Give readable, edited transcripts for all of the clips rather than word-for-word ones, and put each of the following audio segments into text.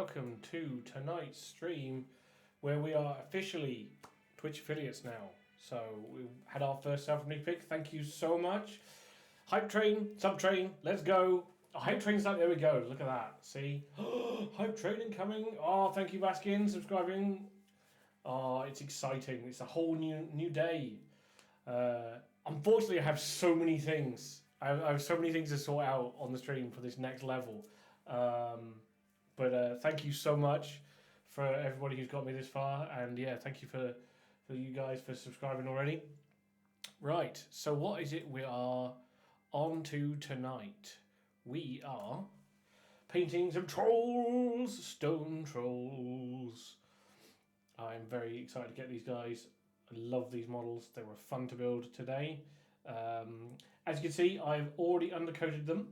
welcome to tonight's stream where we are officially Twitch affiliates now. So we had our first self-made pick. Thank you so much. Hype train, sub train, let's go. Oh, hype train's up, there we go. Look at that. See? Hype train incoming. Oh, thank you, Baskin, subscribing. Oh, it's exciting. It's a whole new day. Unfortunately, I have so many things. I have so many things to sort out on the stream for this next level. But thank you so much for everybody who's got me this far, and yeah, thank you for you guys for subscribing already. Right, so what is it we are on to tonight? We are painting some trolls, stone trolls. I'm very excited to get these guys. I love these models. They were fun to build today. As you can see, I've already undercoated them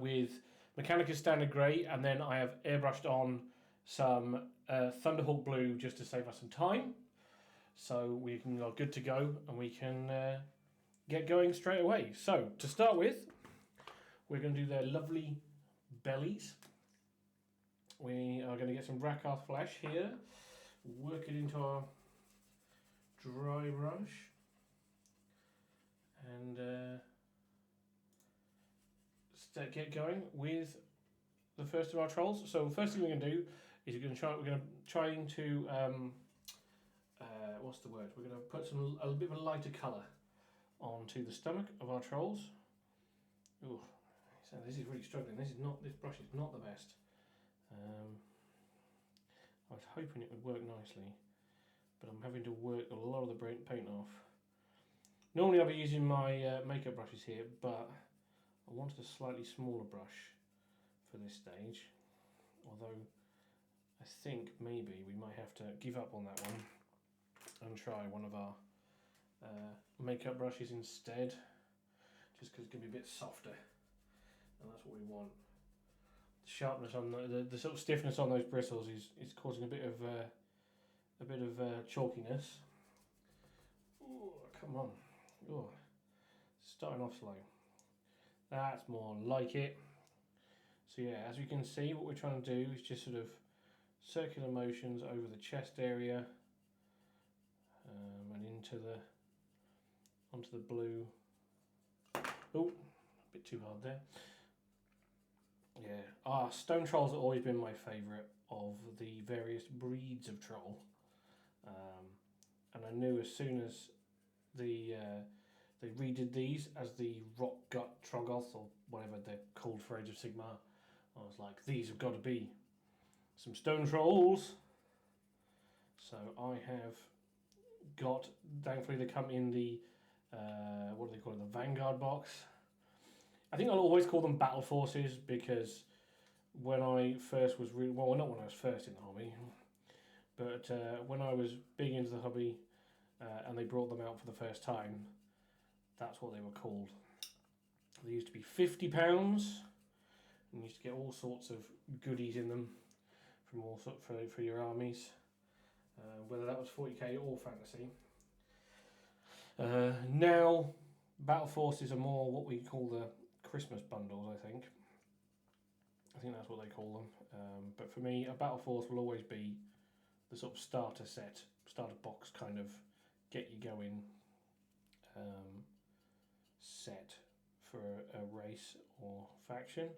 with Mechanicus Standard Grey, and then I have airbrushed on some Thunderhawk Blue just to save us some time. So we are good to go, and we can get going straight away. So to start with, we're going to do their lovely bellies. We are going to get some Rakarth flesh here, work it into our dry brush, and get going with the first of our trolls. So the first thing we're going to do is we're going to try to what's the word? We're going to put a bit of a lighter colour onto the stomach of our trolls. Ooh, so this is really struggling. This brush is not the best. I was hoping it would work nicely, but I'm having to work a lot of the paint off. Normally I'll be using my makeup brushes here, but I wanted a slightly smaller brush for this stage, although I think maybe we might have to give up on that one and try one of our makeup brushes instead, just because it's going to be a bit softer, and that's what we want. The sharpness on the sort of stiffness on those bristles is causing a bit of chalkiness. Oh, come on! Oh, starting off slow. That's more like it. So yeah, as you can see, what we're trying to do is just sort of circular motions over the chest area and onto the blue. Oh, a bit too hard there. Yeah, stone trolls have always been my favourite of the various breeds of troll, and I knew as soon as they redid these as the Rock Gut Troggoth, or whatever they're called for Age of Sigmar, I was like, these have got to be some stone trolls. So I have got, thankfully they come in the, what do they call it, the Vanguard box. I think I'll always call them Battle Forces, because when I first was, well, not when I was first in the hobby, but when I was big into the hobby and they brought them out for the first time, that's what they were called. They used to be £50, and you used to get all sorts of goodies in them from all for your armies, whether that was 40k or fantasy. Now, Battle Forces are more what we call the Christmas bundles, I think. I think that's what they call them. But for me, a Battle Force will always be the sort of starter box kind of get you going set for a race or faction.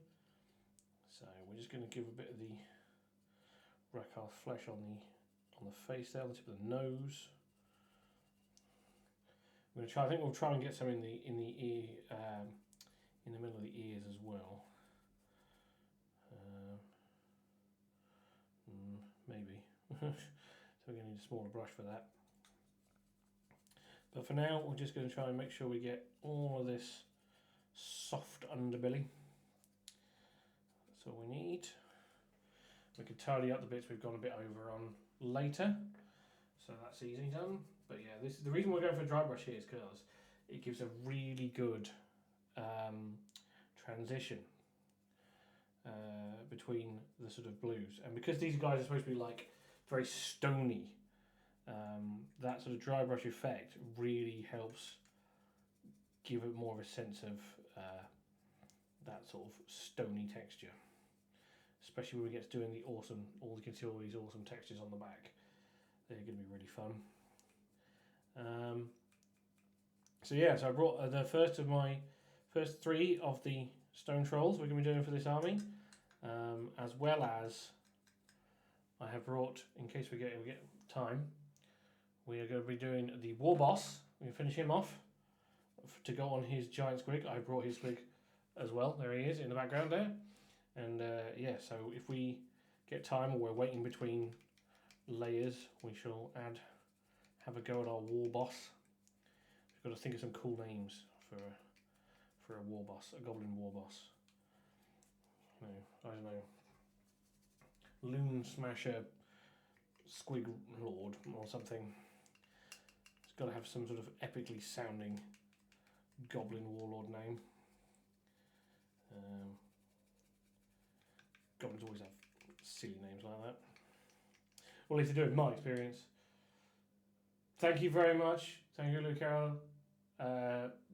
So we're just going to give a bit of the Rakarth flesh on the face there, on the tip of the nose. I'm going to try. I think we'll try and get some in the ear, in the middle of the ears as well. Maybe. So we're going to need a smaller brush for that. But for now, we're just going to try and make sure we get all of this soft underbelly. That's all we need. We can tidy up the bits we've gone a bit over on later, so that's easy done. But yeah, this is the reason we're going for a dry brush here, is because it gives a really good transition between the sort of blues, and because these guys are supposed to be like very stony, that sort of dry brush effect really helps give it more of a sense of that sort of stony texture. especially when we get to doing the awesome, all you can see all these awesome textures on the back. They're going to be really fun. So yeah, so I brought the first 3 of the stone trolls we're going to be doing for this army, as well as I have brought, in case we get time, we are going to be doing the war boss. We're going to finish him off to go on his giant squig. I brought his squig as well. There he is in the background there. And yeah, so if we get time or we're waiting between layers, we shall have a go at our war boss. We've got to think of some cool names for a war boss, a goblin war boss. No, I don't know. Loon Smasher Squig Lord or something. It's got to have some sort of epically sounding goblin warlord name. Goblins always have silly names like that. Well, at least they do in my experience. Thank you very much. Thank you, Luke Carroll.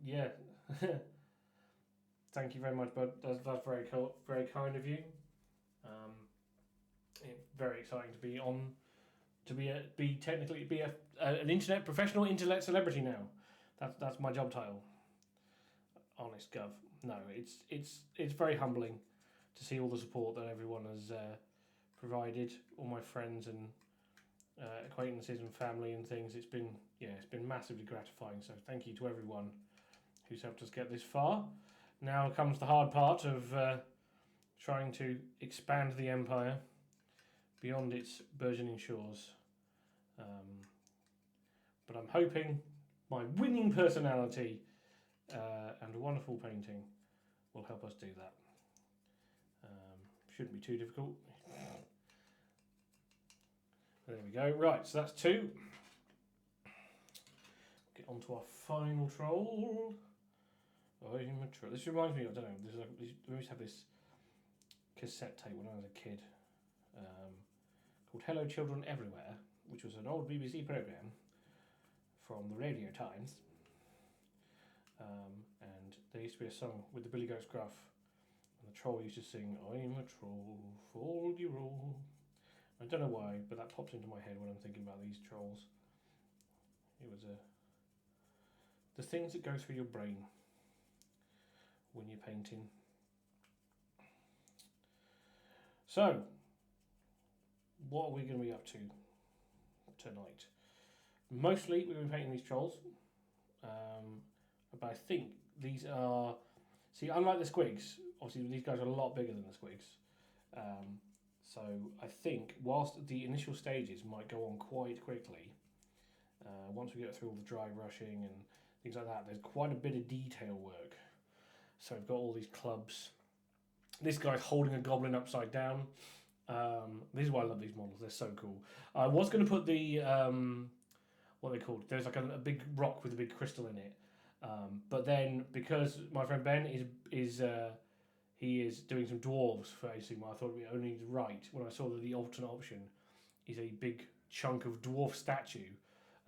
Yeah. Thank you very much, bud. That's very cool, very kind of you. Very exciting to be on, be an internet professional internet celebrity now. That's my job title. Honest Gov. No, it's very humbling to see all the support that everyone has provided, all my friends and acquaintances and family and things. It's been massively gratifying. So thank you to everyone who's helped us get this far. Now comes the hard part of trying to expand the empire beyond its burgeoning shores. But I'm hoping my winning personality and wonderful painting will help us do that. Shouldn't be too difficult. There we go. Right, so that's 2. Get on to our final troll. This reminds me, I don't know, we used to have this cassette tape when I was a kid called Hello Children Everywhere, which was an old BBC programme from the Radio Times. And there used to be a song with the Billy Goat's Gruff, and the troll used to sing, I'm a troll, fold you roll. I don't know why, but that pops into my head when I'm thinking about these trolls. It was the things that go through your brain when you're painting. So, what are we going to be up to tonight? Mostly we've been painting these trolls, but I think these are, see, unlike the squigs, obviously these guys are a lot bigger than the squigs. So I think whilst the initial stages might go on quite quickly, once we get through all the dry brushing and things like that, there's quite a bit of detail work. So we've got all these clubs. This guy's holding a goblin upside down. This is why I love these models. They're so cool. I was going to put the, what are they called? There's like a big rock with a big crystal in it. But then because my friend Ben he is doing some dwarves for AC Sigma, I thought it would be only right when I saw that the alternate option is a big chunk of dwarf statue.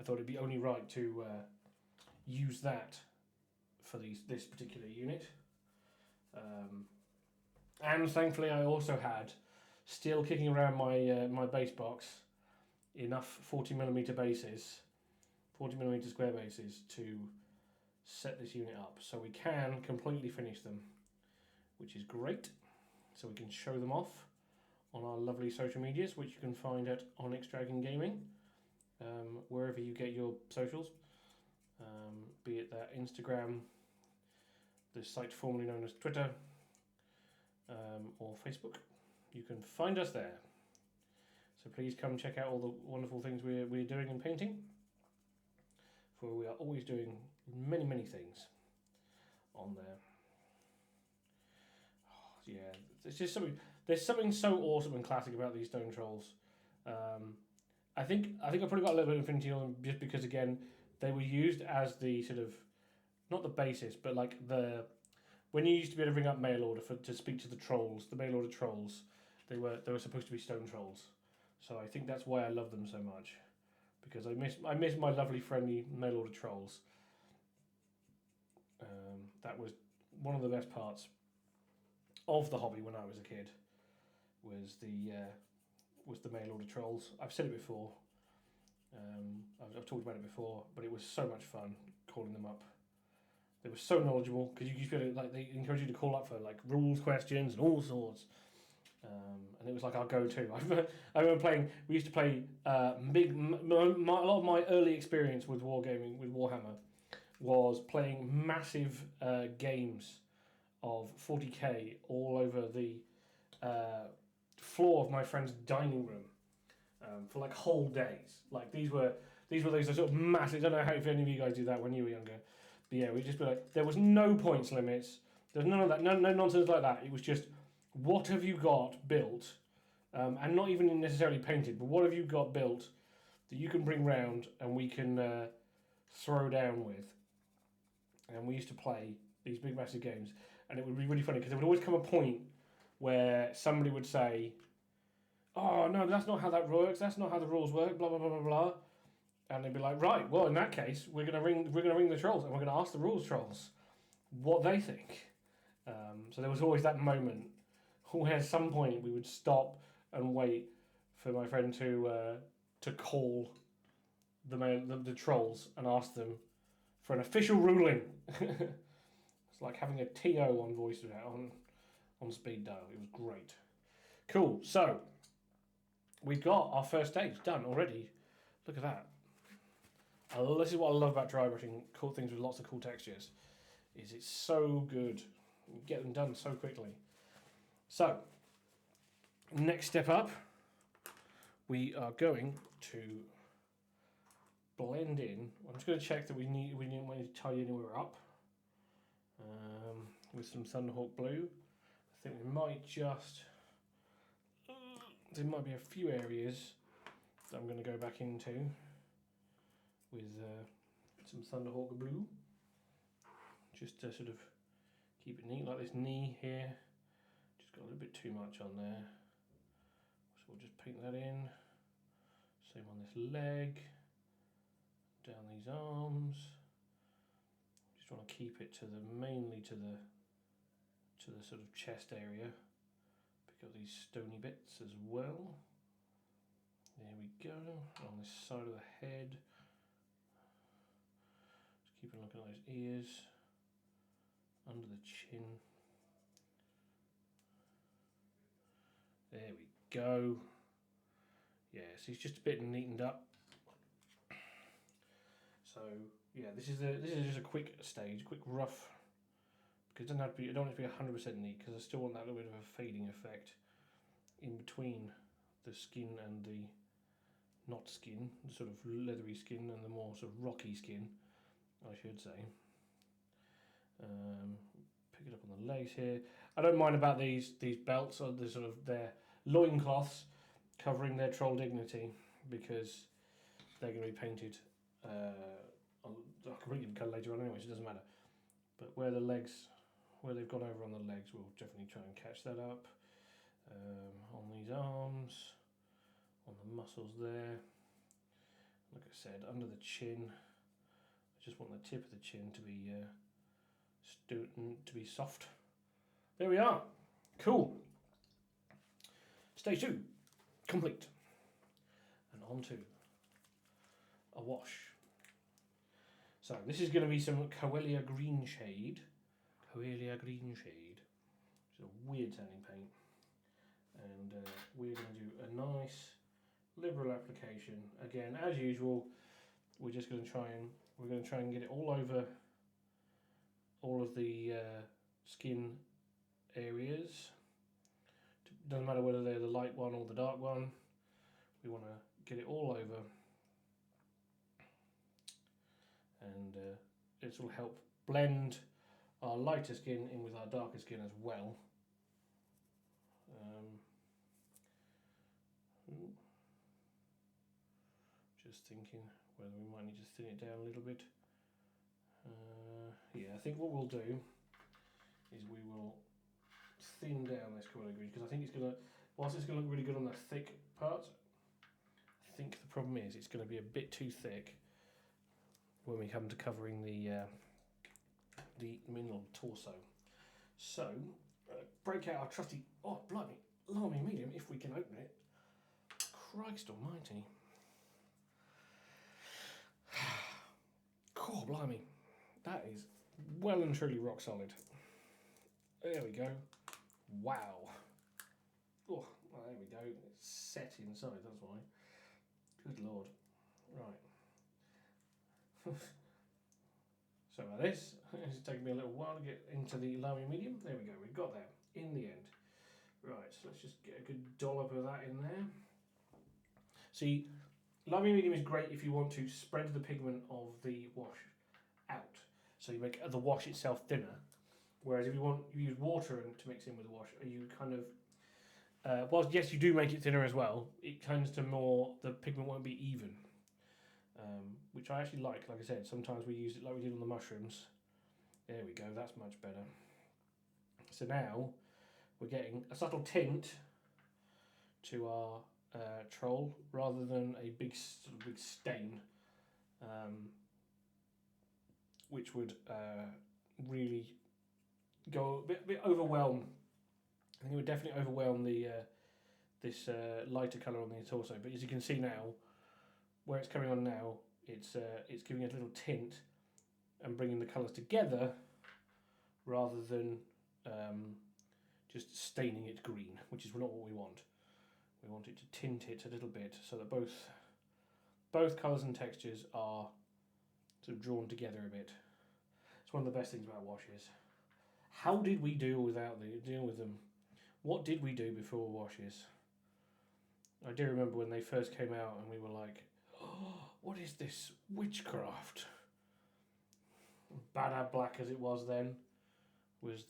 I thought it'd be only right to use that for this particular unit. And thankfully I also had, still kicking around my base box, enough 40mm bases, 40mm square bases to set this unit up. So we can completely finish them, which is great. So we can show them off on our lovely social medias, which you can find at Onyx Dragon Gaming, wherever you get your socials, be it that Instagram, the site formerly known as Twitter, or Facebook. You can find us there. So please come check out all the wonderful things we're doing in painting, for we are always doing many, many things on there. Oh, yeah, it's just something. There's something so awesome and classic about these stone trolls. I think I've probably got a little bit of affinity on them just because, again, they were used as the sort of, not the basis, but like when you used to be able to bring up mail order to speak to the trolls, the mail order trolls, they were supposed to be stone trolls. So I think that's why I love them so much, because I miss my lovely friendly mail order trolls. That was one of the best parts of the hobby when I was a kid. was the mail order trolls. I've said it before. I've talked about it before, but it was so much fun calling them up. They were so knowledgeable because you used to be able to, like, they encourage you to call up for like rules questions and all sorts. And it was like our go-to. I remember playing. We used to play a lot of my early experience with wargaming with Warhammer was playing massive games of 40k all over the floor of my friend's dining room for like whole days. Like these were those sort of massive. I don't know how if any of you guys do that when you were younger, but yeah, we'd just be like, there was no points limits. There was none of that. No nonsense like that. It was just, what have you got built, and not even necessarily painted, but what have you got built that you can bring round and we can throw down with. And we used to play these big massive games, and it would be really funny because there would always come a point where somebody would say, "Oh no, that's not how that works. That's not how the rules work." Blah blah blah blah blah. And they'd be like, "Right, well in that case, we're gonna ring the trolls, and we're gonna ask the rules trolls what they think." So there was always that moment where at some point we would stop and wait for my friend to call the trolls and ask them for an official ruling. It's like having a TO on voice on speed dial. It was great. Cool. So we've got our first stage done already. Look at that. This is what I love about dry brushing cool things with lots of cool textures. Is it's so good. You get them done so quickly. So next step up, we are going to blend in. I'm just going to check that we didn't want to tidy anywhere up with some Thunderhawk blue. I think we might just, there might be a few areas that I'm going to go back into with some Thunderhawk blue, just to sort of keep it neat, like this knee here. Just got a little bit too much on there, so we'll just paint that in. Same on this leg. Down these arms. Just want to keep it mainly to the sort of chest area. Pick up these stony bits as well. There we go. On this side of the head. Just keep looking at those ears. Under the chin. There we go. Yeah, so he's just a bit neatened up. So yeah, this is just a quick stage, quick rough, because it doesn't have to be. I don't want it to be 100% neat because I still want that little bit of a fading effect in between the skin and the not skin, the sort of leathery skin and the more sort of rocky skin, I should say. Pick it up on the legs here. I don't mind about these belts or the sort of their loincloths covering their troll dignity because they're going to be painted. I can read them colour later on anyway, so it doesn't matter. But where they've gone over on the legs, we'll definitely try and catch that up. On these arms, on the muscles there. Like I said, under the chin, I just want the tip of the chin to be soft. There we are. Cool. Stage 2 complete. And on to a wash. So this is going to be some Coelia Green Shade. Coelia Green Shade. It's a weird sounding paint. And we're going to do a nice liberal application. Again, as usual, we're just going to try and get it all over all of the skin areas. Doesn't matter whether they're the light one or the dark one. We want to get it all over. And this will help blend our lighter skin in with our darker skin as well. Just thinking whether we might need to thin it down a little bit. Yeah, I think what we'll do is we will thin down this Coelia Green because I think it's going to, whilst it's going to look really good on the thick parts, I think the problem is it's going to be a bit too thick when we come to covering the mineral torso. So break out our trusty, oh blimey, Lamy medium, if we can open it. Christ almighty. God, blimey. That is well and truly rock solid. There we go. Wow. Oh, well, there we go. It's set inside, that's why. Good lord. Right. So about this, it's taken me a little while to get into the lamy medium. There we go, we got there in the end. Right, so let's just get a good dollop of that in there. See, lamy medium is great if you want to spread the pigment of the wash out. So you make the wash itself thinner. Whereas if you use water to mix in with the wash, you kind of, whilst yes you do make it thinner as well, it tends to the pigment won't be even. Which I actually like I said, sometimes we use it like we did on the mushrooms. There we go, that's much better. So now we're getting a subtle tint to our troll rather than a big stain, which would really go a bit overwhelm. I think it would definitely overwhelm the this lighter colour on the torso. But as you can see now, where it's coming on now, it's giving it a little tint and bringing the colours together rather than just staining it green, which is not what we want. We want it to tint it a little bit so that both colours and textures are sort of drawn together a bit. It's one of the best things about washes. How did we deal with them? What did we do before washes? I do remember when they first came out and we were like, oh, what is this witchcraft? Badass black as it was then was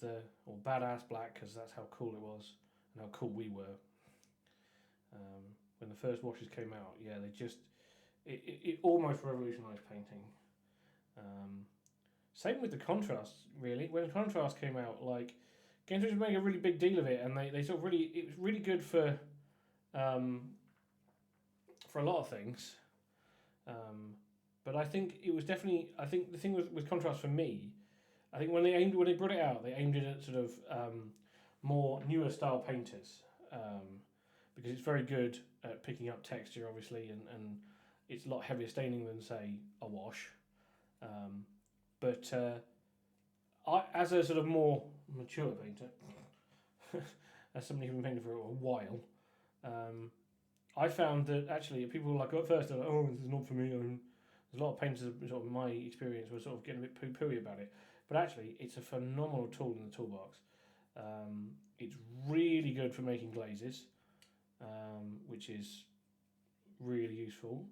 or badass black because that's how cool it was and how cool we were. When the first washes came out, yeah, it almost revolutionised painting. Same with the contrast, really. When the contrast came out, like Games Workshop made a really big deal of it, and they sort of it was really good for a lot of things. But I think it was definitely. I think the thing with contrast for me, I think when they brought it out, they aimed it at sort of more newer style painters, because it's very good at picking up texture, obviously, and it's a lot heavier staining than say a wash. But I, as a sort of more mature painter, as somebody who's been painting for a while, I found that actually people like at first they're like, oh, this is not for me. There's a lot of painters, sort of my experience, were sort of getting a bit poo-pooey about it. But actually, it's a phenomenal tool in the toolbox. It's really good for making glazes, which is really useful.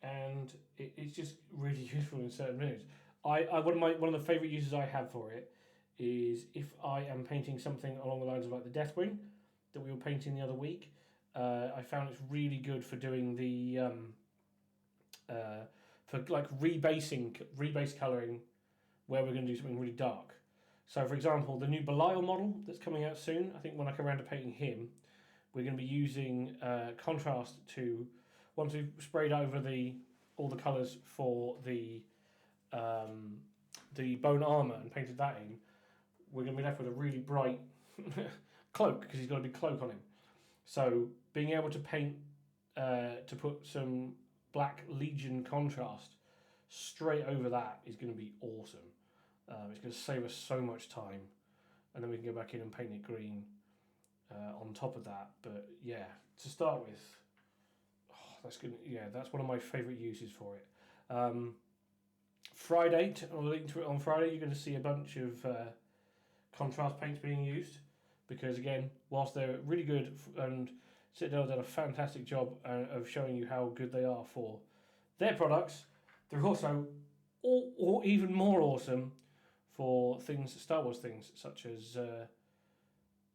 And it's just really useful in certain moods. One of the favourite uses I have for it is if I am painting something along the lines of like the Deathwing that we were painting the other week. I found it's really good for doing the for like rebase colouring where we're going to do something really dark. So for example, the new Belial model that's coming out soon, I think when I come around to painting him, we're going to be using contrast to, once we've sprayed over all the colours for the bone armour and painted that in, we're going to be left with a really bright cloak because he's got a big cloak on him. So being able to paint, to put some Black Legion contrast straight over that is going to be awesome. It's going to save us so much time, and then we can go back in and paint it green on top of that. But yeah, to start with, that's good. Yeah, that's one of my favourite uses for it. Friday, I'll link to it on Friday. You're going to see a bunch of contrast paints being used because again, whilst they're really good and Citadel did a fantastic job of showing you how good they are for their products, they're also or even more awesome for Star Wars things, such as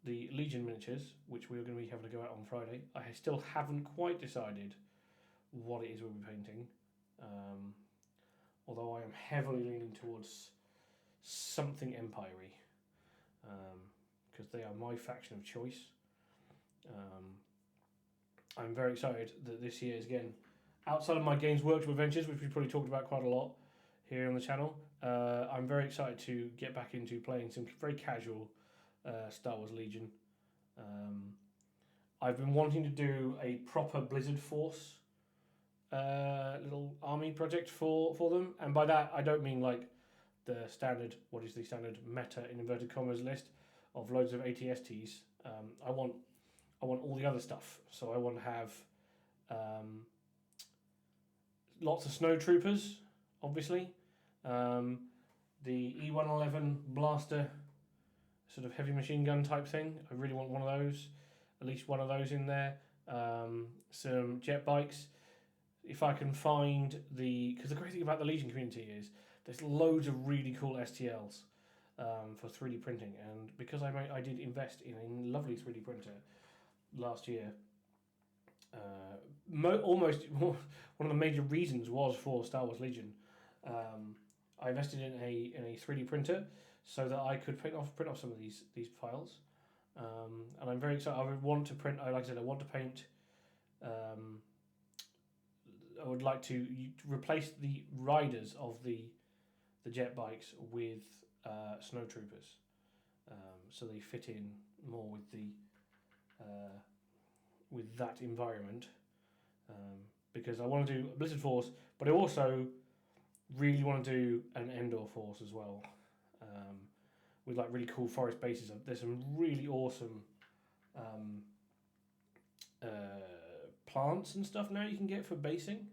the Legion miniatures, which we're going to be having to go out on Friday. I still haven't quite decided what it is we'll be painting, although I am heavily leaning towards something Empire-y, because they are my faction of choice. I'm very excited that this year is, again, outside of my Games Workshop adventures, which we've probably talked about quite a lot here on the channel, I'm very excited to get back into playing some very casual Star Wars Legion. I've been wanting to do a proper Blizzard Force little army project for them, and by that I don't mean like the standard, what is the standard meta in inverted commas list of loads of ATSTs. I want all the other stuff. So I want to have lots of snow troopers, obviously. The E111 blaster, sort of heavy machine gun type thing. I really want one of those, at least one of those in there. Some jet bikes. If I can find because the great thing about the Legion community is there's loads of really cool STLs for 3D printing, and because I did invest in a lovely 3D printer last year. Almost one of the major reasons was for Star Wars Legion. I invested in a 3D printer so that I could print off some of these files, and I'm very excited. I would want to print. Like I said, I want to paint. I would like to replace the riders of the jet bikes with snow troopers, so they fit in more with that environment. Because I want to do a Blizzard Force, but I also really want to do an Endor Force as well, with like really cool forest bases. There's some really awesome plants and stuff now you can get for basing,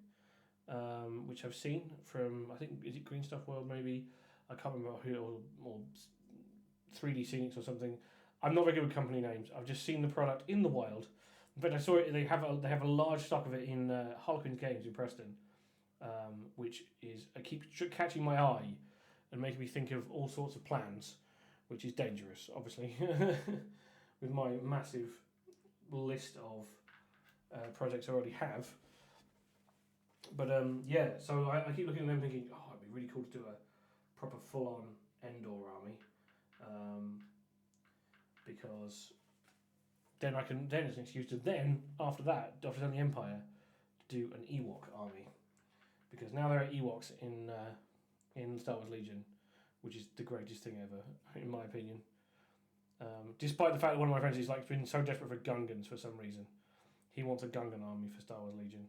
which I've seen from, I think, is it Green Stuff World maybe? I can't remember who, or 3D Scenics or something. I'm not very good with company names. I've just seen the product in the wild. But I saw it. They have a large stock of it in Harlequin Games in Preston, which is keeps catching my eye and making me think of all sorts of plans, which is dangerous, obviously, with my massive list of projects I already have. But yeah, so I keep looking at them thinking, oh, it'd be really cool to do a proper full-on Endor army, because then it's an excuse to after that, after done the Empire, to do an Ewok army, because now there are Ewoks in Star Wars Legion, which is the greatest thing ever, in my opinion. Despite the fact that one of my friends is like been so desperate for Gungans for some reason, he wants a Gungan army for Star Wars Legion,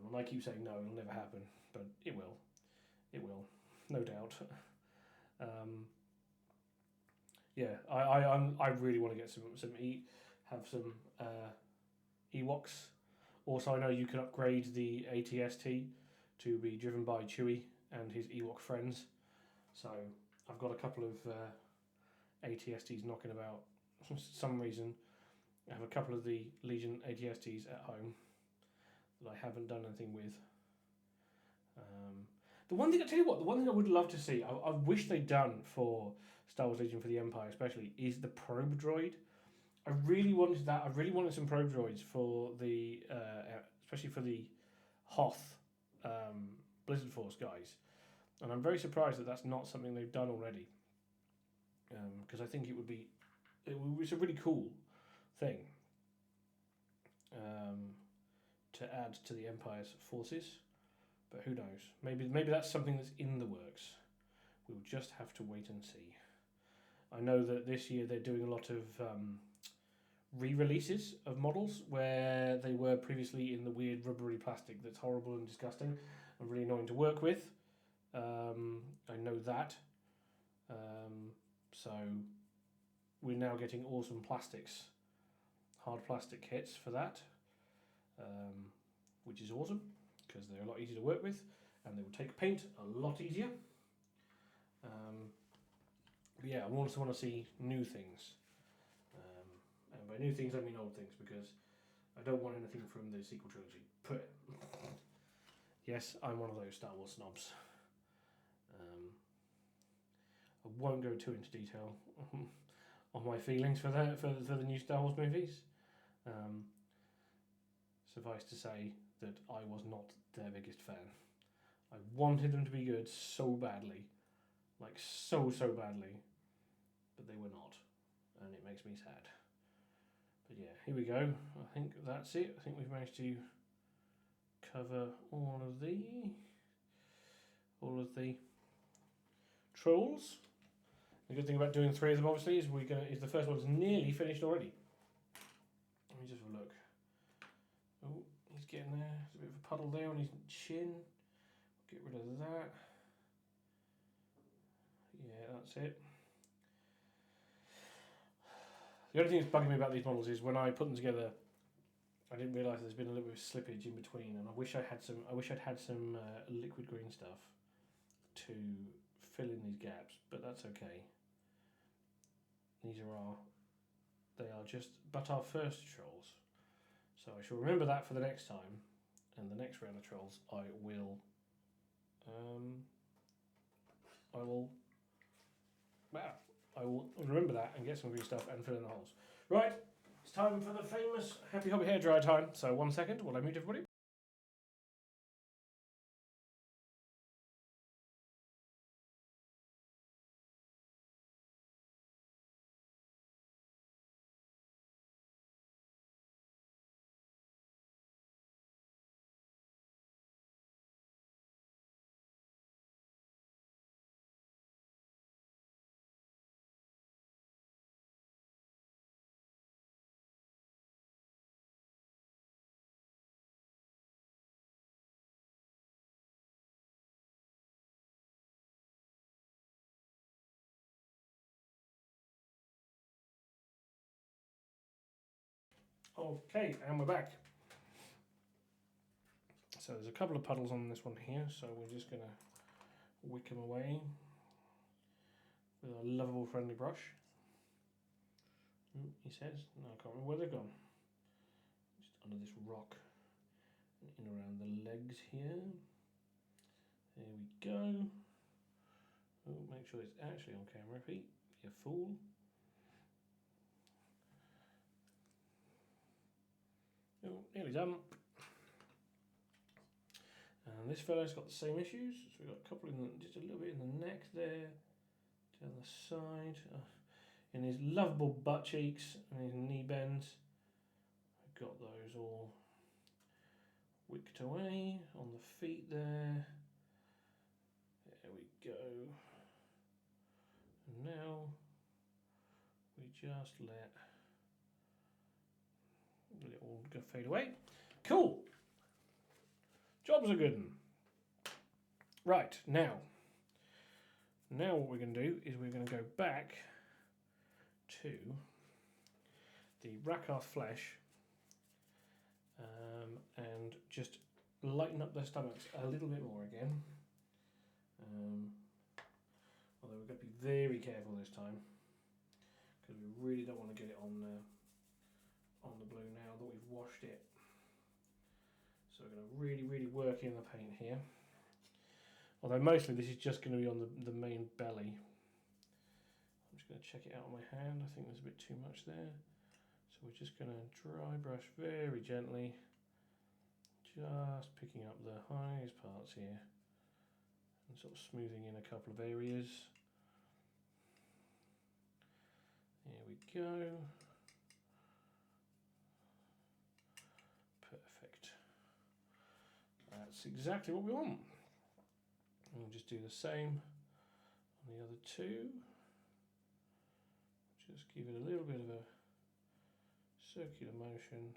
and I keep saying no, it'll never happen, but it will, no doubt. Yeah, I really want to get some Ewoks. Also, I know you can upgrade the ATST to be driven by Chewie and his Ewok friends. So I've got a couple of ATSTs knocking about. For some reason, I have a couple of the Legion ATSTs at home that I haven't done anything with. The one thing I would love to see, I wish they'd done for Star Wars Legion for the Empire especially, is the probe droid. I really wanted that. I really wanted some probe droids for the, especially for the Hoth Blizzard Force guys, and I'm very surprised that that's not something they've done already. Because I think it's a really cool thing to add to the Empire's forces. But who knows? Maybe that's something that's in the works. We'll just have to wait and see. I know that this year they're doing a lot of re-releases of models where they were previously in the weird rubbery plastic that's horrible and disgusting and really annoying to work with. I know that. So we're now getting awesome plastics, hard plastic kits for that, which is awesome because they're a lot easier to work with and they will take paint a lot easier. But yeah, I also want to see new things. And by new things, I mean old things, because I don't want anything from the sequel trilogy. Yes, I'm one of those Star Wars snobs. I won't go too into detail on my feelings for the new Star Wars movies. Suffice to say that I was not their biggest fan. I wanted them to be good so badly, like so badly, but they were not, and it makes me sad. But yeah, here we go. I think that's it. I think we've managed to cover all of the trolls. The good thing about doing 3 of them, obviously, is the first one's nearly finished already. Let me just have a look. Oh, he's getting there. There's a bit of a puddle there on his chin. Get rid of that. Yeah, that's it. The only thing that's bugging me about these models is when I put them together, I didn't realise there's been a little bit of slippage in between, and I wish I'd had some liquid green stuff to fill in these gaps, but that's okay. They are just but our first trolls, so I shall remember that for the next time, and the next round of trolls I will remember that and get some green stuff and fill in the holes. Right, it's time for the famous Happy Hobby Hairdryer time. So 1 second while I mute everybody. Okay, and we're back. So there's a couple of puddles on this one here, so we're just going to wick them away with our lovable friendly brush. He says, no, I can't remember where they've gone. Just under this rock, in around the legs here. There we go. Oh, make sure it's actually on camera, Pete. You fool. Oh, nearly done. And this fellow's got the same issues. So we've got a couple in the, just a little bit in the neck there, down the side, in his lovable butt cheeks and his knee bends. I've got those all wicked away on the feet there. There we go. And now we just let it all go fade away. Cool. Jobs are good. Right, now what we're going to do is we're going to go back to the Rakarth flesh and just lighten up their stomachs a little bit more again. Although we've got to be very careful this time because we really don't want to get it on the blue now that we've washed it. So we're going to really work in the paint here. Although mostly this is just going to be on the main belly. I'm just going to check it out on my hand. I think there's a bit too much there. So we're just going to dry brush very gently. Just picking up the highest parts here. And sort of smoothing in a couple of areas. There we go. Perfect. That's exactly what we want. And we'll just do the same on the other two. Just give it a little bit of a circular motion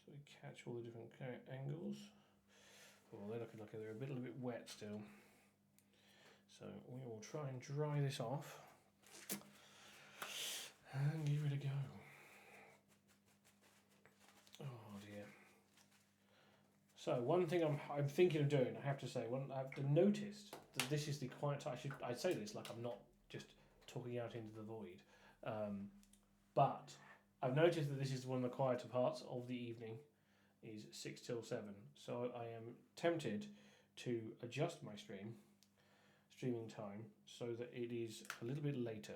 so we catch all the different angles. Oh, they're looking like they're a little bit wet still. So we will try and dry this off and give it a go. Oh dear. So one thing I'm thinking of doing, I have to say, I've noticed that this is the quiet time. I'd say this like I'm not just talking out into the void, but I've noticed that this is one of the quieter parts of the evening, is 6 till 7. So I am tempted to adjust my streaming time so that it is a little bit later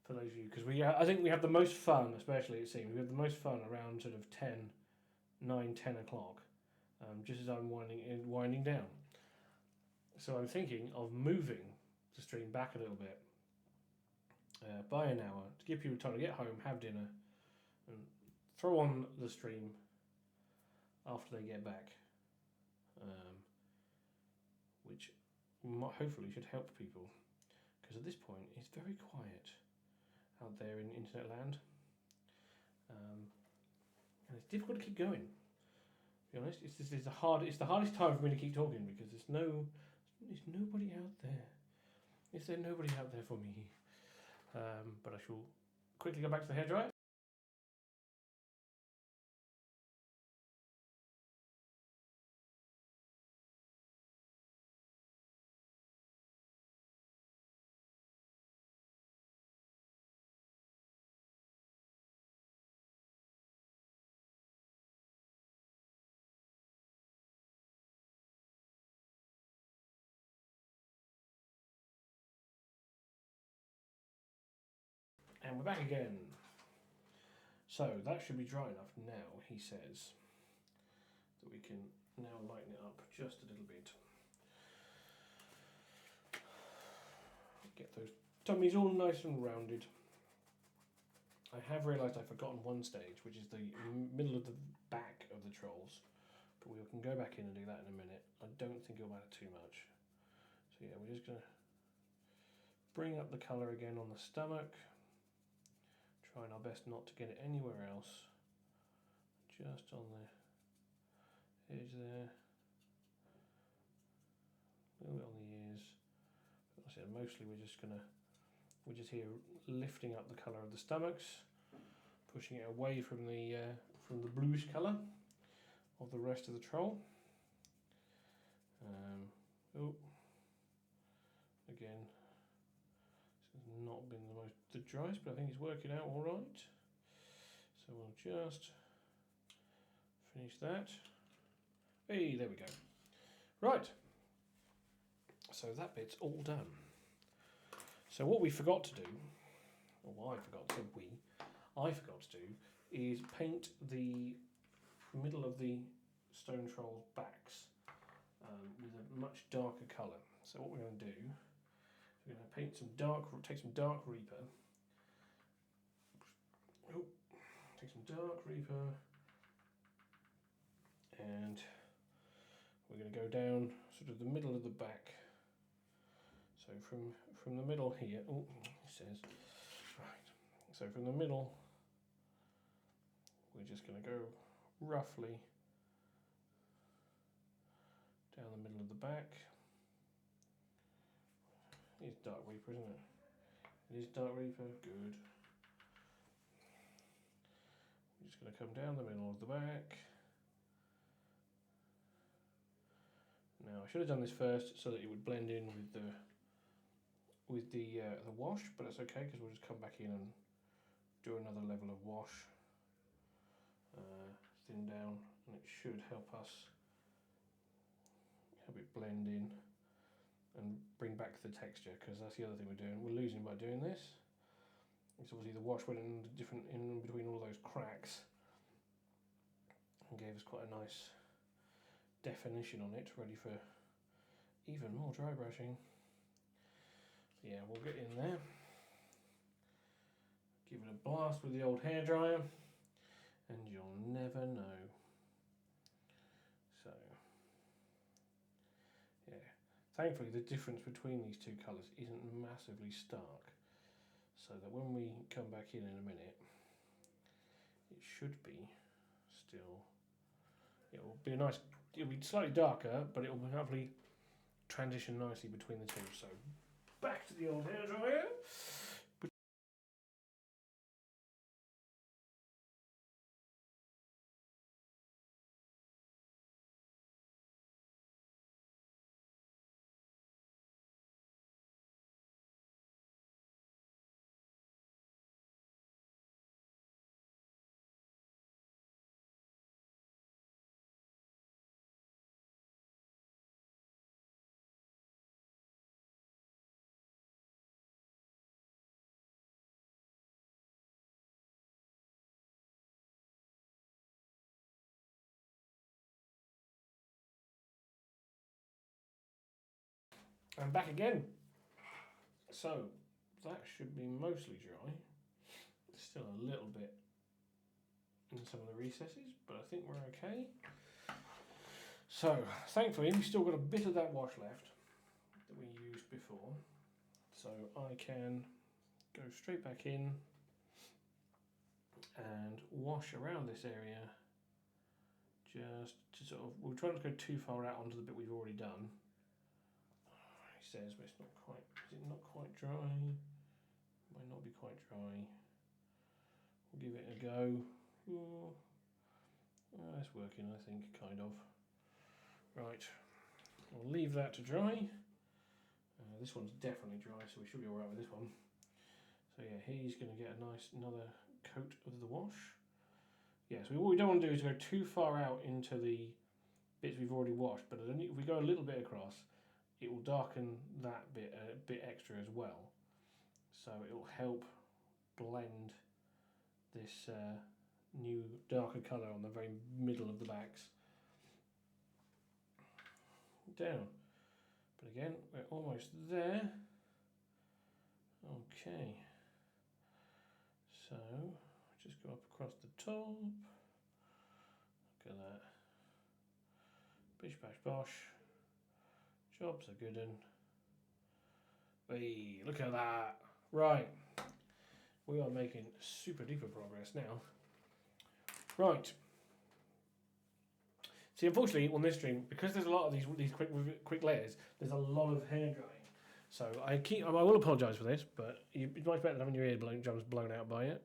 for those of you, because I think we have the most fun, especially it seems, we have the most fun around sort of 9-10 o'clock, just as I'm winding down. So I'm thinking of moving the stream back a little bit by an hour to give people time to get home, have dinner, and throw on the stream after they get back, which hopefully should help people, because at this point it's very quiet out there in internet land. And it's difficult to keep going. To be honest, it's the hardest time for me to keep talking because there's nobody out there. Is there nobody out there for me? But I shall quickly go back to the hairdryer. And we're back again. So that should be dry enough now, he says, that we can now lighten it up just a little bit. Get those tummies all nice and rounded. I have realised I've forgotten one stage, which is the middle of the back of the trolls. But we can go back in and do that in a minute. I don't think it'll matter too much. So yeah, we're just going to bring up the colour again on the stomach. Trying our best not to get it anywhere else. Just on the edge there. A little bit on the ears. But like I said, mostly we're just here lifting up the colour of the stomachs, pushing it away from the bluish colour of the rest of the troll. Again, this has not been the driest, but I think it's working out all right. So we'll just finish that. Hey, there we go. Right. So that bit's all done. So what we forgot to do, or I forgot to do, is paint the middle of the stone troll's backs with a much darker colour. So what we're going to do, we're going to take some dark Reaper. Take some dark Reaper, and we're going to go down sort of the middle of the back. So from the middle here, it says, right, so from the middle, we're just going to go roughly down the middle of the back. It's dark Reaper, isn't it? It is dark Reaper, good. We're just going to come down the middle of the back. Now I should have done this first so that it would blend in with the wash, but that's okay because we'll just come back in and do another level of wash, thin down, and it should help it blend in and bring back the texture, because that's the other thing we're losing by doing this. It's obviously the wash went in between all those cracks and gave us quite a nice definition on it, ready for even more dry brushing. Yeah, we'll get in there, give it a blast with the old hairdryer, and you'll never know. So, yeah, thankfully the difference between these two colours isn't massively stark, so that when we come back in a minute, it should be still, it'll be slightly darker, but it will hopefully transition nicely between the two. So back to the old hairdryer. I'm back again. So that should be mostly dry. Still a little bit in some of the recesses, but I think we're okay. So thankfully we've still got a bit of that wash left that we used before. So I can go straight back in and wash around this area just to sort of, we're trying to go too far out onto the bit we've already done. He says, but it's not quite, is it not quite dry? Might not be quite dry. We'll give it a go. Ooh. It's working, I think, kind of. Right, I'll leave that to dry. This one's definitely dry, so we should be alright with this one. So yeah, he's going to get a nice another coat of the wash. Yeah, so what we don't want to do is go too far out into the bits we've already washed, but if we go a little bit across, it will darken that bit a bit extra as well. So it will help blend this new darker colour on the very middle of the backs down. But again, we're almost there. Okay. So just go up across the top. Look at that. Bish bash bosh. Job's a good one. Hey, look at that. Right. We are making super duper progress now. Right. See, unfortunately, on this stream, because there's a lot of these quick layers, there's a lot of hair drying. So I will apologise for this, but it's much better than having your eardrums blown out by it.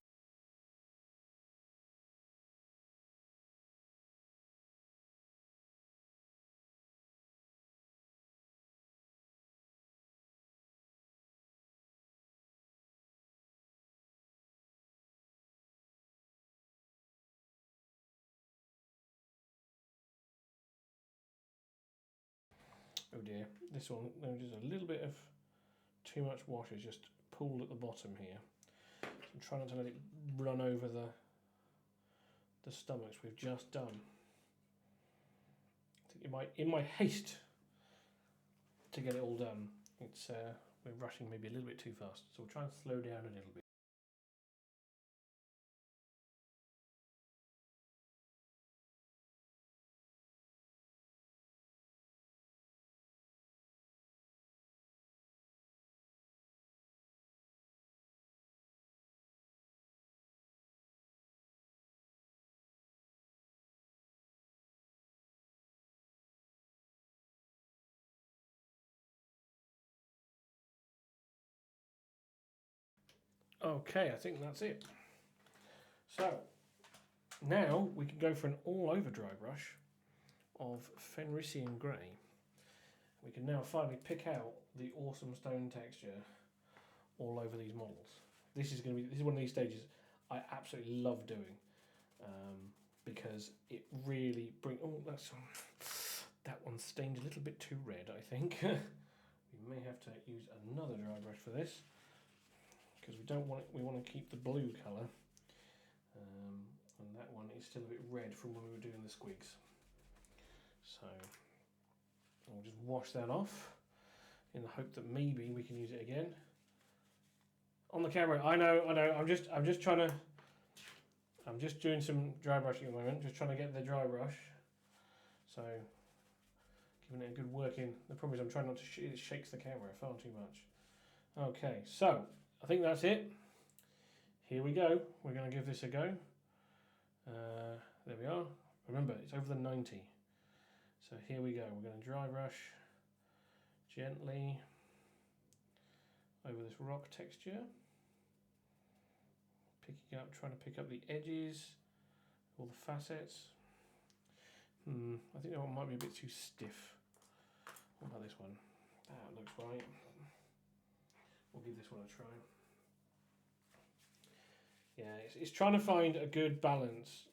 Oh dear, this one, there's just a little bit of too much wash is just pooled at the bottom here. So I'm trying not to let it run over the stomachs we've just done. I think in my haste to get it all done, we're rushing maybe a little bit too fast. So we'll try and slow down a little bit. Okay, I think that's it. So now we can go for an all-over dry brush of Fenrisian Grey. We can now finally pick out the awesome stone texture all over these models. This is one of these stages I absolutely love doing because it really brings. Oh, that one's stained a little bit too red, I think. We may have to use another dry brush for this because we don't want it. We want to keep the blue colour, and that one is still a bit red from when we were doing the squigs. So I'll just wash that off in the hope that maybe we can use it again on the camera. I know. I'm just trying to. I'm just doing some dry brushing at the moment. Just trying to get the dry brush. So giving it a good working. The problem is I'm trying not to. It shakes the camera far too much. Okay, so I think that's it. Here we go. We're going to give this a go. There we are. Remember, it's over the 90. So here we go. We're going to dry brush gently over this rock texture. Picking up, trying to pick up the edges, all the facets. I think that one might be a bit too stiff. What about this one? That looks right. We'll give this one a try. Yeah, it's trying to find a good balance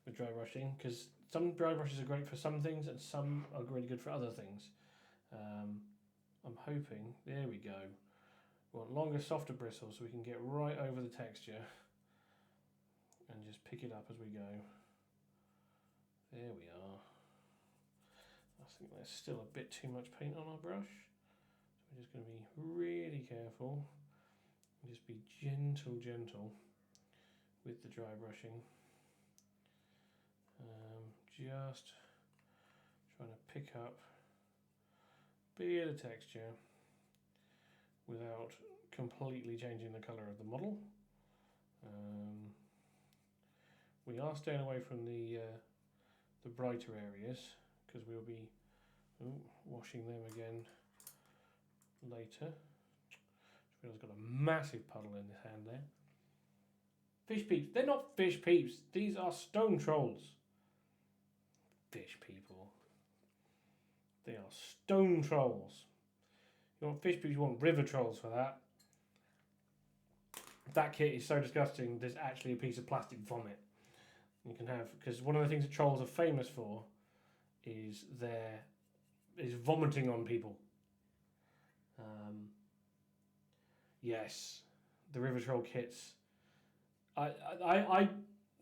with dry brushing because some dry brushes are great for some things and some are really good for other things. I'm hoping, there we go. We want longer, softer bristles so we can get right over the texture and just pick it up as we go. There we are. I think there's still a bit too much paint on our brush. So we're just going to be really careful and just be gentle with the dry brushing. Just trying to pick up a bit of texture without completely changing the colour of the model. We are staying away from the brighter areas because we'll be washing them again later. I've got a massive puddle in his hand there. Fish peeps. They're not fish peeps. These are stone trolls. Fish people. They are stone trolls. You want fish peeps, you want river trolls for that. That kit is so disgusting, there's actually a piece of plastic vomit you can have. Because one of the things that trolls are famous for is vomiting on people. Yes, the river troll kits. They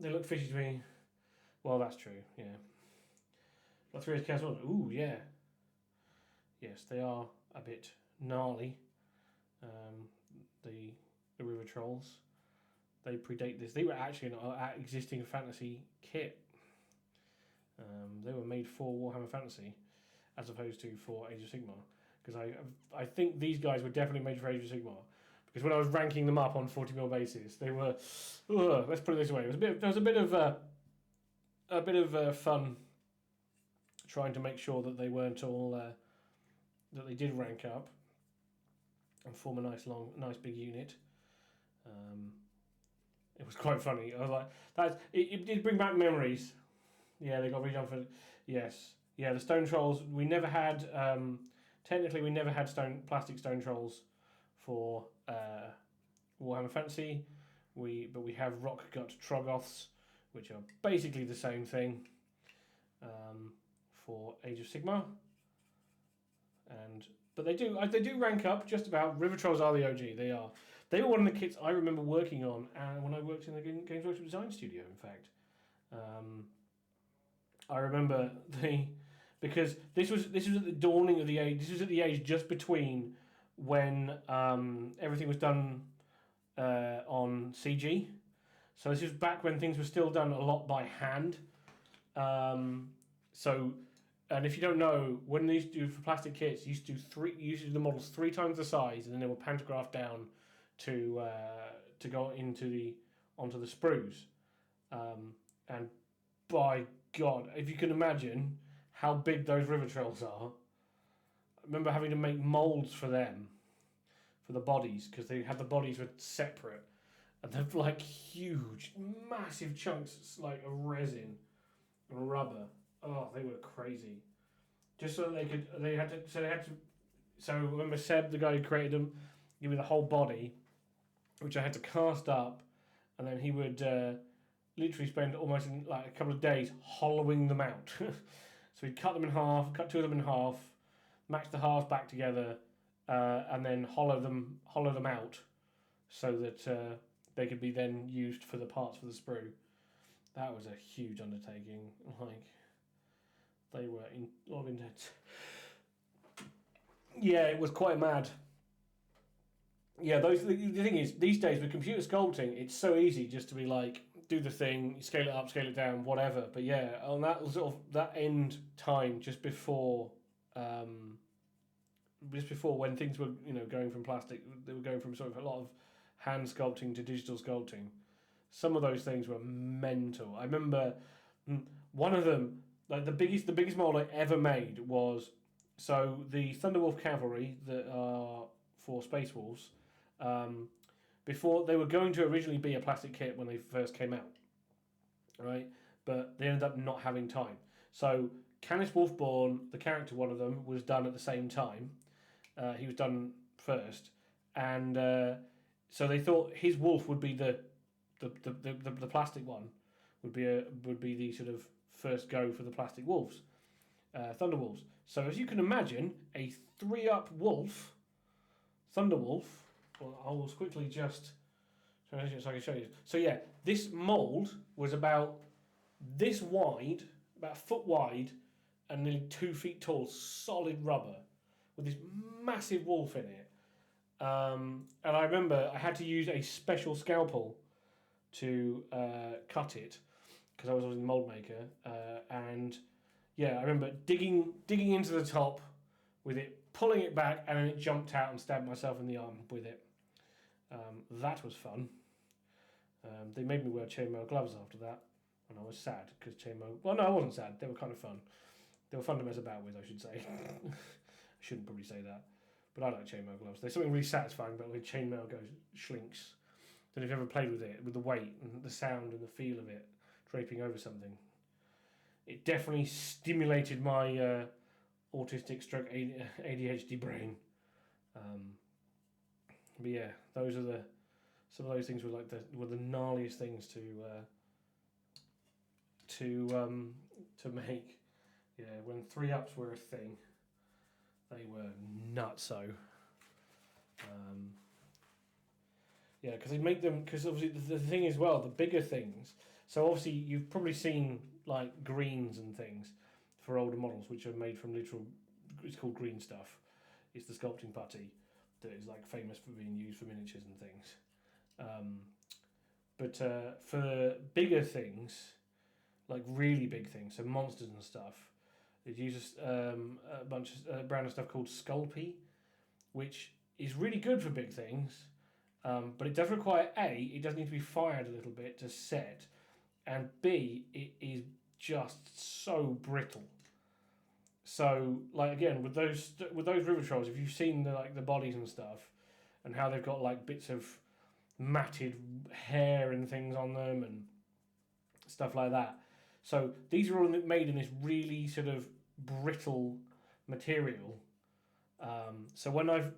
look fishy to me. Well, that's true. Yeah. Got 3 castles. Ooh, yeah. Yes, they are a bit gnarly. The river trolls. They predate this. They were actually an existing fantasy kit. They were made for Warhammer Fantasy, as opposed to for Age of Sigmar. Because I think these guys were definitely made for Age of Sigmar. Because when I was ranking them up on 40mm basis, they were. Let's put it this way: there was a bit of fun trying to make sure that they weren't all that they did rank up and form a nice big unit. It was quite funny. I was like, it did bring back memories. Yeah, they got redone for. Yes, yeah. The stone trolls. We never had. Technically, we never had plastic stone trolls for Warhammer Fantasy. But we have rock gut Troggoths, which are basically the same thing for Age of Sigmar. But they do rank up just about. River trolls are the OG. They were one of the kits I remember working on, and when I worked in the Games Workshop Design Studio, in fact. I remember because this was at the dawning of the age. This was at the age just between when everything was done on CG. So this was back when things were still done a lot by hand. And if you don't know, when they used to do for plastic kits, you used to do the models 3 times the size, and then they were pantographed down to go onto the sprues. And by God, if you can imagine how big those river trolls are, I remember having to make molds for them, for the bodies, because the bodies were separate, and they're like huge, massive chunks like of resin and rubber. Oh, they were crazy. Just so they had to. So remember Seb, the guy who created them, give me the whole body, which I had to cast up, and then he would literally spend almost like a couple of days hollowing them out. So he'd cut them in half, cut 2 of them in half, match the halves back together, and then hollow them out, so that they could be then used for the parts for the sprue. That was a huge undertaking. Like, they were a lot of intense. Yeah, it was quite mad. Yeah, the thing is, these days with computer sculpting, it's so easy just to be like, do the thing, scale it up, scale it down, whatever. But yeah, on that sort of that end time, just before when things were going from plastic, they were going from sort of a lot of hand sculpting to digital sculpting. Some of those things were mental. I remember one of them, like the biggest mold I ever made was the Thunderwolf Cavalry that are for Space Wolves. Before they were going to originally be a plastic kit when they first came out, right? But they ended up not having time. So Canis Wolfborn, the character, one of them, was done at the same time. He was done first, and so they thought his wolf would be the plastic one, would be the sort of first go for the plastic wolves, Thunderwolves. So as you can imagine, a 3-up wolf, Thunderwolf. Well, I will quickly just so I can show you. So yeah, this mold was about this wide, about a foot wide, and nearly 2 feet tall, solid rubber, with this massive wolf in it. And I remember I had to use a special scalpel to cut it because I was using mold maker. And yeah, I remember digging into the top with it, pulling it back, and then it jumped out and stabbed myself in the arm with it. That was fun. They made me wear chainmail gloves after that. and I was sad because chainmail. Well, no, I wasn't sad. They were kind of fun. They were fun to mess about with, I should say. I shouldn't probably say that, but I like chainmail gloves. There's something really satisfying about when chainmail shrinks. Don't know if you've ever played with it, with the weight and the sound and the feel of it draping over something. It definitely stimulated my autistic stroke ADHD brain. But yeah, those are some of those things were the gnarliest things to make. Yeah, when 3-ups were a thing, they were nutso. Yeah, because they make them, because obviously the thing as well, the bigger things. So obviously you've probably seen like greens and things for older models, which are made from literal. It's called green stuff. It's the sculpting putty that is like famous for being used for miniatures and things. But for bigger things, like really big things, so monsters and stuff, it uses a brand of stuff called Sculpey, which is really good for big things. But it does require A, it does need to be fired a little bit to set, and B, it is just so brittle. So, like again, with those river trolls, if you've seen the bodies and stuff, and how they've got like bits of matted hair and things on them and stuff like that. So these are all made in this really sort of brittle material. So when I've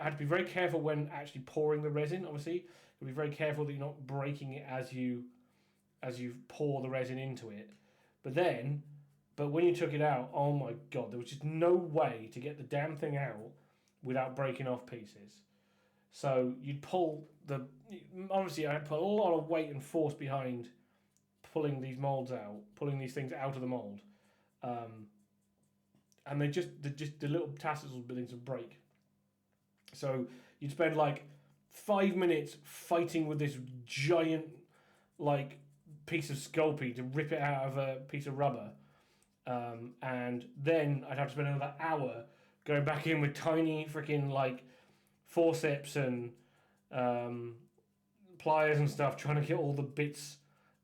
had to be very careful when actually pouring the resin. Obviously, you'll be very careful that you're not breaking it as you pour the resin into it. But when you took it out, oh my god, there was just no way to get the damn thing out without breaking off pieces. So you'd pull obviously I had put a lot of weight and force behind pulling these molds out, pulling these things out of the mold. And the little tassels were beginning to break. So you'd spend like 5 minutes fighting with this giant like piece of Sculpey to rip it out of a piece of rubber. And then I'd have to spend another hour going back in with tiny freaking like forceps and pliers and stuff, trying to get all the bits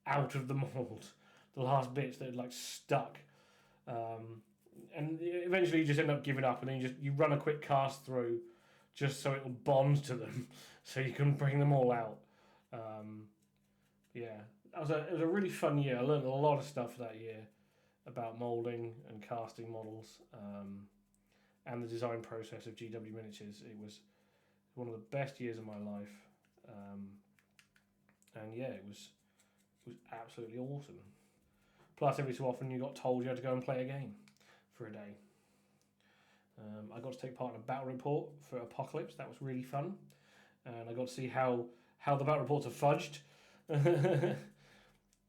out of the mold, the last bits that had like stuck. And eventually you just end up giving up, and then you run a quick cast through just so it'll bond to them so you can bring them all out. Yeah, it was a really fun year. I learned a lot of stuff that year about moulding and casting models, and the design process of GW miniatures. It was one of the best years of my life, and yeah, it was absolutely awesome. Plus, every so often you got told you had to go and play a game for a day. I got to take part in a battle report for Apocalypse. That was really fun, and I got to see how the battle reports are fudged.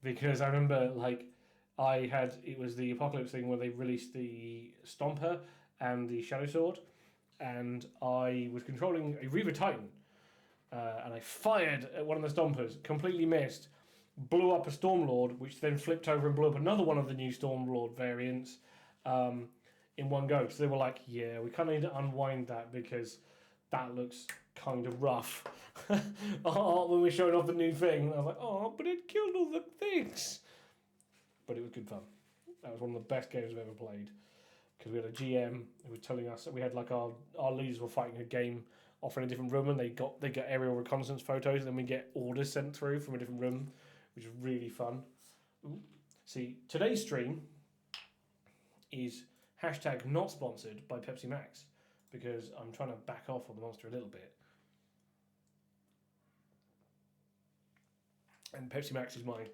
Because I remember it was the Apocalypse thing where they released the Stomper and the Shadow Sword, and I was controlling a Reaver Titan, and I fired at one of the Stompers, completely missed, blew up a Stormlord, which then flipped over and blew up another one of the new Stormlord variants in one go. So they were like, yeah, we kind of need to unwind that because that looks kind of rough. When we're showing off the new thing, and I was like, oh, but it killed all the things. But it was good fun. That was one of the best games I've ever played, because we had a GM who was telling us that we had like our leaders were fighting a game off in a different room, and they got aerial reconnaissance photos, and then we get orders sent through from a different room, which is really fun. Ooh. See, today's stream is hashtag not sponsored by Pepsi Max, because I'm trying to back off on the Monster a little bit. And Pepsi Max is my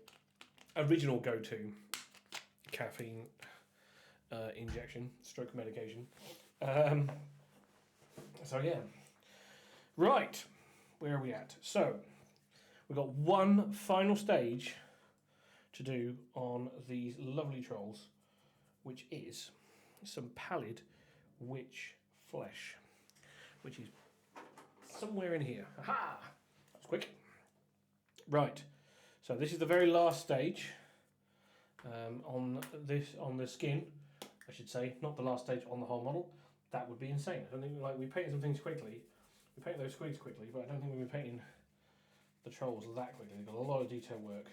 original go-to caffeine injection, stroke medication. So yeah. Right, where are we at? So, we've got one final stage to do on these lovely trolls, which is some pallid witch flesh, which is somewhere in here. Aha! That's quick. Right, so this is the very last stage on the skin, I should say, not the last stage on the whole model. That would be insane. I don't think we painted some things quickly. We paint those squigs quickly, but I don't think we've been painting the trolls that quickly. They've got a lot of detail work.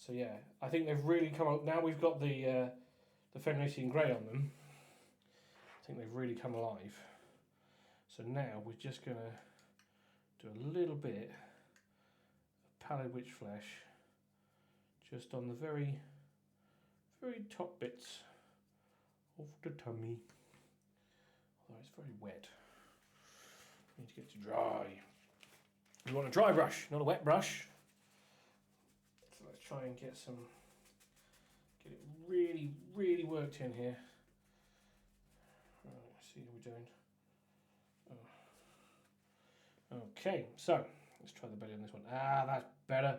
So yeah, I think they've really come out. Now we've got the Fenrisian Grey on them. I think they've really come alive. So now we're just going to do a little bit of pallid witch flesh just on the very, very top bits of the tummy. Although it's very wet. We need to get it to dry. You want a dry brush, not a wet brush. So let's try and get it really, really worked in here. Right, let's see how we're doing. Okay, so let's try the belly on this one. Ah, that's better.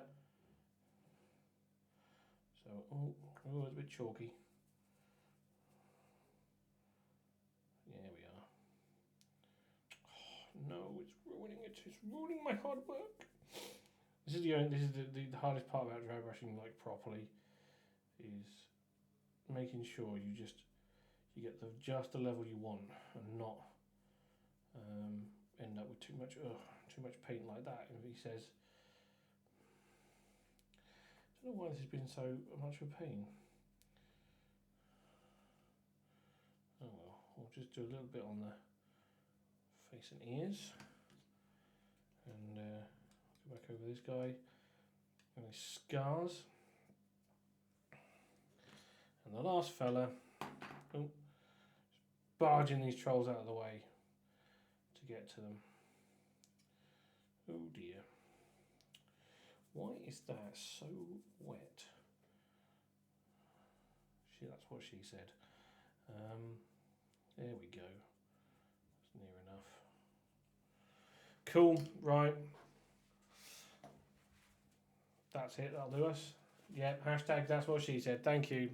So, oh, it's a bit chalky. There we are. Oh, no, it's ruining it. It's ruining my hard work. This is the hardest part about dry brushing like properly is making sure you get just the level you want and not end up with too much paint like that. And he says, I don't know why this has been so much of a pain. Oh well, we'll just do a little bit on the face and ears, and go back over this guy and his scars. And the last fella, barging these trolls out of the way to get to them. Oh dear. Why is that so wet? That's what she said. There we go. That's near enough. Cool, right. That's it, that'll do us. Yep, hashtag that's what she said. Thank you.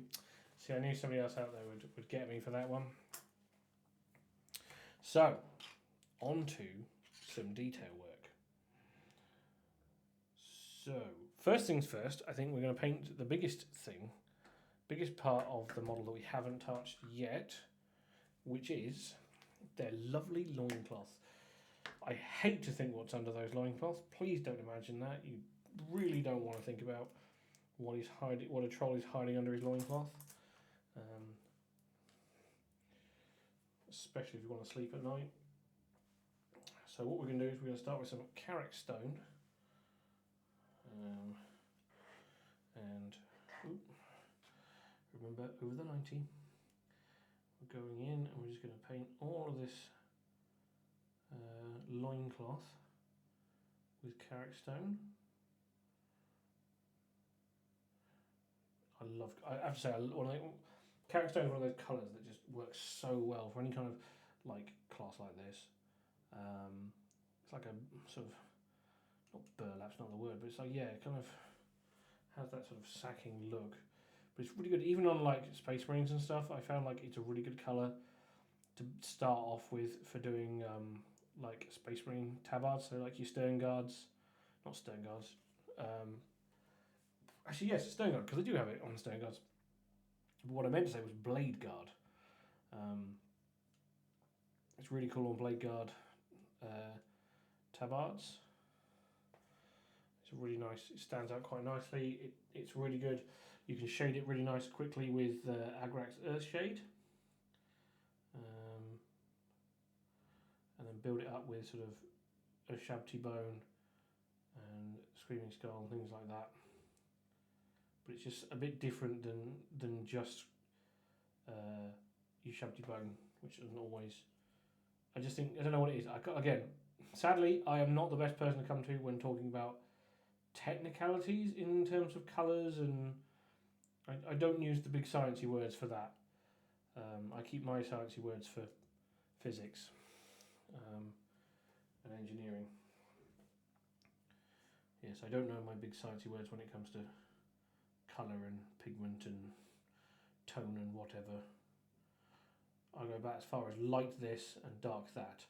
See, I knew somebody else out there would get me for that one. So, on to some detail work. So, first things first, I think we're going to paint the biggest part of the model that we haven't touched yet, which is their lovely loincloth. I hate to think what's under those loincloths. Please don't imagine that. You really don't want to think about what a troll is hiding under his loincloth. Especially if you want to sleep at night. So what we're going to do is we're going to start with some carrick stone. And remember, over the 90. We're going in and we're just going to paint all of this loincloth with carrick stone. I have to say, carrick stone is one of those colours that just works so well for any kind of like cloth like this. It's like a sort of, not burlap's not the word, but it's like, yeah, it kind of has that sort of sacking look. But it's really good, even on like Space Marines and stuff. I found like it's a really good colour to start off with for doing like Space Marine tabards, so like your stern guards, not stern guards. Actually, yes, stern guard, because they do have it on the stern guards. But what I meant to say was blade guard. It's really cool on blade guard tabards. It's really nice. It stands out quite nicely. It's really good. You can shade it really nice quickly with Agrax Earthshade. And then build it up with sort of a Shabti Bone and Screaming Skull and things like that. But it's just a bit different than just your Shabti Bone, which isn't always. I just think, I don't know what it is. Again, sadly, I am not the best person to come to when talking about technicalities in terms of colours, and I don't use the big sciencey words for that. I keep my sciencey words for physics and engineering. Yes, I don't know my big sciencey words when it comes to colour and pigment and tone and whatever. I go back as far as light this and dark that.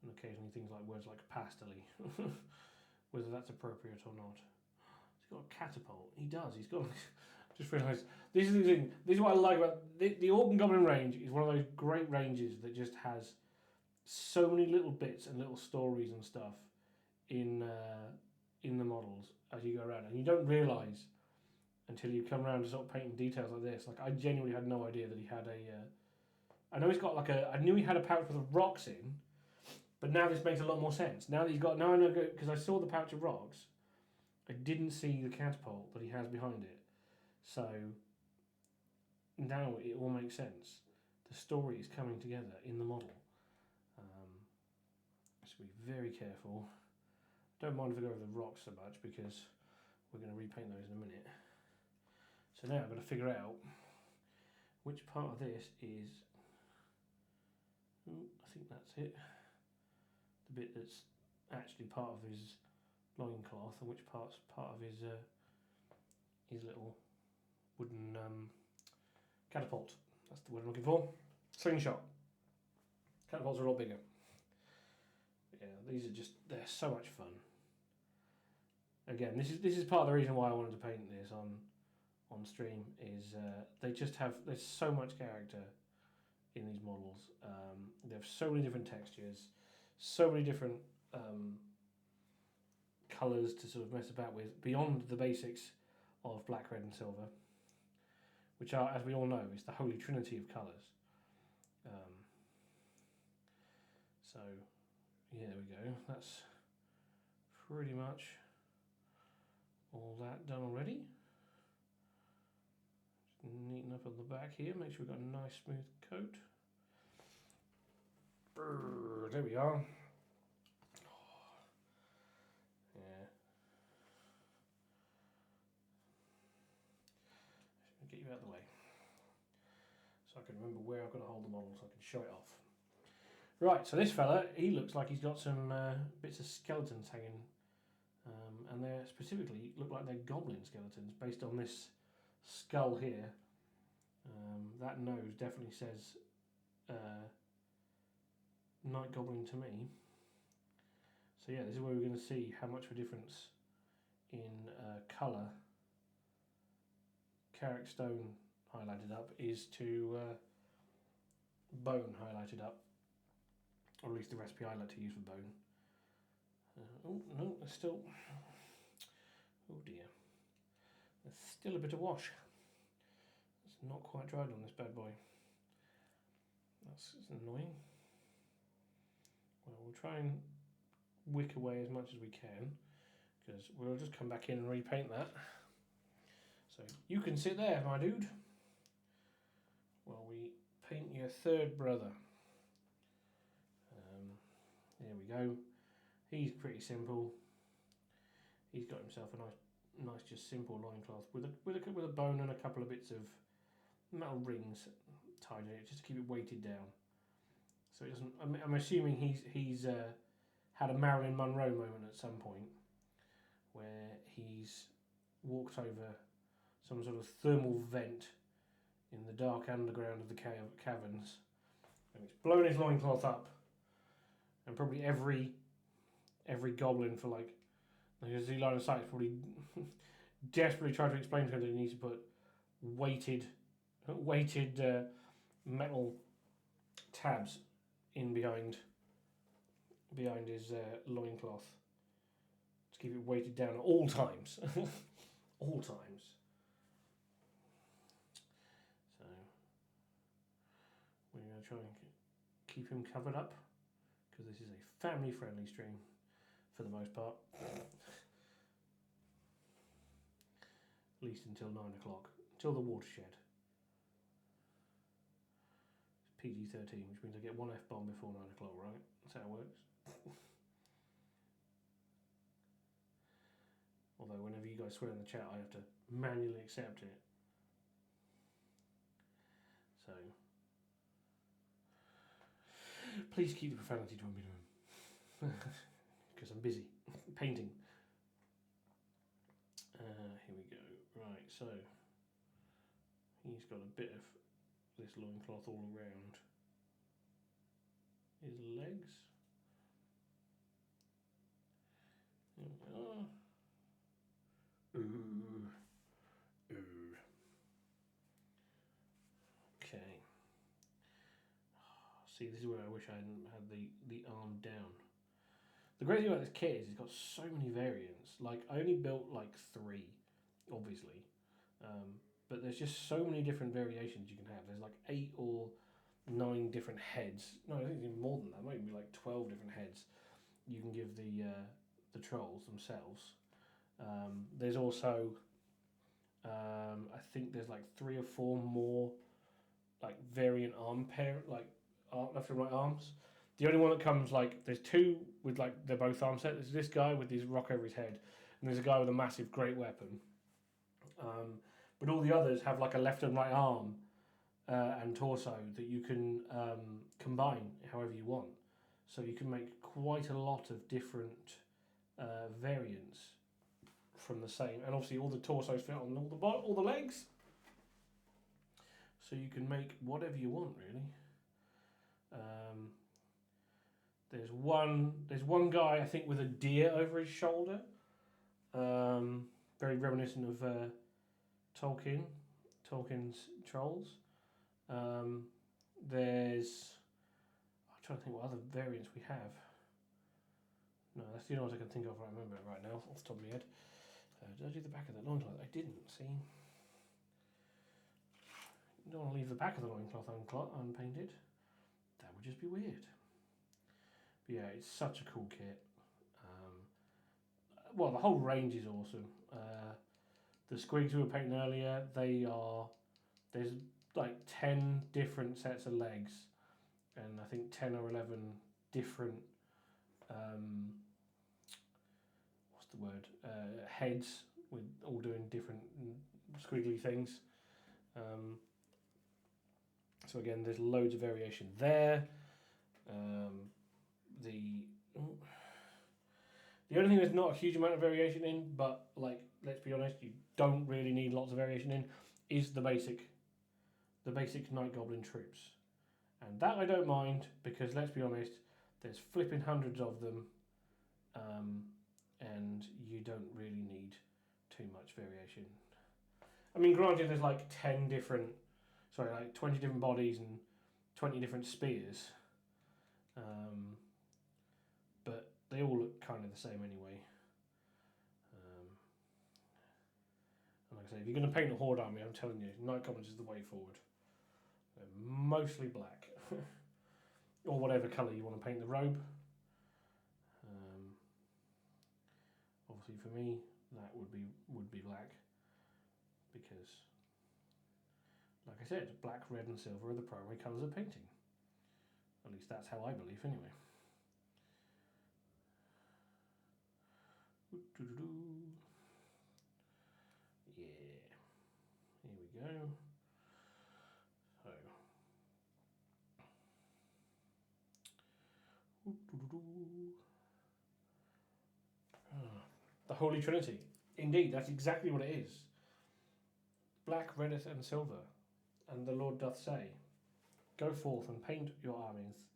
And occasionally things like words like pastel-y, whether that's appropriate or not. He's got a catapult. He does. He's got. Just realised this is the thing. This is what I like about the Orc and Goblin range. Is one of those great ranges that just has so many little bits and little stories and stuff in in the models as you go around, and you don't realise until you come around to sort of painting details like this. Like, I genuinely had no idea that he had a. I know he's got like a. I knew he had a pouch with rocks in, but now this makes a lot more sense. Now that he's got. Now I know, because I saw the pouch of rocks, I didn't see the catapult that he has behind it. So now it all makes sense. The story is coming together in the model. So be very careful. Don't mind if I go over the rocks so much, because we're going to repaint those in a minute. So now I've got to figure out which part of this is. I think that's it. The bit that's actually part of his loincloth, and which part's part of his little wooden catapult. That's the word I'm looking for. Slingshot. Catapults are a lot bigger. Yeah, these are they're so much fun. Again, this is part of the reason why I wanted to paint this on stream, is they just have, there's so much character in these models. They have so many different textures, so many different colours to sort of mess about with, beyond the basics of black, red and silver, which are, as we all know, is the holy trinity of colours. So yeah, there we go. That's pretty much all that done already. Just neaten up on the back here, make sure we've got a nice smooth coat. Brrr, there we are. Yeah. Get you out of the way so I can remember where I've got to hold the model so I can show it off. Right, so this fella, he looks like he's got some bits of skeletons hanging, and they specifically look like they're goblin skeletons based on this skull here. That nose definitely says Night Goblin to me. So yeah, this is where we're going to see how much of a difference in colour Carrick Stone highlighted up is to bone highlighted up. Or at least the recipe I like to use for bone. Oh no, there's still. Oh dear. There's still a bit of wash. It's not quite dried on this bad boy. That's annoying. Well, we'll try and wick away as much as we can, because we'll just come back in and repaint that. So you can sit there, my dude, while we paint your third brother. There we go. He's pretty simple. He's got himself a nice, just simple loincloth with a bone and a couple of bits of metal rings tied in it, just to keep it weighted down. So it doesn't. I'm assuming he's had a Marilyn Monroe moment at some point, where he's walked over some sort of thermal vent in the dark underground of the caverns, and it's blown his loincloth up. And probably every goblin for like the line of sight is probably desperately trying to explain to him that he needs to put weighted metal tabs in behind his loincloth to keep it weighted down at all times. All times. So we're going to try and keep him covered up, because this is a family-friendly stream for the most part. At least until 9 o'clock, until the watershed. It's PG-13, which means I get one F-bomb before 9 o'clock, right? That's how it works. Although whenever you guys swear in the chat, I have to manually accept it. So please keep the profanity to a minimum, because I'm busy painting. Here we go. Right, so he's got a bit of this loincloth all around his legs. There we are. Ooh. Okay. See, this is where I wish I hadn't had the arm down. The great thing about this kit is it's got so many variants. Like, I only built like 3, obviously. But there's just so many different variations you can have. There's like 8 or 9 different heads. No, I think it's even more than that. It might be like 12 different heads you can give the trolls themselves. There's also, I think there's like 3 or 4 more like variant arm pair, like left and right arms. The only one that comes like there's 2 with like they're both arm set. There's this guy with his rock over his head, and there's a guy with a massive great weapon. But all the others have like a left and right arm and torso that you can combine however you want. So you can make quite a lot of different variants from the same, and obviously all the torsos fit on all the legs. So you can make whatever you want, really. There's one guy I think with a deer over his shoulder, very reminiscent of Tolkien's trolls. There's I'm trying to think what other variants we have. No, that's the only ones I can think of. I remember it right now off the top of my head. Did I do the back of the loincloth? I didn't. See. You don't want to leave the back of the loincloth unpainted. That would just be weird. But yeah, it's such a cool kit. Well, the whole range is awesome. The squigs we were painting earlier, there's like 10 different sets of legs, and I think 10 or 11 different, what's the word, heads with all doing different squiggly things. So again, there's loads of variation there. The only thing there's not a huge amount of variation in, but like let's be honest, you don't really need lots of variation in, is the basic Night Goblin troops, and that I don't mind because let's be honest, there's flipping hundreds of them, and you don't really need too much variation. I mean, granted, there's like 20 different bodies and 20 different spears, but they all look kind of the same anyway. And like I say, if you're going to paint a Horde army, I'm telling you, Night Goblins is the way forward. They're mostly black, or whatever colour you want to paint the robe. Obviously, for me, that would be black, because, like I said, black, red, and silver are the primary colours of painting. At least that's how I believe, anyway. Yeah, here we go. The Holy Trinity. Indeed, that's exactly what it is. Black, red, and silver. And the Lord doth say, go forth and paint your armies,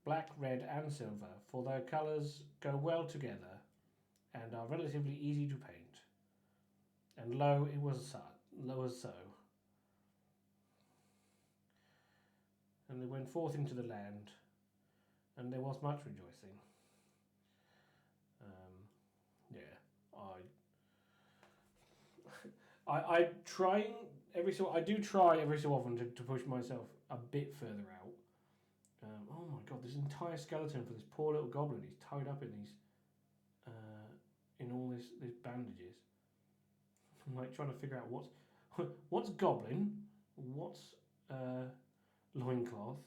black, red, and silver, for their colours go well together, and are relatively easy to paint. And lo, it was so. And they went forth into the land, and there was much rejoicing. I do try every so often to push myself a bit further out. Oh my god, this entire skeleton for this poor little goblin. He's tied up in these, in all these bandages. I'm like trying to figure out what's goblin, what's loincloth.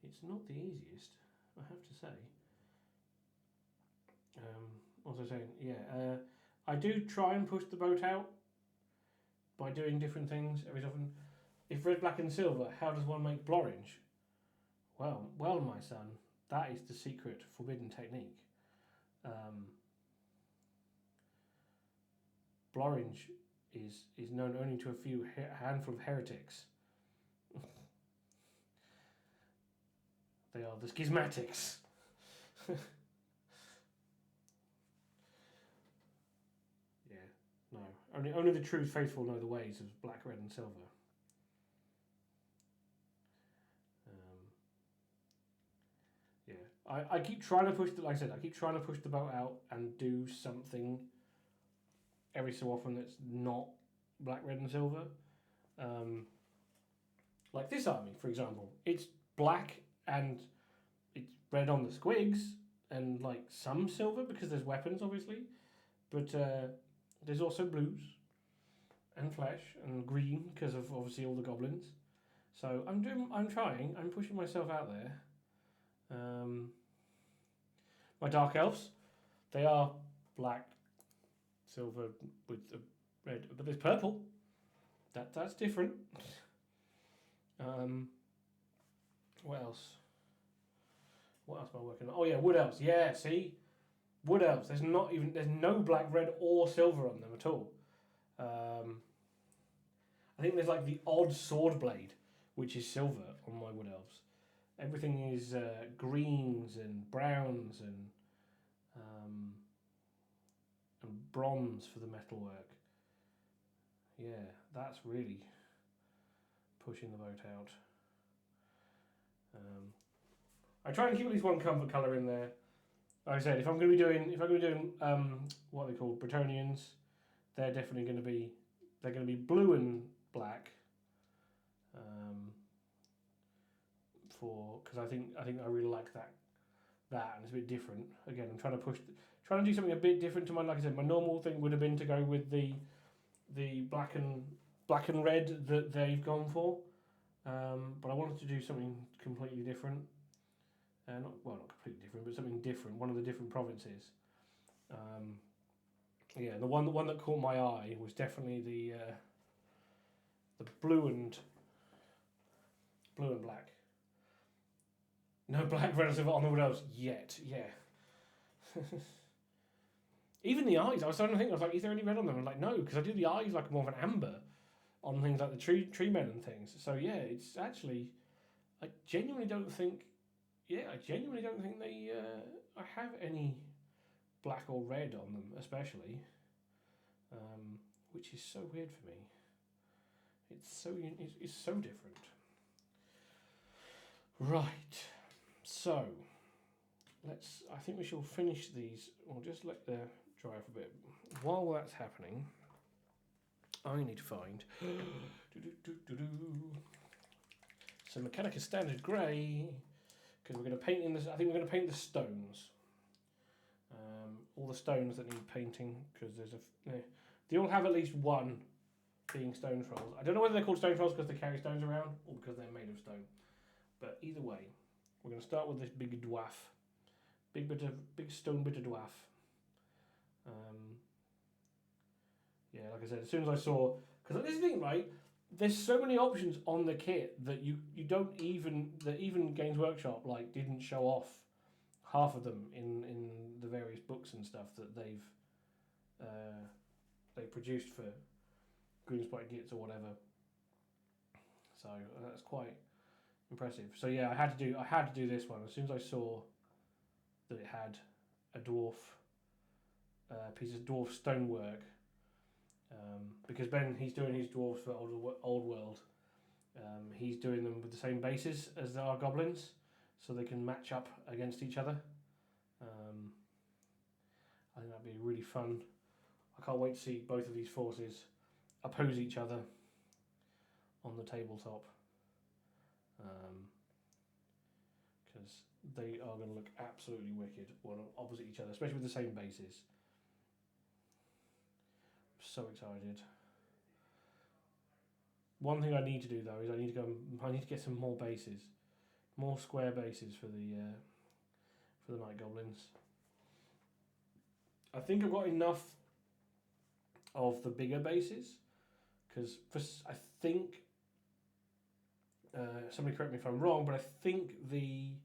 It's not the easiest, I have to say. What was I saying? Yeah, I do try and push the boat out by doing different things every so often. If red, black, and silver, how does one make blorange? Well, my son, that is the secret forbidden technique. Blorange is known only to a handful of heretics. They are the schismatics. No, only the true faithful know the ways of black, red, and silver. I keep trying to push the, like I said, I keep trying to push the boat out and do something every so often that's not black, red, and silver. Like this army, for example, it's black and it's red on the squigs and like some silver because there's weapons, obviously, but there's also blues and flesh and green because of obviously all the goblins. So I'm trying, I'm pushing myself out there. My dark elves, they are black, silver with the red, but there's purple. That's different. What else? What else am I working on? Oh yeah, wood elves. Yeah, see, wood elves. There's no black, red, or silver on them at all. I think there's like the odd sword blade, which is silver on my wood elves. Everything is greens and browns and bronze for the metalwork. Yeah, that's really pushing the boat out. I try and keep at least one comfort colour in there. Like I said, if I'm going to be doing what are they called, Bretonians, they're definitely going to be blue and black. Because I think I really like that and it's a bit different. Again, I'm trying to do something a bit different to my, like I said, my normal thing would have been to go with the black and red that they've gone for. But I wanted to do something completely different. Not completely different, but something different. One of the different provinces. Yeah, the one that caught my eye was definitely the blue and black. No black, red, or silver on the windows yet. Yeah. Even the eyes. I was starting to think. I was like, is there any red on them? I was like, no, because I do the eyes like more of an amber on things like the tree men and things. So yeah, it's actually. I genuinely don't think they have any black or red on them, especially, which is so weird for me. It's so different. Right, so I think we shall finish these. We'll just let them dry off a bit. While that's happening, I need to find some Mechanica Standard Grey. Because we're going to paint in this. I think we're going to paint the stones. All the stones that need painting, because they all have at least one being stone trolls. I don't know whether they're called stone trolls because they carry stones around or because they're made of stone. But either way, we're going to start with this big dwarf, big stone bit of dwarf. Yeah, like I said, as soon as I saw, because this is the thing, right? There's so many options on the kit that you don't even Games Workshop didn't show off half of them in the various books and stuff that they produced for Greenspike Gits or whatever. So that's quite impressive. So yeah, I had to do this one as soon as I saw that it had a dwarf piece of dwarf stonework. Because Ben, he's doing his dwarves for Old World. He's doing them with the same bases as our goblins, so they can match up against each other. I think that'd be really fun. I can't wait to see both of these forces oppose each other on the tabletop. Because they are going to look absolutely wicked one opposite each other, especially with the same bases. So excited. One thing I need to do though is I need to get some more bases, more square bases for the Night Goblins. I think I've got enough of the bigger bases, because I think somebody correct me if I'm wrong, but I think the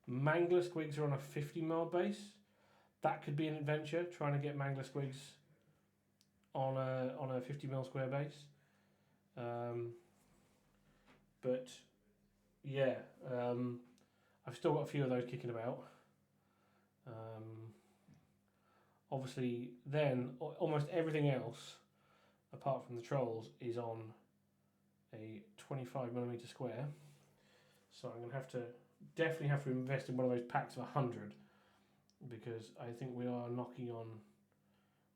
Mangler Squigs are on a 50mm base. That could be an adventure, trying to get Mangler Squigs on a 50mm square base. But yeah, I've still got a few of those kicking about. Obviously, then almost everything else, apart from the trolls, is on a 25mm square. So I'm going to have to definitely have to invest in one of those packs of 100, because I think we are knocking on.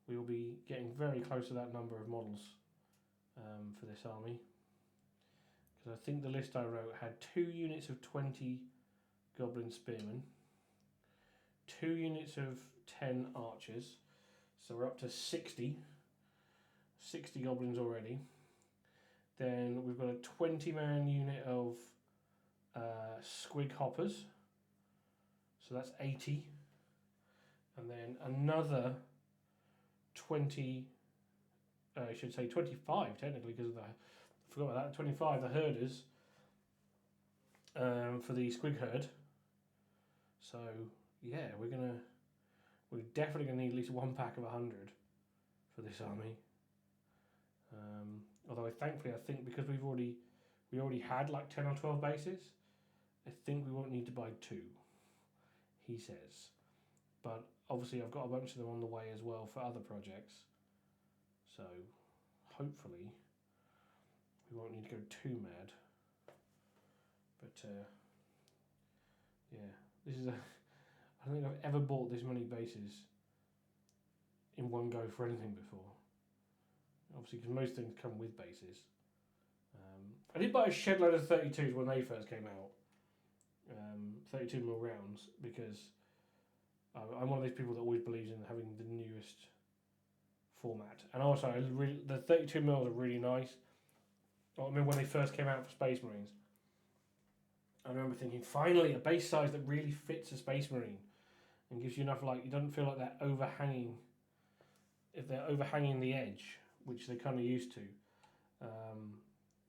We will be getting very close to that number of models for this army. Because I think the list I wrote had 2 units of 20 Goblin Spearmen, 2 units of 10 Archers, so we're up to 60 Goblins already. Then we've got a 20-man unit of Squig Hoppers, so that's 80. And then another 20, I should say 25 technically, because of the, I forgot about that, 25, the Herders for the Squig Herd. So yeah, we're definitely going to need at least 1 pack of 100 for this army. Although thankfully I think because we already had like 10 or 12 bases, I think we won't need to buy 2, he says. But obviously I've got a bunch of them on the way as well for other projects, so hopefully we won't need to go too mad. But yeah, this is I don't think I've ever bought this many bases in one go for anything before. Obviously, because most things come with bases. I did buy a shed load of 32s when they first came out, 32mm rounds, because I'm one of those people that always believes in having the newest format. And also, the 32mm are really nice. I remember when they first came out for Space Marines, I remember thinking, finally, a base size that really fits a Space Marine and gives you enough, like, you don't feel like they're overhanging, if they're overhanging the edge, which they're kind of used to.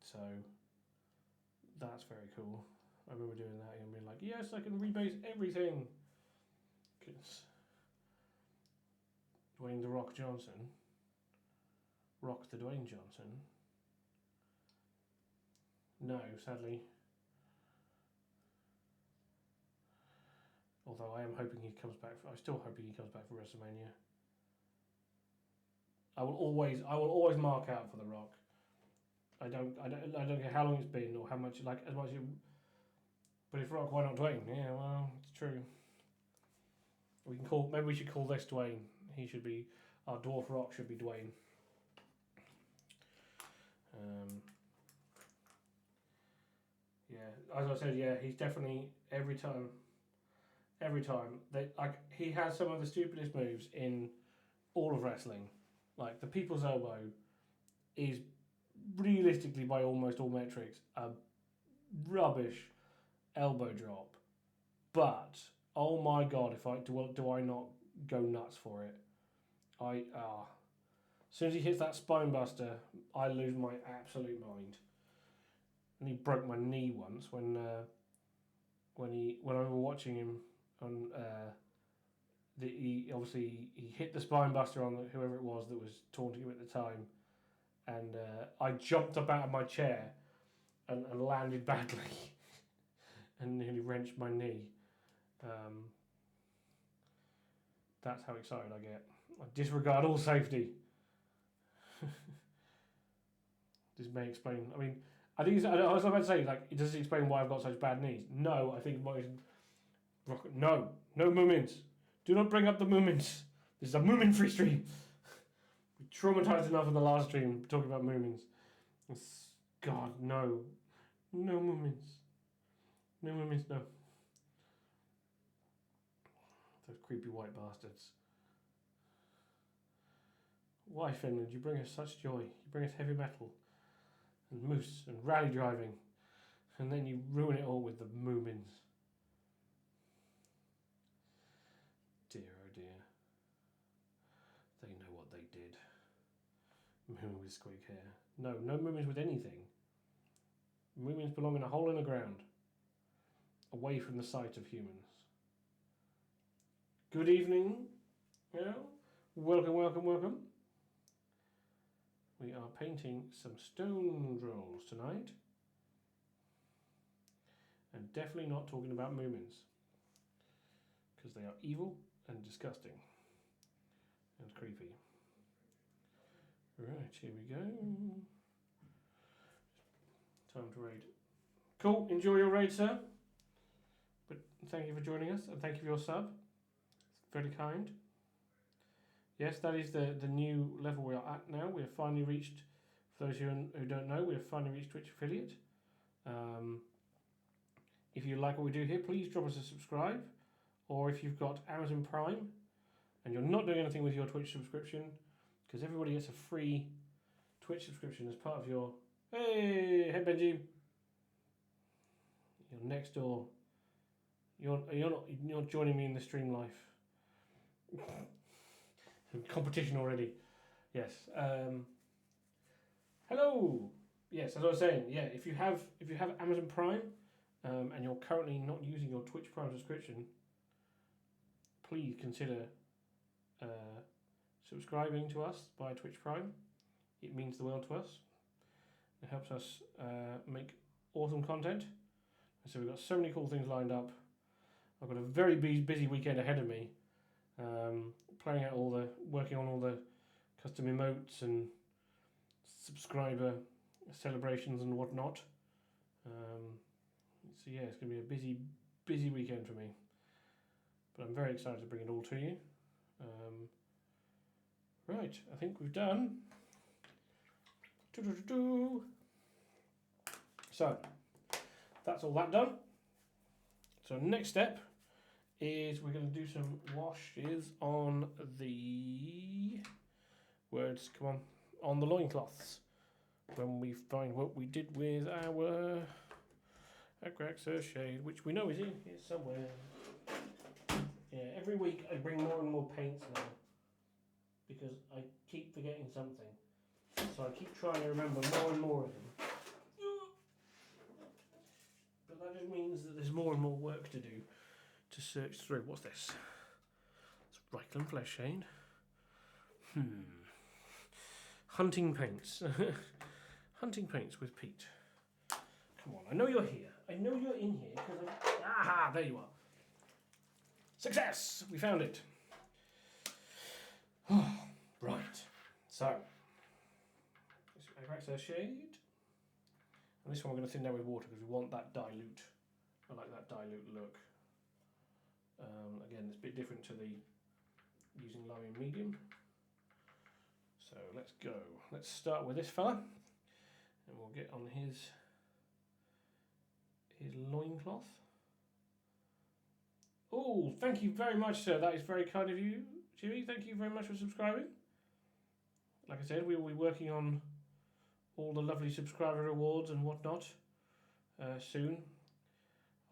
So that's very cool. I remember doing that and being like, yes, I can rebase everything. Because Dwayne the Rock Johnson, Rock the Dwayne Johnson. No, sadly. Although I am hoping he comes back. I'm still hoping he comes back for WrestleMania. I will always mark out for The Rock. I don't care how long it's been or how much, like, as much. But if Rock, why not Dwayne? Yeah, well, it's true. Maybe we should call this Dwayne. He should be, our Dwarf Rock should be Dwayne. Yeah, as I said, yeah, he's definitely every time he has some of the stupidest moves in all of wrestling. Like the People's Elbow is realistically, by almost all metrics, a rubbish elbow drop. But oh my god, do I not go nuts for it? As soon as he hits that spine buster, I lose my absolute mind. And he broke my knee once when I was watching him on he hit the spine buster on whoever it was that was taunting him at the time, and I jumped up out of my chair and landed badly and nearly wrenched my knee. That's how excited I get. I disregard all safety. This may explain. I mean, I think I was about to say, like, does it explain why I've got such bad knees? No, I think no movements. Do not bring up the movements. This is a movement-free stream. We traumatized enough in the last stream talking about movements. God, no movements. No movements, no. Those creepy white bastards. Why, Finland? You bring us such joy. You bring us heavy metal and moose and rally driving, and then you ruin it all with the movements. Dear, oh dear. They know what they did. Moving with squeak hair. No movements with anything. Movements belong in a hole in the ground, away from the sight of humans. Good evening. Yeah. Welcome. We are painting some stone drills tonight. And definitely not talking about movements, because they are evil and disgusting and creepy. Right, here we go. Time to raid. Cool, enjoy your raid, sir. thank you for joining us, and thank you for your sub. It's very kind. Yes, that is the new level we are at now. We have finally reached, for those who don't know, we have finally reached Twitch affiliate. If you like what we do here, please drop us a subscribe. Or if you've got Amazon Prime and you're not doing anything with your Twitch subscription, because everybody gets a free Twitch subscription as part of your... Hey Benji! You're next door. You're not joining me in the stream life. Competition already. Yes. Hello. Yes, as I was saying, yeah. If you have Amazon Prime, and you're currently not using your Twitch Prime subscription, please consider subscribing to us via Twitch Prime. It means the world to us. It helps us make awesome content. So we've got so many cool things lined up. I've got a very busy weekend ahead of me. Planning out working on all the custom emotes and subscriber celebrations and whatnot. So yeah, it's going to be a busy weekend for me. But I'm very excited to bring it all to you. Right, I think we've done. So, that's all that done. So next step is we're going to do some washes on the on the loincloths. When we find what we did with our Agraxa shade, which we know is in here somewhere. Yeah, every week I bring more and more paints now because I keep forgetting something. So I keep trying to remember more and more of them. But that just means that there's more and more work to do to search through. What's this? It's Reichland Flesh Shade. Hunting paints. Hunting paints with Pete. Come on, I know you're here. I know you're in here because aha, there you are. Success! We found it. Right. So, Agraxa shade. And this one we're going to thin down with water because we want that dilute. I like that dilute look. Again, it's a bit different to the using lime in medium. So let's go. Let's start with this fella. And we'll get on his loincloth. Oh, thank you very much, sir. That is very kind of you, Jimmy. Thank you very much for subscribing. Like I said, we will be working on all the lovely subscriber rewards and whatnot soon.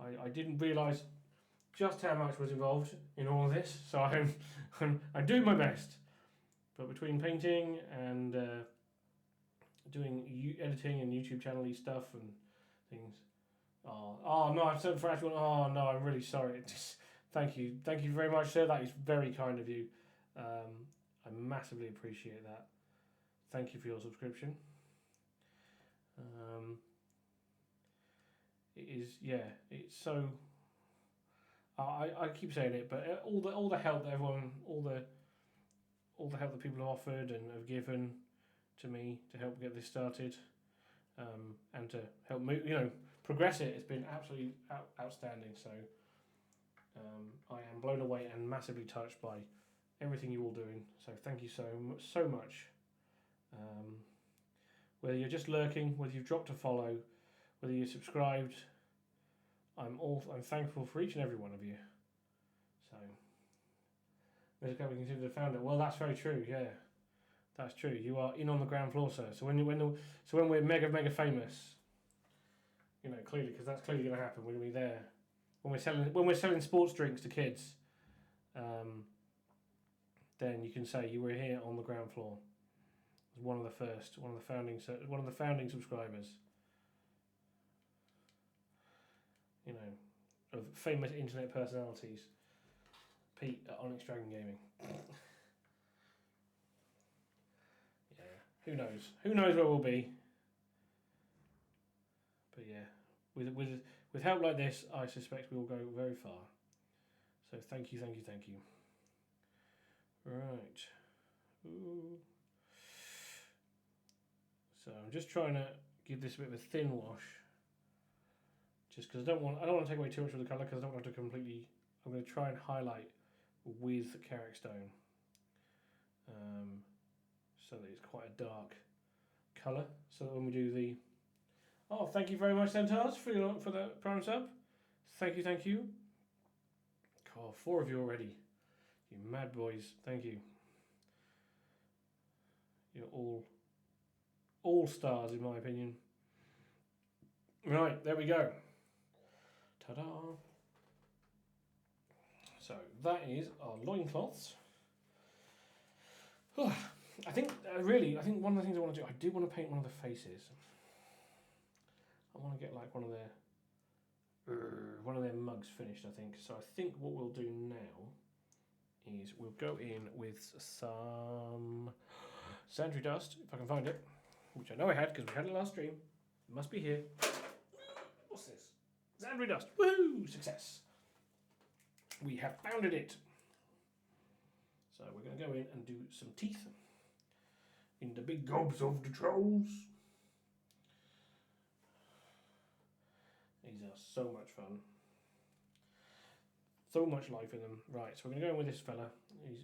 I didn't realise just how much was involved in all of this, so I'm doing my best. But between painting and doing editing and YouTube channel-y stuff and things. Oh no, I've sent for actual. Oh no, I'm really sorry. Thank you very much, sir. That is very kind of you. I massively appreciate that. Thank you for your subscription. It is, yeah. It's so. I keep saying it, but all the help that everyone, all the help that people have offered and have given to me to help get this started, and to help move, progress it. It's been absolutely outstanding. So I am blown away and massively touched by everything you're all doing. So thank you so much. Whether you're just lurking, whether you've dropped a follow, whether you're subscribed, I'm thankful for each and every one of you. So there's a company considered a founder. Well, that's very true. Yeah, that's true. You are in on the ground floor, sir. So when we're mega famous, clearly, because that's clearly going to happen. We're going to be there when we're selling sports drinks to kids. Then you can say you were here on the ground floor. As one of the founding subscribers. Of famous internet personalities. Pete at Onyx Dragon Gaming. Yeah, who knows? Who knows where we'll be? But yeah, with help like this, I suspect we will go very far. So thank you. Right. Ooh. So I'm just trying to give this a bit of a thin wash, just because I don't want to take away too much of the colour, because I don't want to completely. I'm going to try and highlight with Carrick Stone, so that it's quite a dark colour. So that when we do the, oh, thank you very much, Centaurs, for the prime sub. Thank you. Oh, 4 of you already. You mad boys. Thank you. You're all stars in my opinion. Right, there we go. Ta-da! So that is our loincloths. I think one of the things I want to do, I do want to paint one of the faces. I want to get like one of their mugs finished, I think. So I think what we'll do now is we'll go in with some Sandry Dust, if I can find it, which I know I had because we had it last stream. It must be here. What's this? Sandry Dust. Woohoo! Success. We have founded it. So we're going to go in and do some teeth in the big gobs of the trolls. These are so much fun. So much life in them. Right, so we're going to go in with this fella.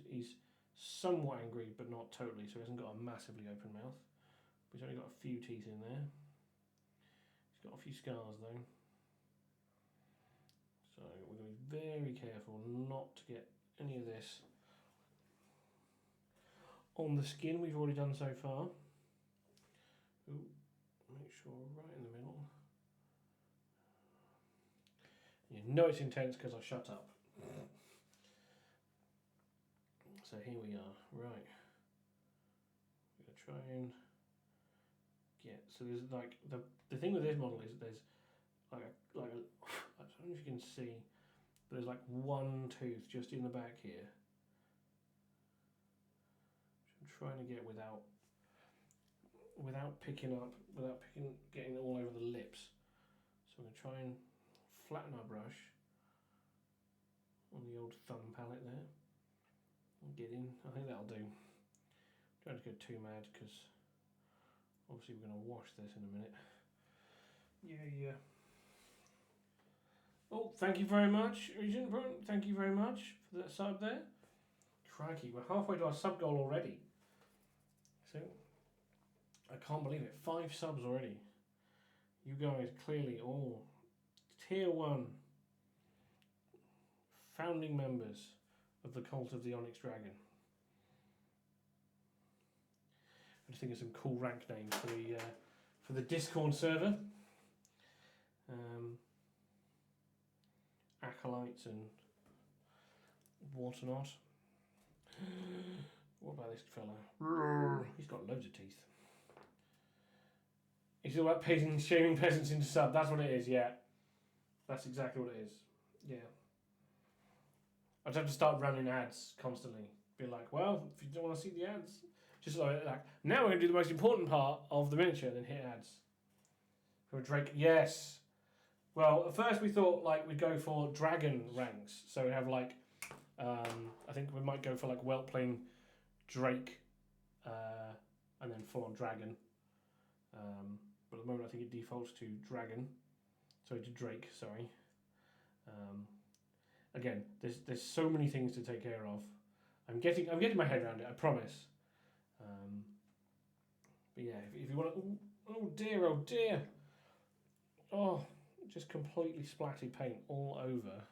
He's somewhat angry, but not totally, so he hasn't got a massively open mouth. He's only got a few teeth in there. He's got a few scars though. So we're going to be very careful not to get any of this on the skin we've already done so far. Ooh, make sure right in the middle. You know it's intense because I shut up. So here we are, right. I'm going to try and get, so there's like, the thing with this model is there's like a, I don't know if you can see, but there's like one tooth just in the back here. Which I'm trying to get without getting it all over the lips. So I'm going to try and flatten our brush on the old thumb palette there. Get in, I think that'll do. Don't go too mad because obviously we're going to wash this in a minute. Yeah. Oh, thank you very much, Regent. Thank you very much for that sub there. Crikey, we're halfway to our sub goal already. So, I can't believe it. 5 subs already. You guys clearly all tier 1 founding members of the cult of the Onyx Dragon. I just think of some cool rank names for the Discord server. Acolytes and whatnot. What about this fella? He's got loads of teeth. It's all about shaming peasants into sub. That's what it is, yeah. That's exactly what it is. Yeah. I'd have to start running ads constantly. Be like, well, if you don't want to see the ads, just like, now we're going to do the most important part of the miniature, then hit ads. For Drake, yes. Well, at first we thought like we'd go for dragon ranks. So we have like, I think we might go for like Whelpling, Drake, and then full on dragon. But at the moment I think it defaults to dragon. Sorry, to Drake, sorry. Again, there's so many things to take care of. I'm getting my head around it, I promise. But yeah, if you want to, oh dear. Oh, just completely splatty paint all over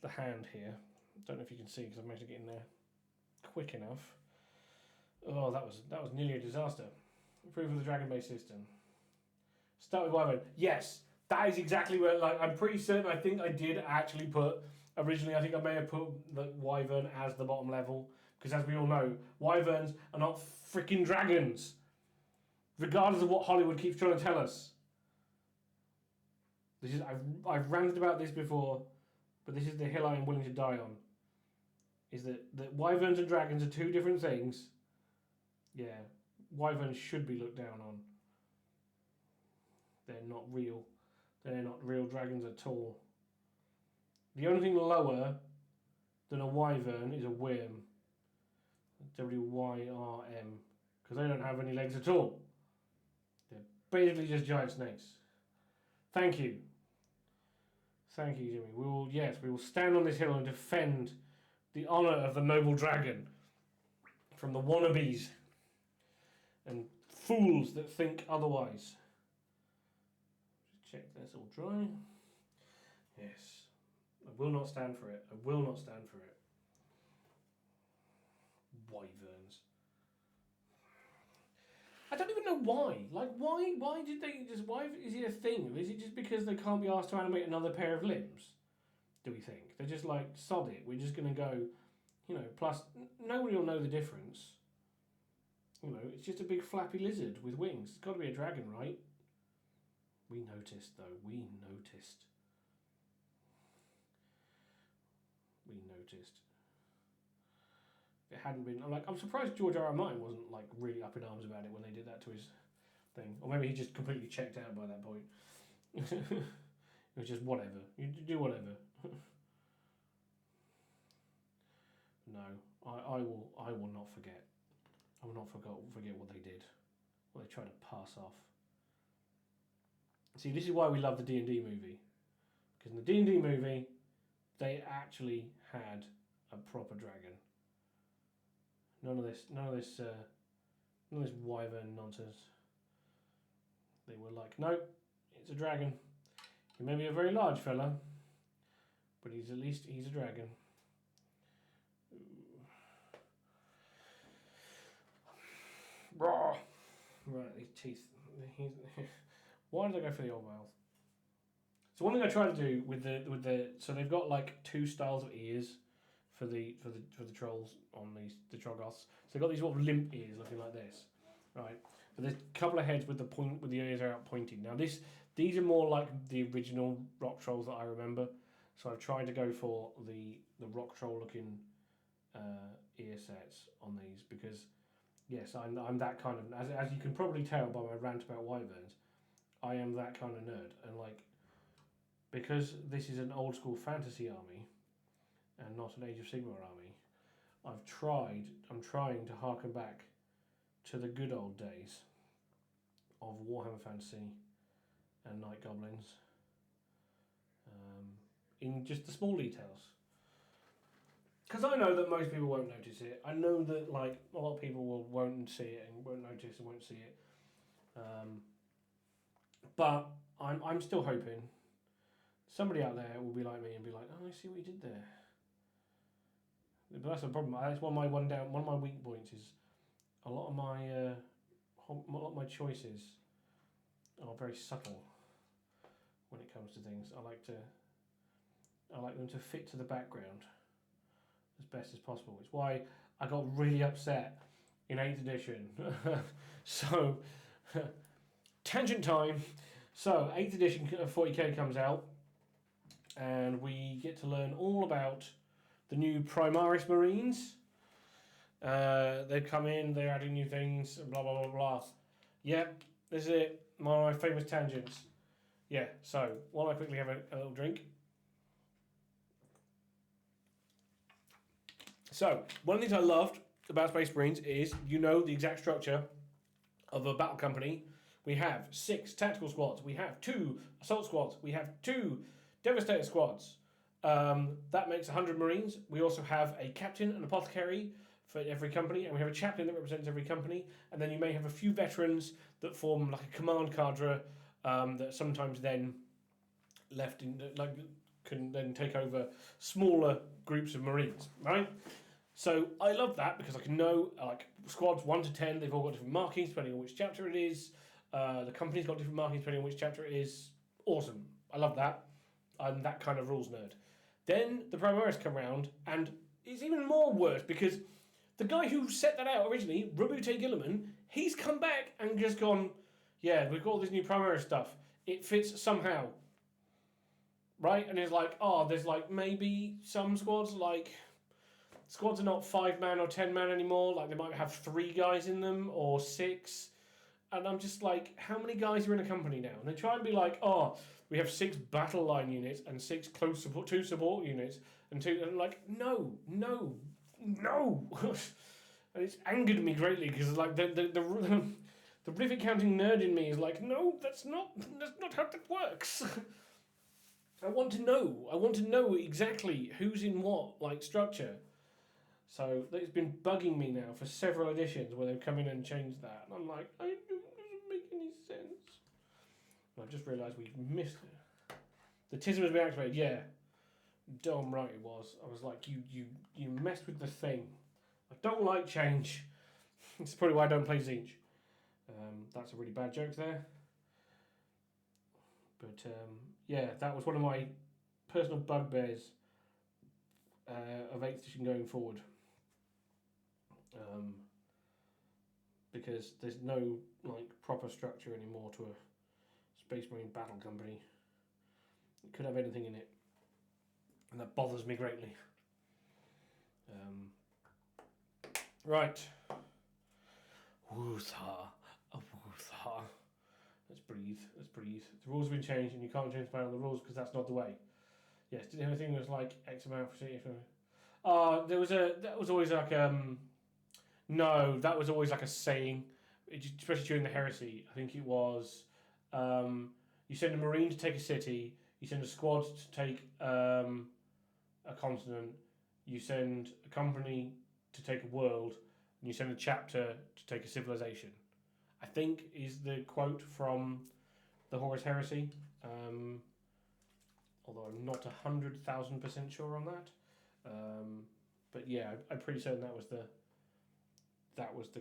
the hand here. Don't know if you can see because I've managed to get in there quick enough. Oh, that was nearly a disaster. Improve the dragon-based system. Start with Wyvern. Yes, that is exactly where. Like, I'm pretty certain. I think I did actually put originally. I think I may have put the Wyvern as the bottom level because, as we all know, Wyverns are not freaking dragons. Regardless of what Hollywood keeps trying to tell us. This is I've ranted about this before, but this is the hill I am willing to die on. Is that Wyverns and dragons are 2 different things. Yeah, Wyverns should be looked down on. They're not real. They're not real dragons at all. The only thing lower than a Wyvern is a Wyrm. W-Y-R-M. Because they don't have any legs at all. They're basically just giant snakes. Thank you. Thank you, Jimmy. We will stand on this hill and defend the honour of the noble dragon from the wannabes and fools that think otherwise. Just check that's all dry. Yes. I will not stand for it. I will not stand for it. Wyverns. I don't even know why. Like, why did they just... Why is it a thing? Is it just because they can't be asked to animate another pair of limbs? Do we think? They're just like, sod it. We're just going to go, you know, plus nobody will know the difference. You know, it's just a big flappy lizard with wings. It's got to be a dragon, right? We noticed, though. We noticed. It hadn't been... I'm surprised George R.R. Martin wasn't, like, really up in arms about it when they did that to his thing. Or maybe he just completely checked out by that point. It was just whatever. You do whatever. No, I will not forget. I will not forget what they did. What they tried to pass off. See, this is why we love the D&D movie. Because in the D&D movie, they actually had a proper dragon. None of this wyvern nonsense. They were like, nope, it's a dragon. He may be a very large fella, but he's a dragon. Raw. Right, these teeth. Why did I go for the old mouth? So one thing I try to do with the so they've got like two styles of ears for the trolls on the Troggoths. So they've got these sort of limp ears looking like this, right? But there's a couple of heads with the ears are out pointing. Now these are more like the original rock trolls that I remember. So I've tried to go for the rock troll looking ear sets on these because yes, I'm that kind of, as you can probably tell by my rant about wyverns, I am that kind of nerd. And like, because this is an old school fantasy army and not an Age of Sigmar army, I'm trying to harken back to the good old days of Warhammer Fantasy and Night Goblins in just the small details. Because I know that most people won't notice it. I know that like a lot of people won't see it and won't notice and won't see it. But I'm still hoping somebody out there will be like me and be like, oh, I see what you did there. But that's the problem. That's one of my weak points is a lot of my choices are very subtle when it comes to things. I like them to fit to the background as best as possible. It's why I got really upset in 8th edition. So, tangent time. So, 8th edition of 40k comes out, and we get to learn all about the new Primaris Marines. They've come in, they're adding new things, blah, blah, blah, blah. Yep, this is it. One of my famous tangents. Yeah, so, while I quickly have a little drink. So, one of the things I loved about Space Marines is, you know the exact structure of a battle company. We have 6 tactical squads, we have 2 assault squads, we have 2 devastator squads. That makes 100 Marines. We also have a captain and apothecary for every company, and we have a chaplain that represents every company, and then you may have a few veterans that form like a command cadre that sometimes then left in like can then take over smaller groups of Marines, right? So I love that because I can know like squads 1 to 10, they've all got different markings depending on which chapter it is. The company's got different markings depending on which chapter it is. Awesome. I love that. I'm that kind of rules nerd. Then the Primaris come around, and it's even more worse because the guy who set that out originally, Robute Gilliman, he's come back and just gone, yeah, we've got all this new Primaris stuff. It fits somehow. Right? And it's like, oh, there's like maybe some squads, like, squads are not 5-man or 10-man anymore. Like, they might have 3 guys in them or 6. And I'm just like, how many guys are in a company now? And they try and be like, oh, we have 6 battle line units and 6 close support, 2 support units, and 2. And I'm like, no. And it's angered me greatly because like the rivet counting nerd in me is like, no, that's not how that works. I want to know. I want to know exactly who's in what, like, structure. So it's been bugging me now for several editions where they've come in and changed that. And I'm like, it doesn't make any sense. And I've just realised we've missed it. The TISM has been activated, yeah. Damn right it was. I was like, you messed with the thing. I don't like change. It's probably why I don't play Zinch. That's a really bad joke there. But yeah, that was one of my personal bugbears of 8th edition going forward. Because there's no like proper structure anymore to a Space Marine battle company. It could have anything in it, and that bothers me greatly. Right. Wootha. Wootha. Let's breathe. Let's breathe. The rules have been changed, and you can't change the rules because that's not the way. Yes, did everything was like X amount for there was that was always like no, that was always like a saying, especially during the heresy. I think it was you send a marine to take a city, you send a squad to take a continent, you send a company to take a world, and you send a chapter to take a civilization. I think is the quote from the Horus Heresy. Although I'm not 100,000% sure on that. But yeah, I'm pretty certain that was the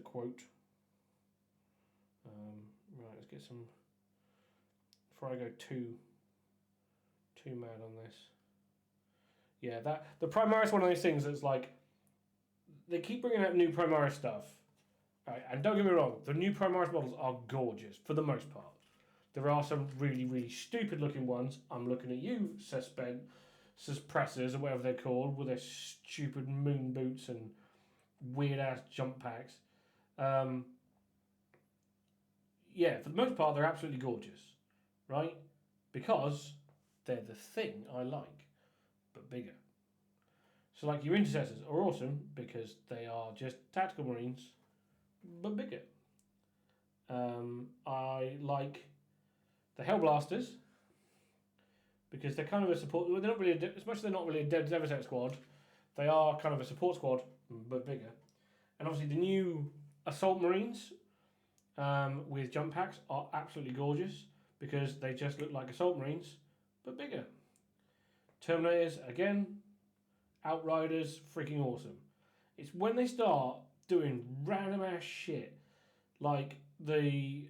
quote. Right, let's get some. Before I go too mad on this. Yeah, that the Primaris one of those things that's like they keep bringing out new Primaris stuff. Right, and don't get me wrong, the new Primaris models are gorgeous for the most part. There are some really, really stupid looking ones. I'm looking at you, suppressors or whatever they're called, with their stupid moon boots and weird ass jump packs. Yeah, for the most part, they're absolutely gorgeous, right? Because they're the thing I like, but bigger. So, like, your intercessors are awesome because they are just tactical marines, but bigger. I like the Hellblasters because they're kind of a support. They're not really as much as they're not really a Devastator squad. They are kind of a support squad, but bigger. And obviously, the new Assault Marines with jump packs are absolutely gorgeous because they just look like Assault Marines, but bigger. Terminators, again, Outriders, freaking awesome. It's when they start doing random ass shit, like the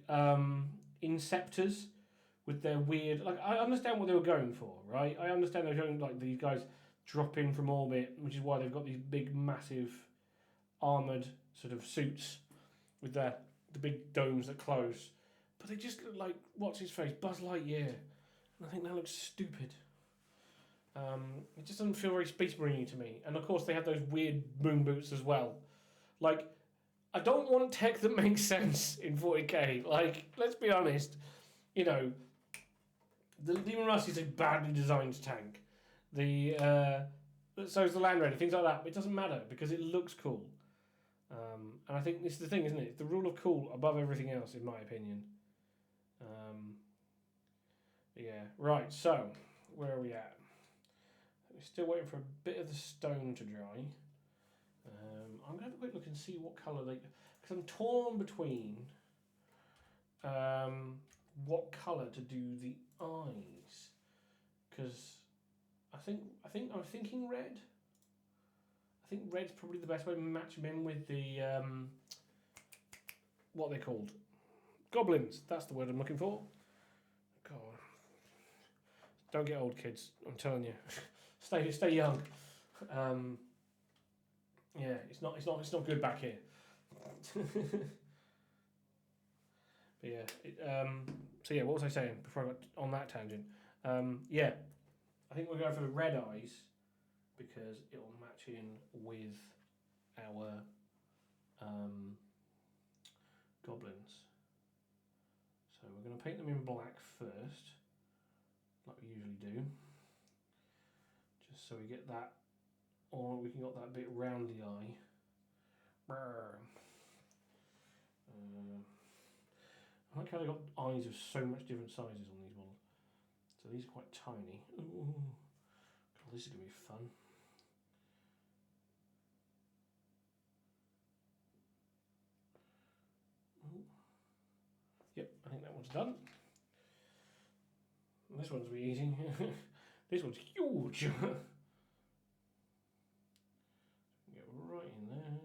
Inceptors with their weird. Like, I understand what they were going for, right? I understand they're going like these guys drop in from orbit, which is why they've got these big, massive, armored sort of suits with the big domes that close. But they just look like what's his face, Buzz Lightyear, and I think that looks stupid. It just doesn't feel very Space Marine to me. And of course, they have those weird moon boots as well. Like, I don't want tech that makes sense in 40k. Like, let's be honest. You know, the Demon Russ is a badly designed tank. So is the Land Raider, things like that. But it doesn't matter because it looks cool. And I think this is the thing, isn't it? It's the rule of cool above everything else, in my opinion. Yeah, right. So, where are we at? We're still waiting for a bit of the stone to dry. I'm going to have a quick look and see what colour they... Because I'm torn between what colour to do the eyes. Because I think I'm thinking red. I think red's probably the best way to match them in with the... what are they called? Goblins. That's the word I'm looking for. God. Don't get old, kids. I'm telling you. Stay young. Yeah, it's not good back here. But yeah, so yeah, what was I saying before I got on that tangent? Yeah, I think we're going for the red eyes because it will match in with our goblins. So we're going to paint them in black first, like we usually do, just so we get that, or we can get that bit round the eye. I like how they got eyes of so much different sizes on these models. So So these are quite tiny. Ooh, God, this is going to be fun. Ooh. Yep, I think that one's done. And this one's be easy. This one's huge. Get right in there.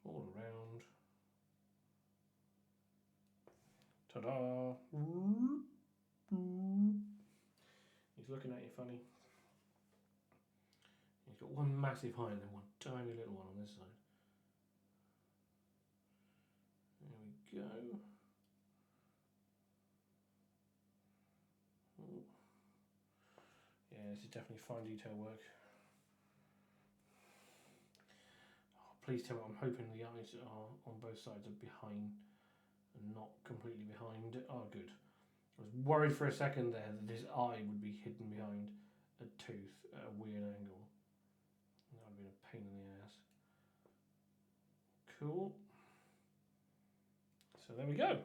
All around. Ta-da! He's looking at you funny. He's got one massive hind and one tiny little one on this side. There we go. Ooh. Yeah, this is definitely fine detail work. Oh, please tell me, I'm hoping the eyes are on both sides are behind and not completely behind. Oh, good. I was worried for a second there that this eye would be hidden behind a tooth at a weird angle. That would have been a pain in the ass. Cool. So there we go.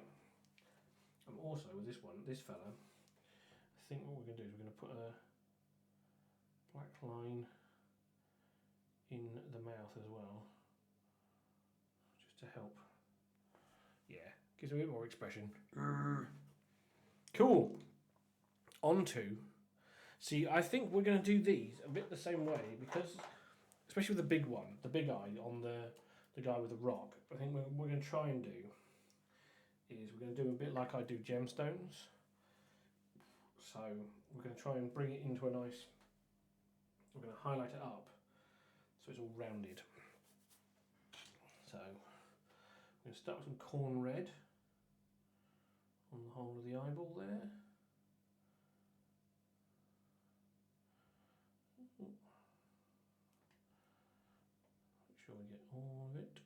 And also with this one, this fella, I think what we're going to do is we're going to put a black line in the mouth as well, just to help. Yeah, gives a bit more expression. Cool. On to, see, I think we're going to do these a bit the same way, because, especially with the big one, the big eye on the guy with the rock, I think what we're going to try and do is we're going to do a bit like I do gemstones. So we're going to try and bring it into a nice, we're going to highlight it up so it's all rounded. So I'm going to start with some corn red on the whole of the eyeball there. Make sure we get all of it.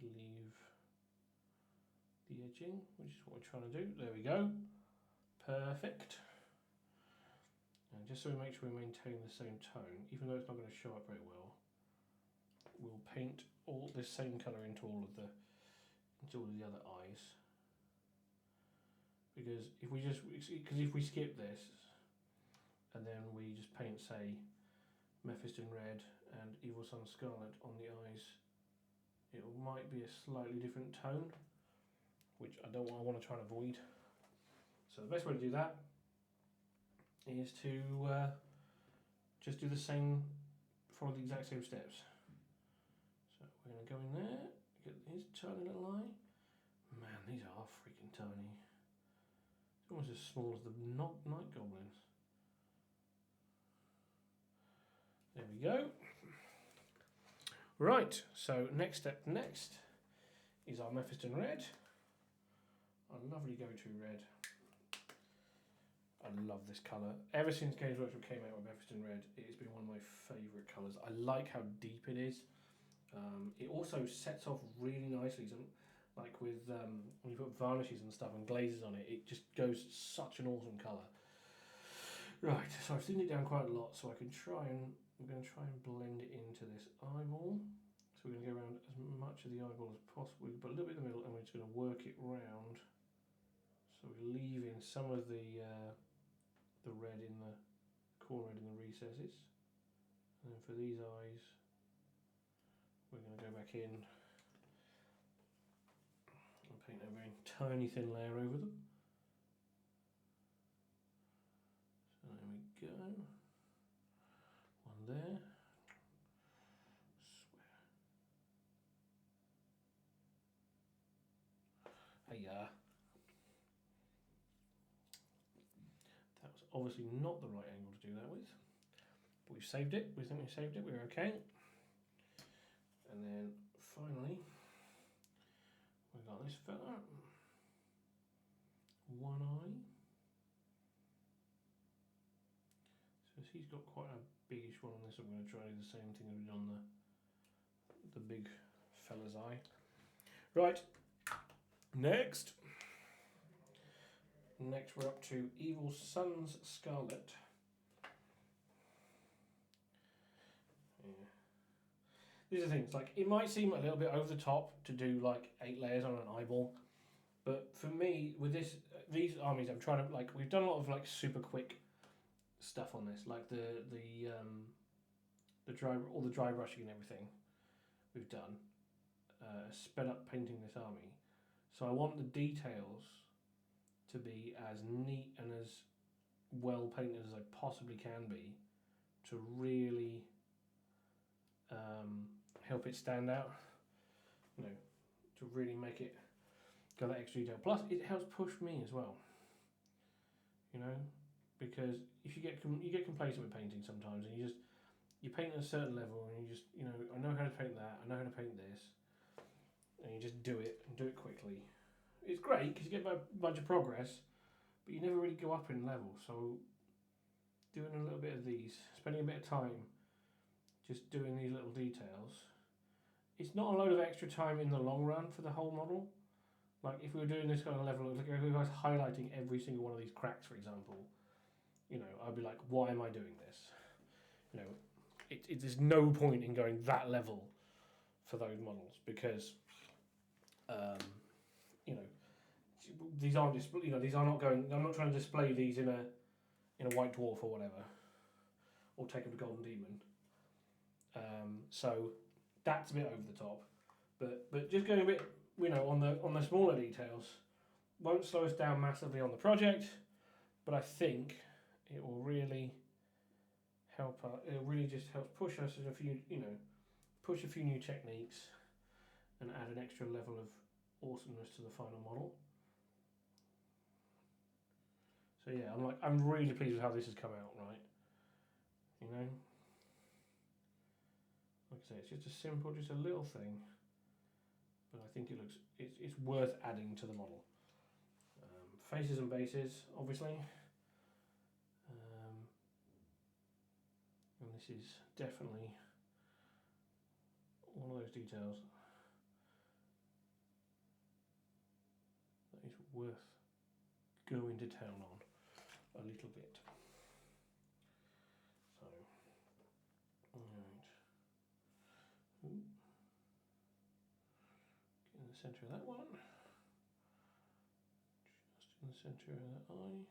We leave the edging, which is what we're trying to do. There we go. Perfect. And just so we make sure we maintain the same tone, even though it's not going to show up very well, we'll paint all this same colour into all of the other eyes. Because if we skip this and then we just paint, say, Mephiston red and Evil Sun Scarlet on the eyes, it might be a slightly different tone, which I want to try and avoid. So the best way to do that is to just do the same, follow the exact same steps. So we're going to go in there, get his tiny little eye. Man, these are freaking tiny. It's almost as small as the night goblins. There we go. Right, so next is our Mephiston red. Our lovely go-to red. I love this colour. Ever since Games Workshop came out with Mephiston red, it's been one of my favourite colours. I like how deep it is. It also sets off really nicely. So, like with when you put varnishes and stuff and glazes on it, it just goes such an awesome colour. Right, so I've thinned it down quite a lot, so I'm going to try and blend it into this eyeball. So we're going to go around as much of the eyeball as possible. We put a little bit in the middle, and we're just going to work it round. So we're leaving some of the red in the corn red in the recesses, and then for these eyes, we're going to go back in and paint a very tiny thin layer over them. So there we go. One there. Hiya. That was obviously not the right angle to do that with, but we've saved it. We think we saved it. We're okay. And then finally, we've got this fella. One eye. So he's got quite a biggish one on this. I'm going to try to do the same thing that we did on the big fella's eye. Right. Next we're up to Evil Sun's Scarlet. Yeah. These are things, like, it might seem a little bit over the top to do like 8 layers on an eyeball, But for me, with these armies, I'm trying to like we've done a lot of like super quick stuff on this, like the dry all the dry brushing and everything we've done, sped up painting this army. So I want the details to be as neat and as well painted as I possibly can be to really help it stand out. You know, to really make it go that extra detail. Plus, it helps push me as well. You know, because if you get complacent with painting sometimes, and you paint at a certain level, and you just I know how to paint that, I know how to paint this, and you just do it and do it quickly. It's great because you get a bunch of progress, but you never really go up in level. So doing a little bit of these, spending a bit of time just doing these little details, it's not a load of extra time in the long run for the whole model. Like if we were doing this kind of level, like if I was highlighting every single one of these cracks, for example, I'd be like, why am I doing this? There's no point in going that level for those models because, these aren't these are not going. I'm not trying to display these in a white dwarf or whatever, or take up a golden demon. So that's a bit over the top, but just going a bit, on the smaller details, won't slow us down massively on the project, but I think it will really help. It really just helps push us in push a few new techniques, and add an extra level of awesomeness to the final model. So yeah, I'm really pleased with how this has come out, right? Like I say, it's just just a little thing, but I think it's worth adding to the model. Faces and bases, obviously, and this is definitely one of those details that is worth going to town on a little bit. So, alright. Get in the centre of that one. Just in the centre of that eye.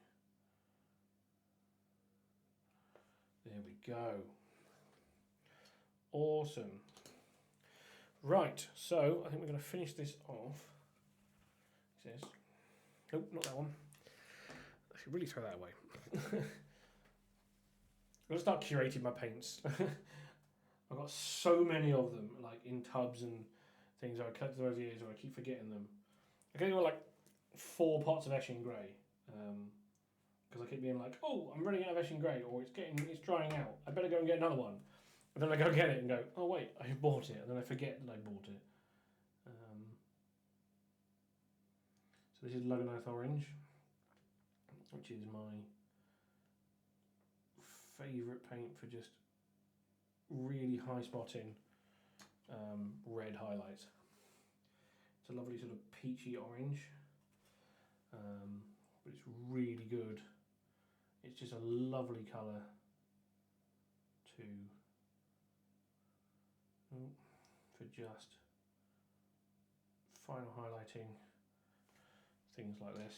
There we go. Awesome. Right, so I think we're going to finish this off. It says, nope, not that one. I should really throw that away. I'm going to start curating my paints. I've got so many of them, like in tubs and things I collected over the years, or I keep forgetting them. I think I've got like 4 pots of Eshin Grey, because I keep being like, oh, I'm running out of Eshin Grey, or it's drying out. I better go and get another one. And then I go get it and go, oh wait, I bought it, and then I forget that I bought it. So this is Lugganath Orange, which is my favourite paint for just really high spotting red highlights. It's a lovely sort of peachy orange, but it's really good. It's just a lovely colour for just final highlighting things like this.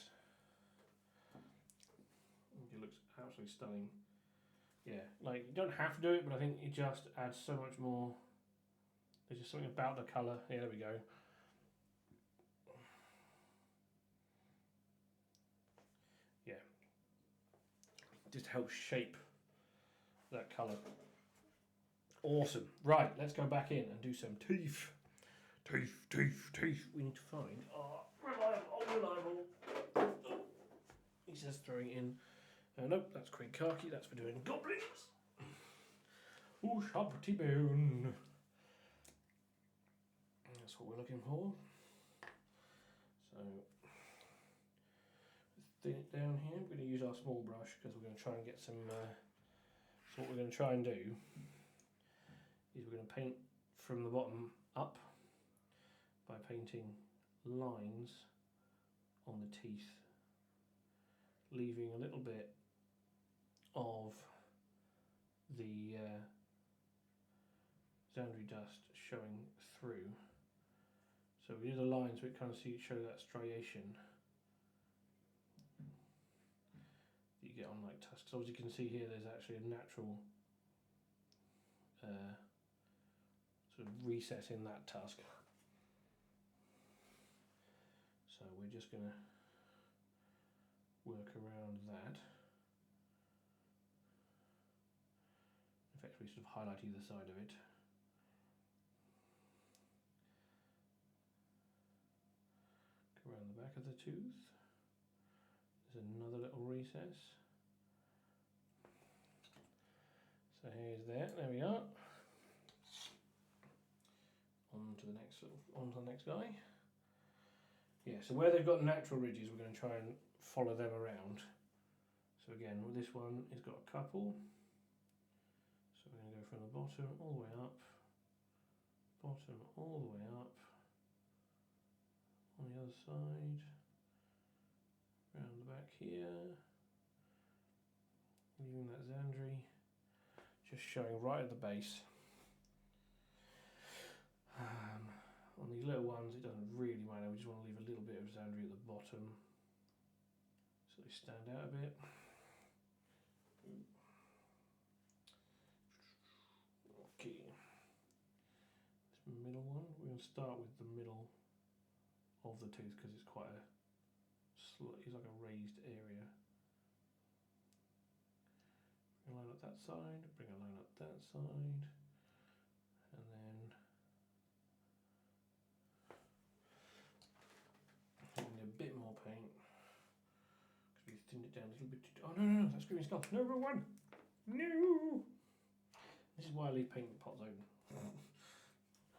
It looks absolutely stunning. Yeah, like you don't have to do it, but I think it just adds so much more. There's just something about the colour. Yeah, there we go. Yeah, just helps shape that colour. Awesome. Right, let's go back in and do some teeth. Teeth. We need to find reliable. He says throwing in. Nope, that's Queen Khaki. That's for doing goblins. Ooh, sharpty bone. That's what we're looking for. So, thin it down here. We're going to use our small brush because we're going to try and get some. So what we're going to try and do is we're going to paint from the bottom up by painting lines on the teeth, leaving a little bit of the Zandri dust showing through, So we did a line so it kind of show that striation that you get on like tusks. So as you can see here, there's actually a natural sort of recess in that tusk. So we're just going to work around that. Effectively sort of highlight either side of it. Go around the back of the tooth. There's another little recess. So here's there we are. On to the next guy. Yeah, so where they've got natural ridges, we're going to try and follow them around. So again, with this one, it's got a couple. So we're going to go from the bottom all the way up, bottom all the way up, on the other side, round the back here, leaving that Zandri, just showing right at the base. On these little ones, it doesn't really matter, we just want to leave a little bit of Zandri at the bottom so they stand out a bit. Okay, this middle one, we're going to start with the middle of the tooth because it's quite a it's like a raised area. Bring a line up that side, bring a line up that side, and then I need a bit more paint because we thinned it down a little bit. Oh no, that's screwing skull. No, wrong one. No. This is why I leave paint pots open.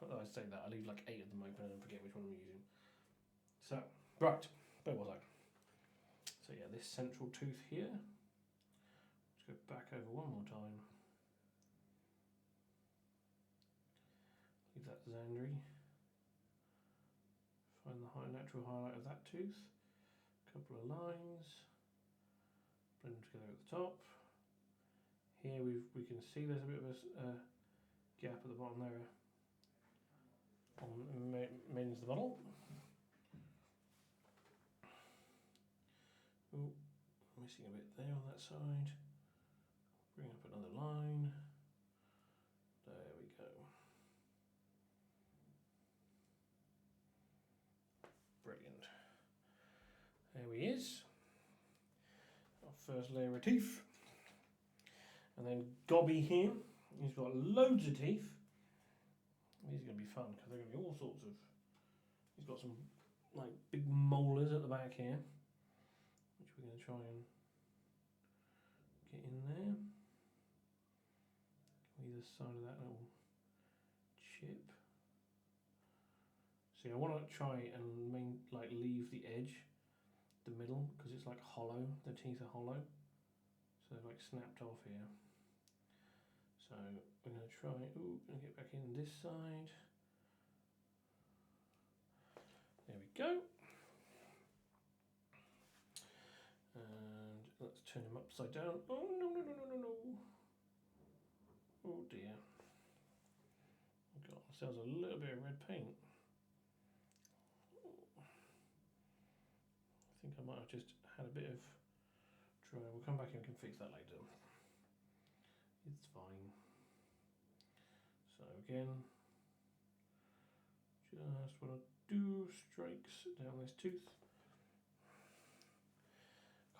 I say that, I leave like 8 of them open and then forget which one I'm using. So, right, where was I? So yeah, this central tooth here. Let's go back over one more time. Leave that Zandri. Find the natural highlight of that tooth. Couple of lines. Blend them together at the top. Here we can see there's a bit of a gap at the bottom there on Men's the Model. Oh, missing a bit there on that side. Bring up another line. There we go. Brilliant. There he is. Our first layer of teeth. And then Gobby here, he's got loads of teeth. These are going to be fun because they're going to be all sorts of. He's got some like big molars at the back here, which we're going to try and get in there. Either side of that little chip. See, I want to try and leave the edge, the middle, because it's like hollow. The teeth are hollow, so they're like snapped off here. So we're going to try, going to get back in this side. There we go. And let's turn him upside down. Oh, no. Oh dear. Got ourselves a little bit of red paint. I think I might have just had a bit of dry. We'll come back and we can fix that later. It's fine. So again, just want to do strikes down this tooth.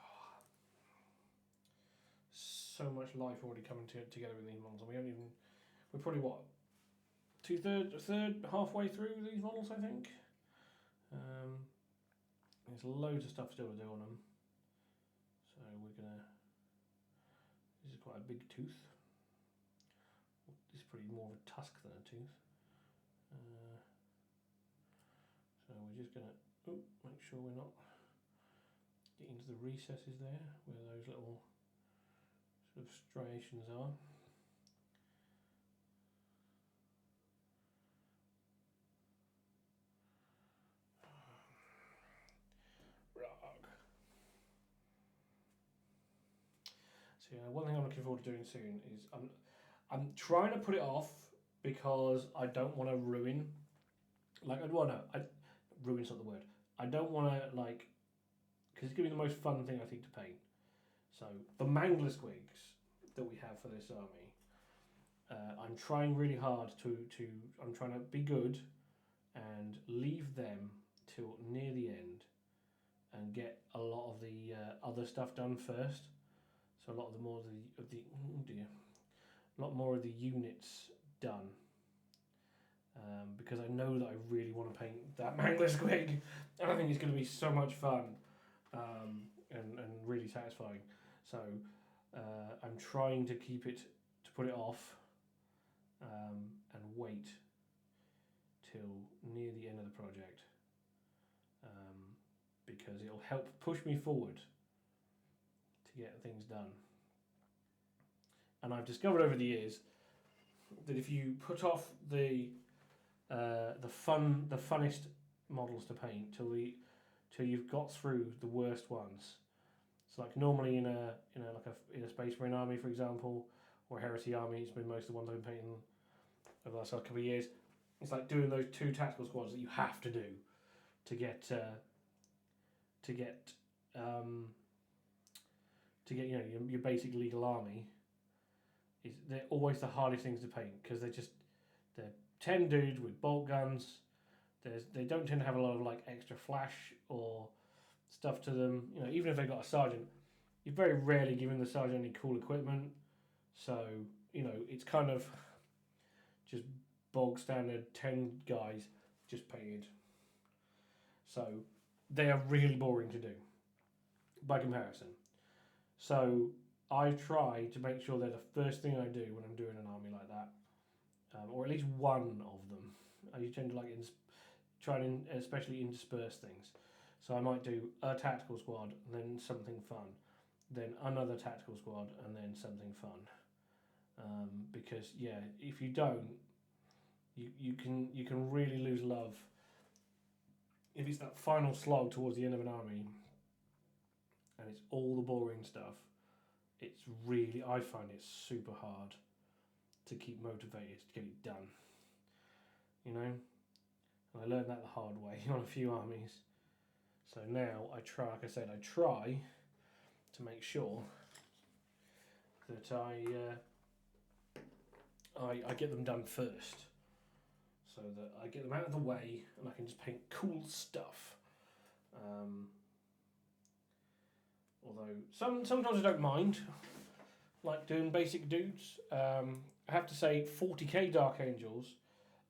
Oh, so much life already coming together with these models, and we're probably what, halfway through these models, I think. There's loads of stuff still to do on them. So this is quite a big tooth. This is pretty more of a tusk than a tooth. So we're just going to make sure we're not getting into the recesses there, where those little sort of striations are. So yeah, one thing I'm looking forward to doing soon is I'm trying to put it off because I don't want to ruin like I'd want to. I ruin's not the word. I don't want to like because it's gonna be the most fun thing I think to paint. So the mangler squigs that we have for this army, I'm trying really hard to. I'm trying to be good and leave them till near the end and get a lot of the other stuff done first. So a lot of the more of the oh dear, a lot more of the units done. Because I know that I really want to paint that mangler squig, and I think it's going to be so much fun and really satisfying. So I'm trying to keep it to put it off and wait till near the end of the project because it'll help push me forward to get things done. And I've discovered over the years that if you put off the funnest models to paint till you've got through the worst ones. So like normally in a Space Marine army, for example, or a Heresy army, it's been most of the ones I've been painting over the last couple of years. It's like doing those 2 tactical squads that you have to do to get your basic legal army. They're always the hardest things to paint because they're 10 dudes with bolt guns. They don't tend to have a lot of like extra flash or stuff to them. Even if they've got a sergeant, you're very rarely giving the sergeant any cool equipment. So it's kind of just bog standard 10 guys just painted. So they are really boring to do by comparison. So I try to make sure they're the first thing I do when I'm doing an army like that, or at least one of them. I tend to try and especially intersperse things. So I might do a tactical squad and then something fun, then another tactical squad and then something fun. Because if you don't, you can really lose love if it's that final slog towards the end of an army and it's all the boring stuff. It's really, I find it super hard to keep motivated to get it done. And I learned that the hard way on a few armies. So now I try, like I said, I try to make sure that I get them done first, so that I get them out of the way and I can just paint cool stuff. Although sometimes I don't mind, like doing basic dudes. I have to say 40k Dark Angels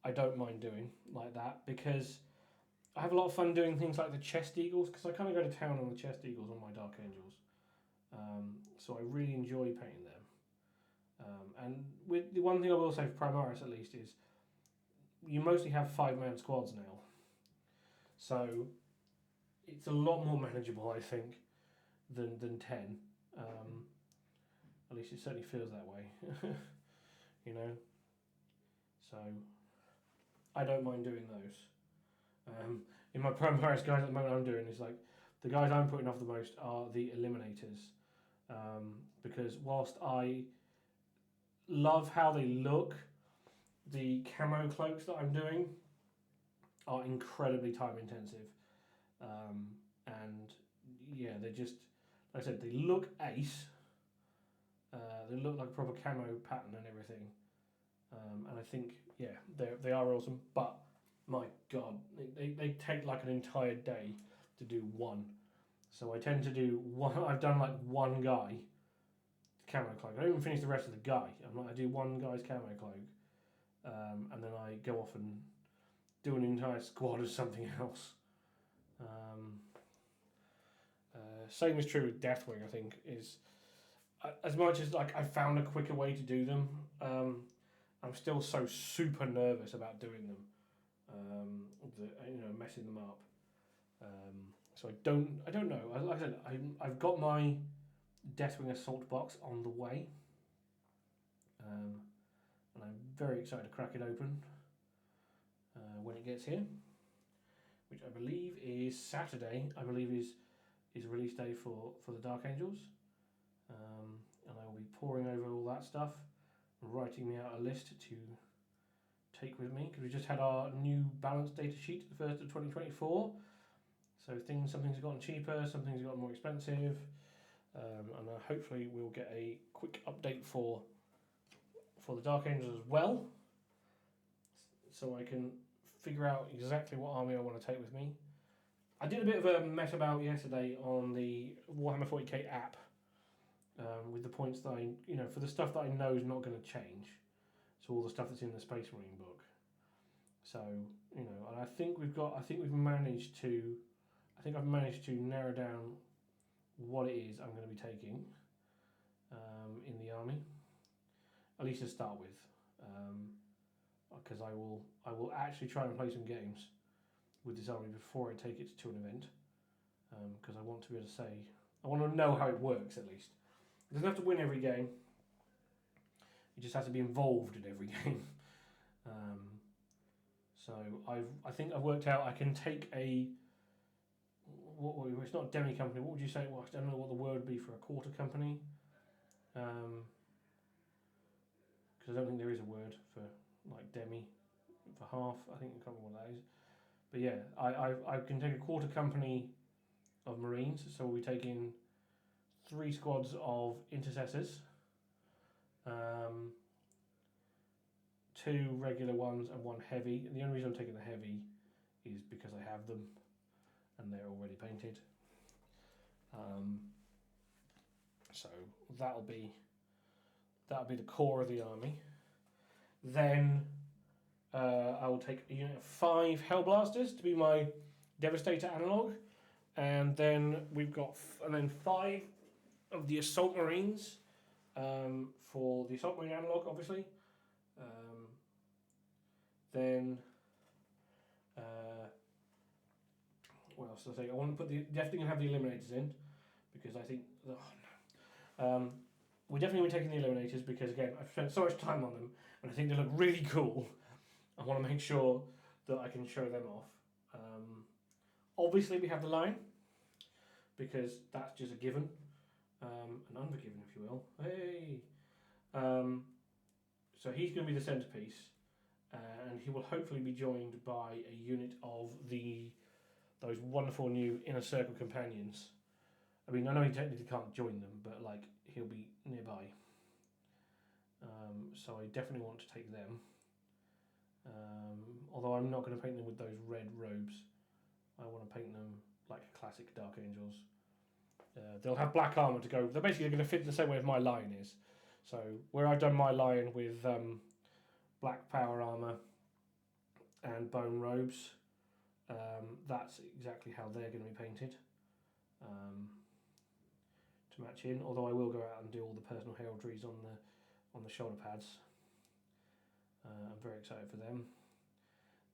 I don't mind doing like that because I have a lot of fun doing things like the Chest Eagles because I kind of go to town on the Chest Eagles on my Dark Angels. So I really enjoy painting them. And with the one thing I will say for Primaris at least is you mostly have 5-man squads now. So it's a lot more manageable, I think, than 10. At least it certainly feels that way. So I don't mind doing those. In my Primaris guys at the moment I'm doing is like the guys I'm putting off the most are the Eliminators. Because whilst I love how they look, the camo cloaks that I'm doing are incredibly time intensive. And they're just, like I said, they look ace. They look like a proper camo pattern and everything. And I think, they are awesome. But my God, they take like an entire day to do one. So I tend to do one. I've done like one guy camo cloak. I don't even finish the rest of the guy. I do one guy's camo cloak, and then I go off and do an entire squad of something else. Same is true with Deathwing. I think is as much as like I found a quicker way to do them. I'm still so super nervous about doing them. Messing them up. So I don't know. Like I said, I've got my Deathwing Assault box on the way, and I'm very excited to crack it open when it gets here, which I believe is Saturday. I believe is release day for the Dark Angels, and I will be poring over all that stuff and writing me out a list to take with me, because we just had our new balance data sheet, the 1st of 2024. So some things have gotten cheaper, some things have gotten more expensive, and hopefully we'll get a quick update for the Dark Angels as well, so I can figure out exactly what army I want to take with me. I did a bit of a mess about yesterday on the Warhammer 40k app, with the points that for the stuff that I know is not going to change. So all the stuff that's in the Space Marine book. So, and I think I've managed to narrow down what it is I'm going to be taking in the army, at least to start with, because I will actually try and play some games with this army before I take it to an event, because I want to be able to say, I want to know how it works at least. It doesn't have to win every game. It just has to be involved in every game. So I think I've worked out I can take it's not a demi company. What would you say? Well, I don't know what the word would be for a quarter company. Because I don't think there is a word for like demi for half. I think I can't remember what that is. But yeah, I can take a quarter company of Marines. So we'll be taking 3 squads of intercessors, 2 regular ones and 1 heavy. And the only reason I'm taking the heavy is because I have them and they're already painted. So that'll be the core of the army. Then I will take a unit of 5 Hellblasters to be my Devastator analog, and then we've got 5 of the Assault Marines for the Assault Marine analog, obviously. Then what else did I say? I want to definitely gonna have the Eliminators in, because I think we're definitely taking the Eliminators because again I've spent so much time on them and I think they look really cool. I want to make sure that I can show them off. Obviously we have the Lion, because that's just a given, an unforgiven if you will. Hey, so he's going to be the centerpiece, and he will hopefully be joined by a unit of those wonderful new Inner Circle companions. I mean, I know he technically can't join them, but like he'll be nearby. So I definitely want to take them. Although I'm not going to paint them with those red robes. I want to paint them like classic Dark Angels. They'll have black armour to go. They're basically going to fit the same way as my Lion is. So where I've done my Lion with black power armour and bone robes, that's exactly how they're going to be painted to match in. Although I will go out and do all the personal heraldries on the shoulder pads. I'm very excited for them.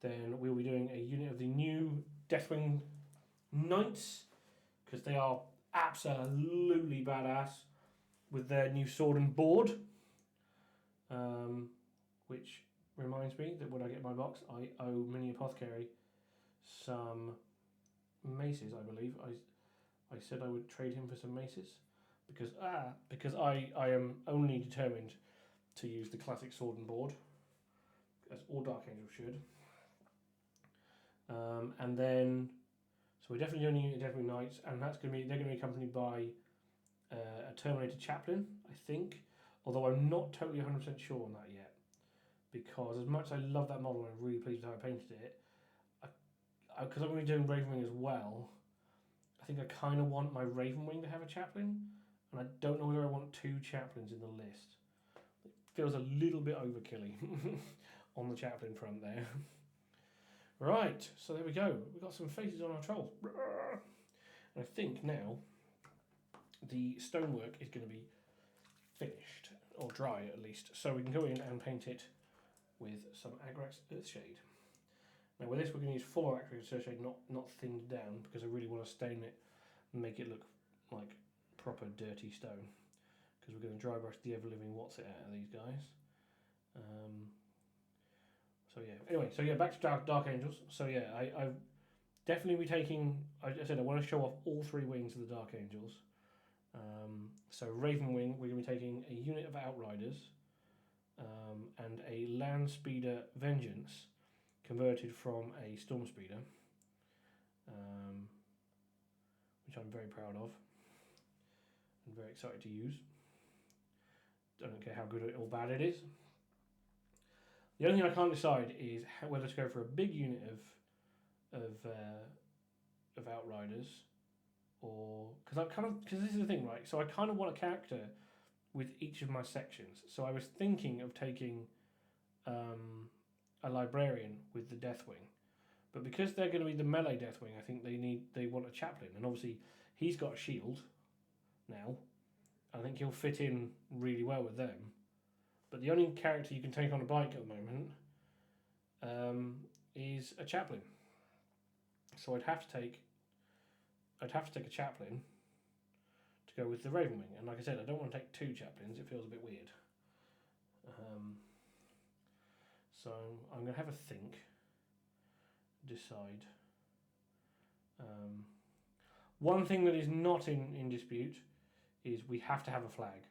Then we'll be doing a unit of the new Deathwing Knights, because they are absolutely badass with their new sword and board. Which reminds me that when I get my box, I owe Mini Apothecary some maces, I believe. I said I would trade him for some maces because I am only determined to use the classic sword and board, as all Dark Angels should. And then, so we're definitely doing a Deathwing Knights, and they're going to be accompanied by a Terminator Chaplain, I think. Although I'm not totally 100% sure on that yet, because as much as I love that model and I'm really pleased with how I painted it, because I'm going to be doing Ravenwing as well, I think I kind of want my Ravenwing to have a Chaplain, and I don't know whether I want 2 Chaplains in the list. It feels a little bit overkilly on the Chaplain front there. Right, so there we go. We've got some faces on our trolls. And I think now the stonework is going to be finished, or dry at least, so we can go in and paint it with some Agrax Earthshade. Now with this we're going to use full Agrax Earthshade, not thinned down, because I really want to stain it and make it look like proper dirty stone, because we're going to dry brush the ever-living what's it out of these guys. So yeah, anyway, so yeah, back to Dark Angels. So yeah, I've definitely be taking, I said I want to show off all 3 wings of the Dark Angels. So Raven Wing, we're going to be taking a unit of Outriders, and a Land Speeder Vengeance converted from a Storm Speeder, which I'm very proud of and very excited to use. Don't care how good or bad it is. The only thing I can't decide is whether to go for a big unit of Outriders, or because this is the thing, right? So I kind of want a character with each of my sections. So I was thinking of taking a librarian with the Deathwing, but because they're going to be the melee Deathwing, I think they want a chaplain, and obviously he's got a shield now. I think he'll fit in really well with them. But the only character you can take on a bike at the moment is a chaplain. So I'd have to take a chaplain to go with the Ravenwing. And like I said, I don't want to take two chaplains. It feels a bit weird. So I'm going to have a think, decide. One thing that is not in dispute is we have to have a flag.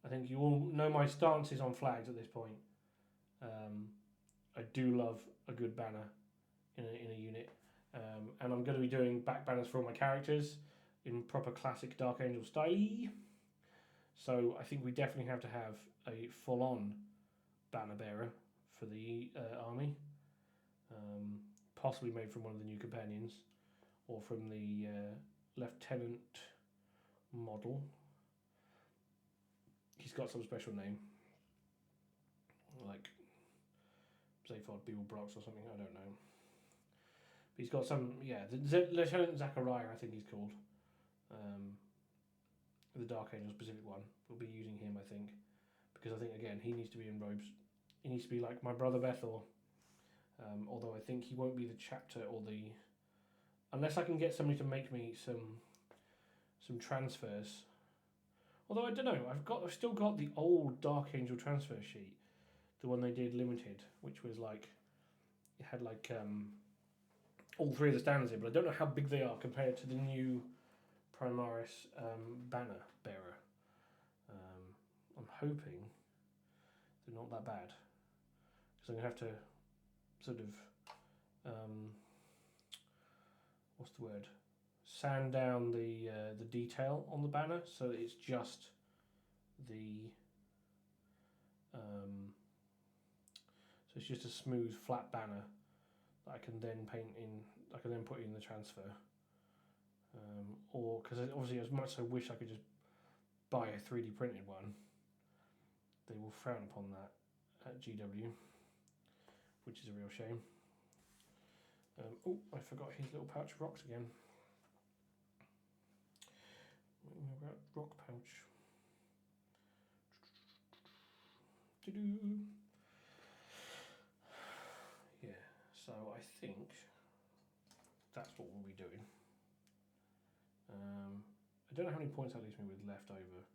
I think you all know my stances on flags at this point. I do love a good banner in a unit. And I'm going to be doing back banners for all my characters in proper classic Dark Angel style. So I think we definitely have to have a full-on banner bearer for the army. Possibly made from one of the new companions or from the lieutenant model. He's got some special name, like Zaphod Beeblebrox or something, I don't know. But he's got some, the Lieutenant Zachariah, I think he's called. The Dark Angel specific one. We'll be using him, I think. Because I think, again, he needs to be in robes. He needs to be like my brother Bethor. Although I think he won't be the chapter or the... Unless I can get somebody to make me some transfers. Although I don't know, I've still got the old Dark Angel transfer sheet, the one they did limited, which was like it had like all three of the standards in, but I don't know how big they are compared to the new Primaris banner bearer. I'm hoping they're not that bad, because I'm gonna have to sort of what's the word? Sand down the detail on the banner so that it's just the so it's just a smooth flat banner that I can then paint in. I can then put in the transfer, or because obviously as much as I wish I could just buy a 3D printed one, they will frown upon that at GW, which is a real shame. Oh, I forgot his little pouch of rocks again. Rock pouch. Yeah, so I think that's what we'll be doing. I don't know how many points that leaves me with left over.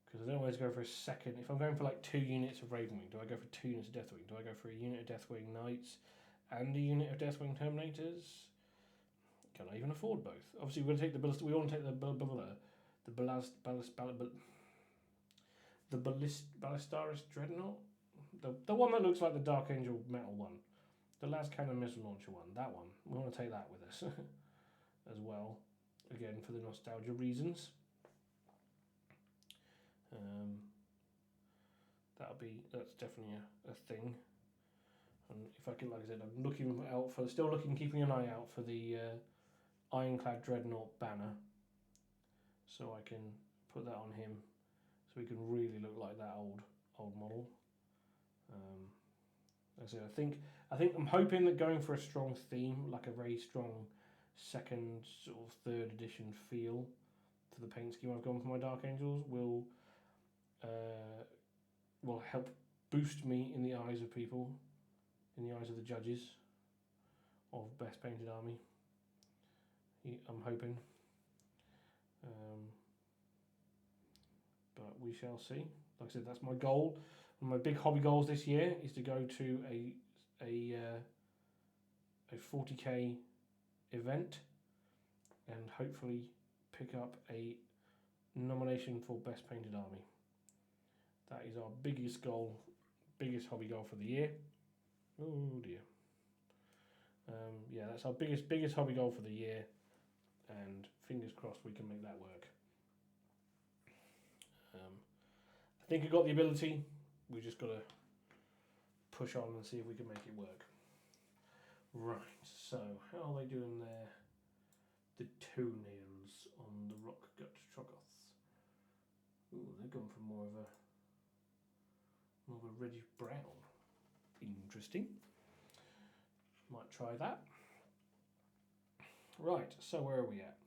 Because I don't always go for a second. If I'm going for like 2 units of Ravenwing, do I go for 2 units of Deathwing? Do I go for a unit of Deathwing Knights and a unit of Deathwing Terminators? Can I even afford both? Obviously, we're going to take the we want to take the Ballistaris Dreadnought, the one that looks like the Dark Angel metal one, the Las Cannon missile launcher one. That one. We want to take that with us as well. Again, for the nostalgia reasons. That's definitely a thing. And if I can, like I said, I'm keeping an eye out for the Ironclad Dreadnought banner, so I can put that on him, so he can really look like that old model. Like I said, I think I'm hoping that going for a strong theme, like a very strong second sort of third edition feel to the paint scheme I've gone for my Dark Angels will help boost me in the eyes of people, in the eyes of the judges of Best Painted Army. I'm hoping. But we shall see. Like I said, that's my goal. One of my big hobby goals this year is to go to a 40k event and hopefully pick up a nomination for Best Painted Army. That is our biggest goal, biggest hobby goal for the year. Oh dear. Yeah, that's our biggest hobby goal for the year, and fingers crossed we can make that work. I think we've got the ability. We just got to push on and see if we can make it work. Right, so how are they doing there? The toenails on the rock gut troggoths. Ooh, they've gone for more of a reddish brown. Interesting. Might try that. Right, so where are we at?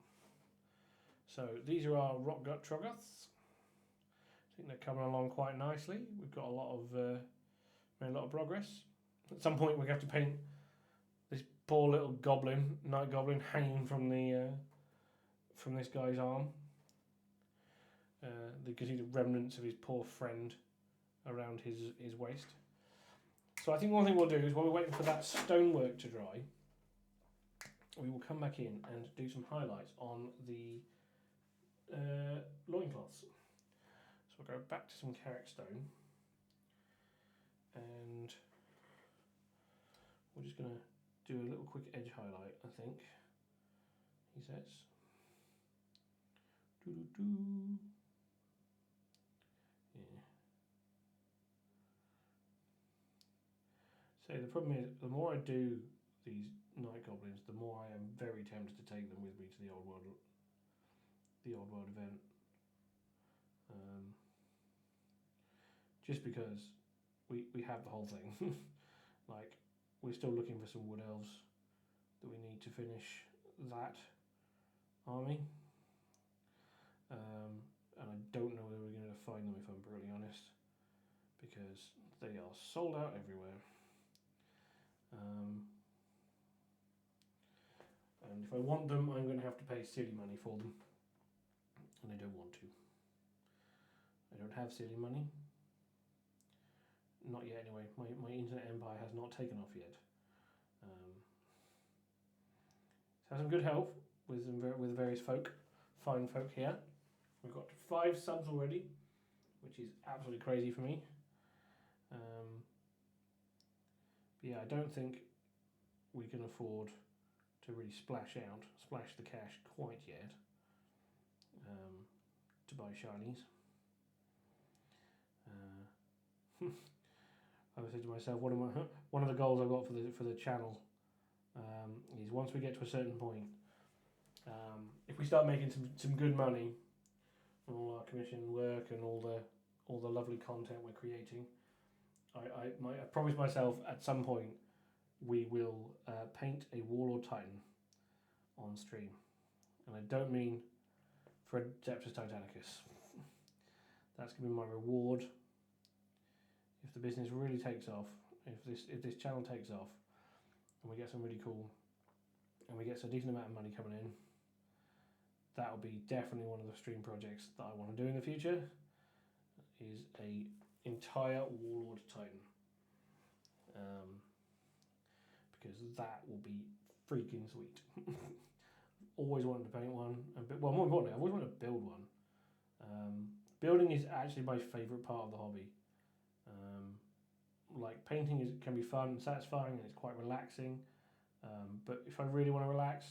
So these are our rock gut troggoths. I think they're coming along quite nicely. We've got a lot of made a lot of progress. At some point we have to paint this poor little goblin, night goblin, hanging from the from this guy's arm. You can see the remnants of his poor friend around his waist. So I think one thing we'll do is while we're waiting for that stonework to dry, we will come back in and do some highlights on the loincloths. So we'll go back to some carrick stone, and we're just going to do a little quick edge highlight, I think, he says. Doo-doo-doo. Yeah. So the problem is, the more I do these night goblins, the more I am very tempted to take them with me to the old world event. Just because we have the whole thing. Like, we're still looking for some wood elves that we need to finish that army. And I don't know whether we're going to find them, if I'm brutally honest, because they are sold out everywhere. And if I want them, I'm going to have to pay silly money for them, and I don't want to. I don't have silly money. Not yet, anyway. My internet empire has not taken off yet. It's had some good help with various fine folk here. We've got 5 subs already, which is absolutely crazy for me. But yeah, I don't think we can afford to really splash the cash quite yet to buy shinies. I was saying to myself, one of the goals I've got for the channel is once we get to a certain point, if we start making some good money on all our commission work and all the lovely content we're creating, I promise myself at some point we will paint a Warlord Titan on stream, and I don't mean for Adeptus Titanicus. That's going to be my reward if the business really takes off. If this channel takes off, and we get some really cool, and we get a decent amount of money coming in, that will be definitely one of the stream projects that I want to do in the future. Is a entire Warlord Titan, because that will be freaking sweet. Always wanted to paint one, well, more importantly, I've always wanted to build one. Building is actually my favourite part of the hobby. Like, painting can be fun and satisfying, and it's quite relaxing. But if I really want to relax,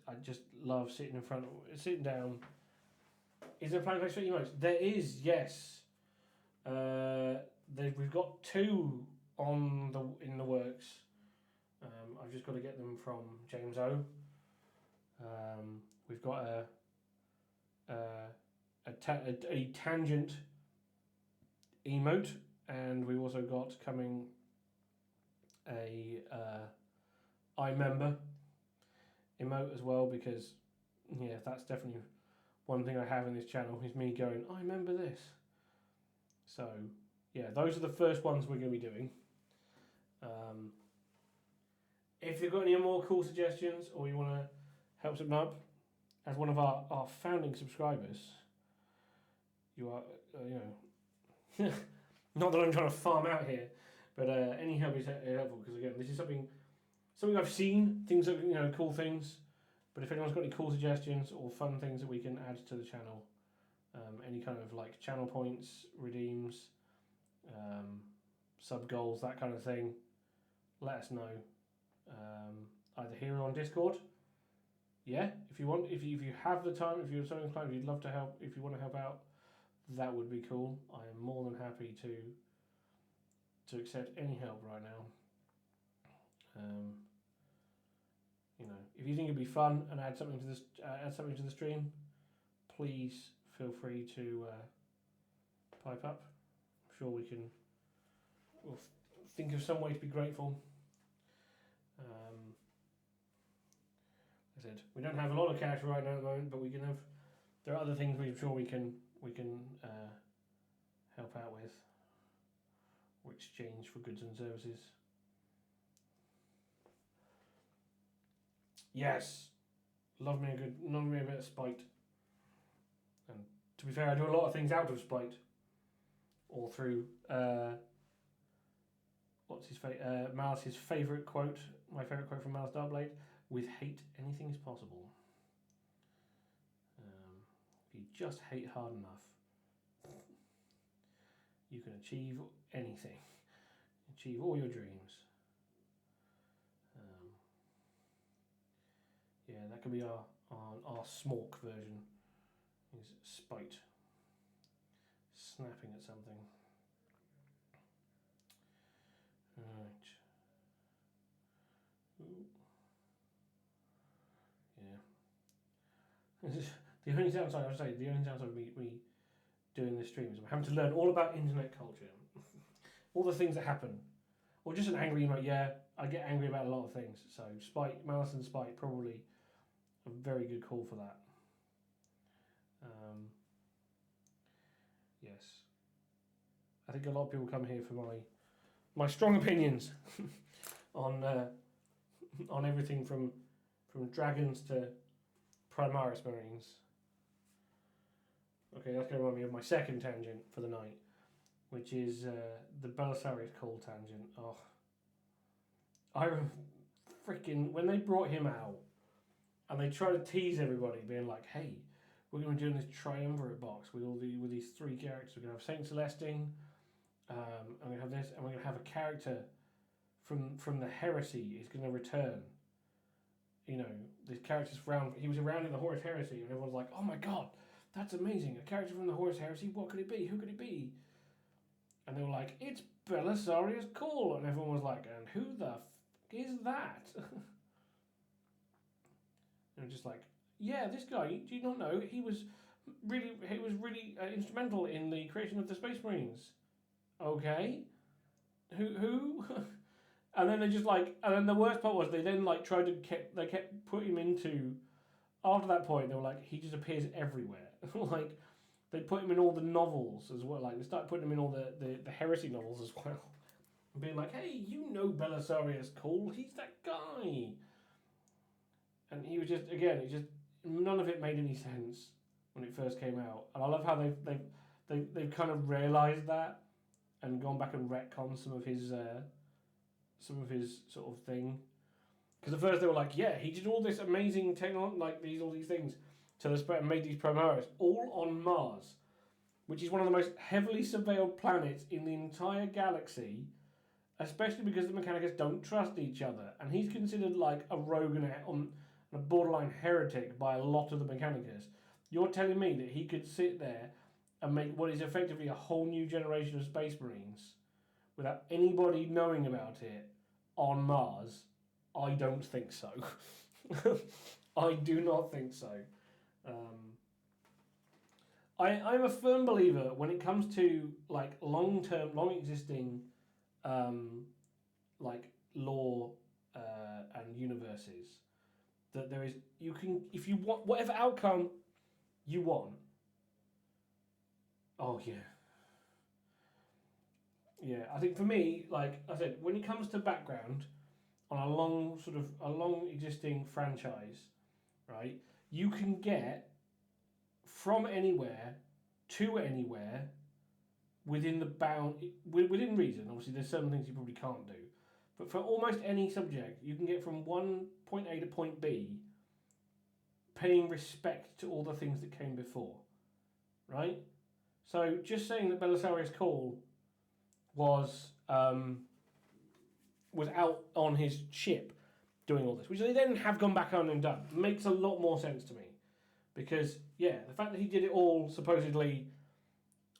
I just love sitting down. Is there a plan place for emotes? There is, yes. We've got 2 in the works. I've just got to get them from James O. We've got a tangent emote, and we've also got coming a iMember emote as well, because yeah, that's definitely one thing I have in this channel, is me going, I remember this. So yeah, those are the first ones we're going to be doing. If you've got any more cool suggestions, or you want to help something up, as one of our founding subscribers, you are, not that I'm trying to farm out here, but any help is helpful, because again, this is something I've seen, cool things. But if anyone's got any cool suggestions or fun things that we can add to the channel, any kind of like channel points, redeems, sub goals, that kind of thing, let us know. Either here or on Discord. Yeah, if you want, if you have the time, if you're so inclined, if you'd love to help, if you want to help out, that would be cool. I am more than happy to accept any help right now. You know, if you think it'd be fun and add something to this, the stream, please feel free to pipe up. I'm sure we'll think of some way to be grateful. Like I said, we don't have a lot of cash right now at the moment, but we can have. There are other things we're sure we can help out with, or exchange for goods and services. Yes, love me a bit of spite. And to be fair, I do a lot of things out of spite, or through Malice's favourite quote, my favourite quote from Malice Darkblade: "With hate, anything is possible." If you just hate hard enough, you can achieve anything, achieve all your dreams. Yeah, that could be our smork version. Is spite, snapping at something. Right. Ooh. Yeah. The only downside, I would say, the only downside of me doing this stream is I'm having to learn all about internet culture, all the things that happen, or just an angry emote. Yeah, I get angry about a lot of things. So Malice and spite, probably a very good call for that. Yes, I think a lot of people come here for my strong opinions on everything from dragons to Primaris Marines. Okay, that's going to remind me of my second tangent for the night, which is the Belisarius Call tangent. Oh, I freaking, when they brought him out and they tried to tease everybody, being like, "Hey, we're going to be doing this triumvirate box with these three characters. We're going to have Saint Celestine, and we're going to have this, and we're going to have a character from the Heresy is going to return." You know, this character's he was around in the Horus Heresy, and everyone's like, "Oh my god, that's amazing! A character from the Horus Heresy. What could it be? Who could it be?" And they were like, "It's Belisarius Call," and everyone was like, "And who the f is that?" And just like, yeah, this guy. Do you not know he was really instrumental in the creation of the Space Marines? Okay, who? And then they just like, and then the worst part was they then like tried to kept putting him into. After that point, they were like, he just appears everywhere. Like, they put him in all the novels as well. Like, they started putting him in all the Heresy novels as well. And being like, "Hey, you know Belisarius Call, he's that guy." And he was just, again, none of it made any sense when it first came out. And I love how they've kind of realised that and gone back and retconned some of his sort of thing. Because at first they were like, "Yeah, he did all this amazing technology, like all these things to the spread and made these Primaris all on Mars, which is one of the most heavily surveilled planets in the entire galaxy, especially because the Mechanicus don't trust each other, and he's considered like a rogue and a borderline heretic by a lot of the Mechanicus. You're telling me that he could sit there and make what is effectively a whole new generation of Space Marines without anybody knowing about it on Mars? I don't think so. I do not think so. I'm a firm believer when it comes to like long existing like lore and universes, that there is, you can, if you want whatever outcome you want. Oh yeah. Yeah, I think for me, like I said, when it comes to background on a long existing franchise, right? You can get from anywhere to anywhere within within reason. Obviously, there's certain things you probably can't do, but for almost any subject, you can get from one point A to point B, paying respect to all the things that came before. right? So just saying that Belisarius Cawl was was out on his ship doing all this, which they then have gone back on and done, makes a lot more sense to me. Because, yeah, the fact that he did it all supposedly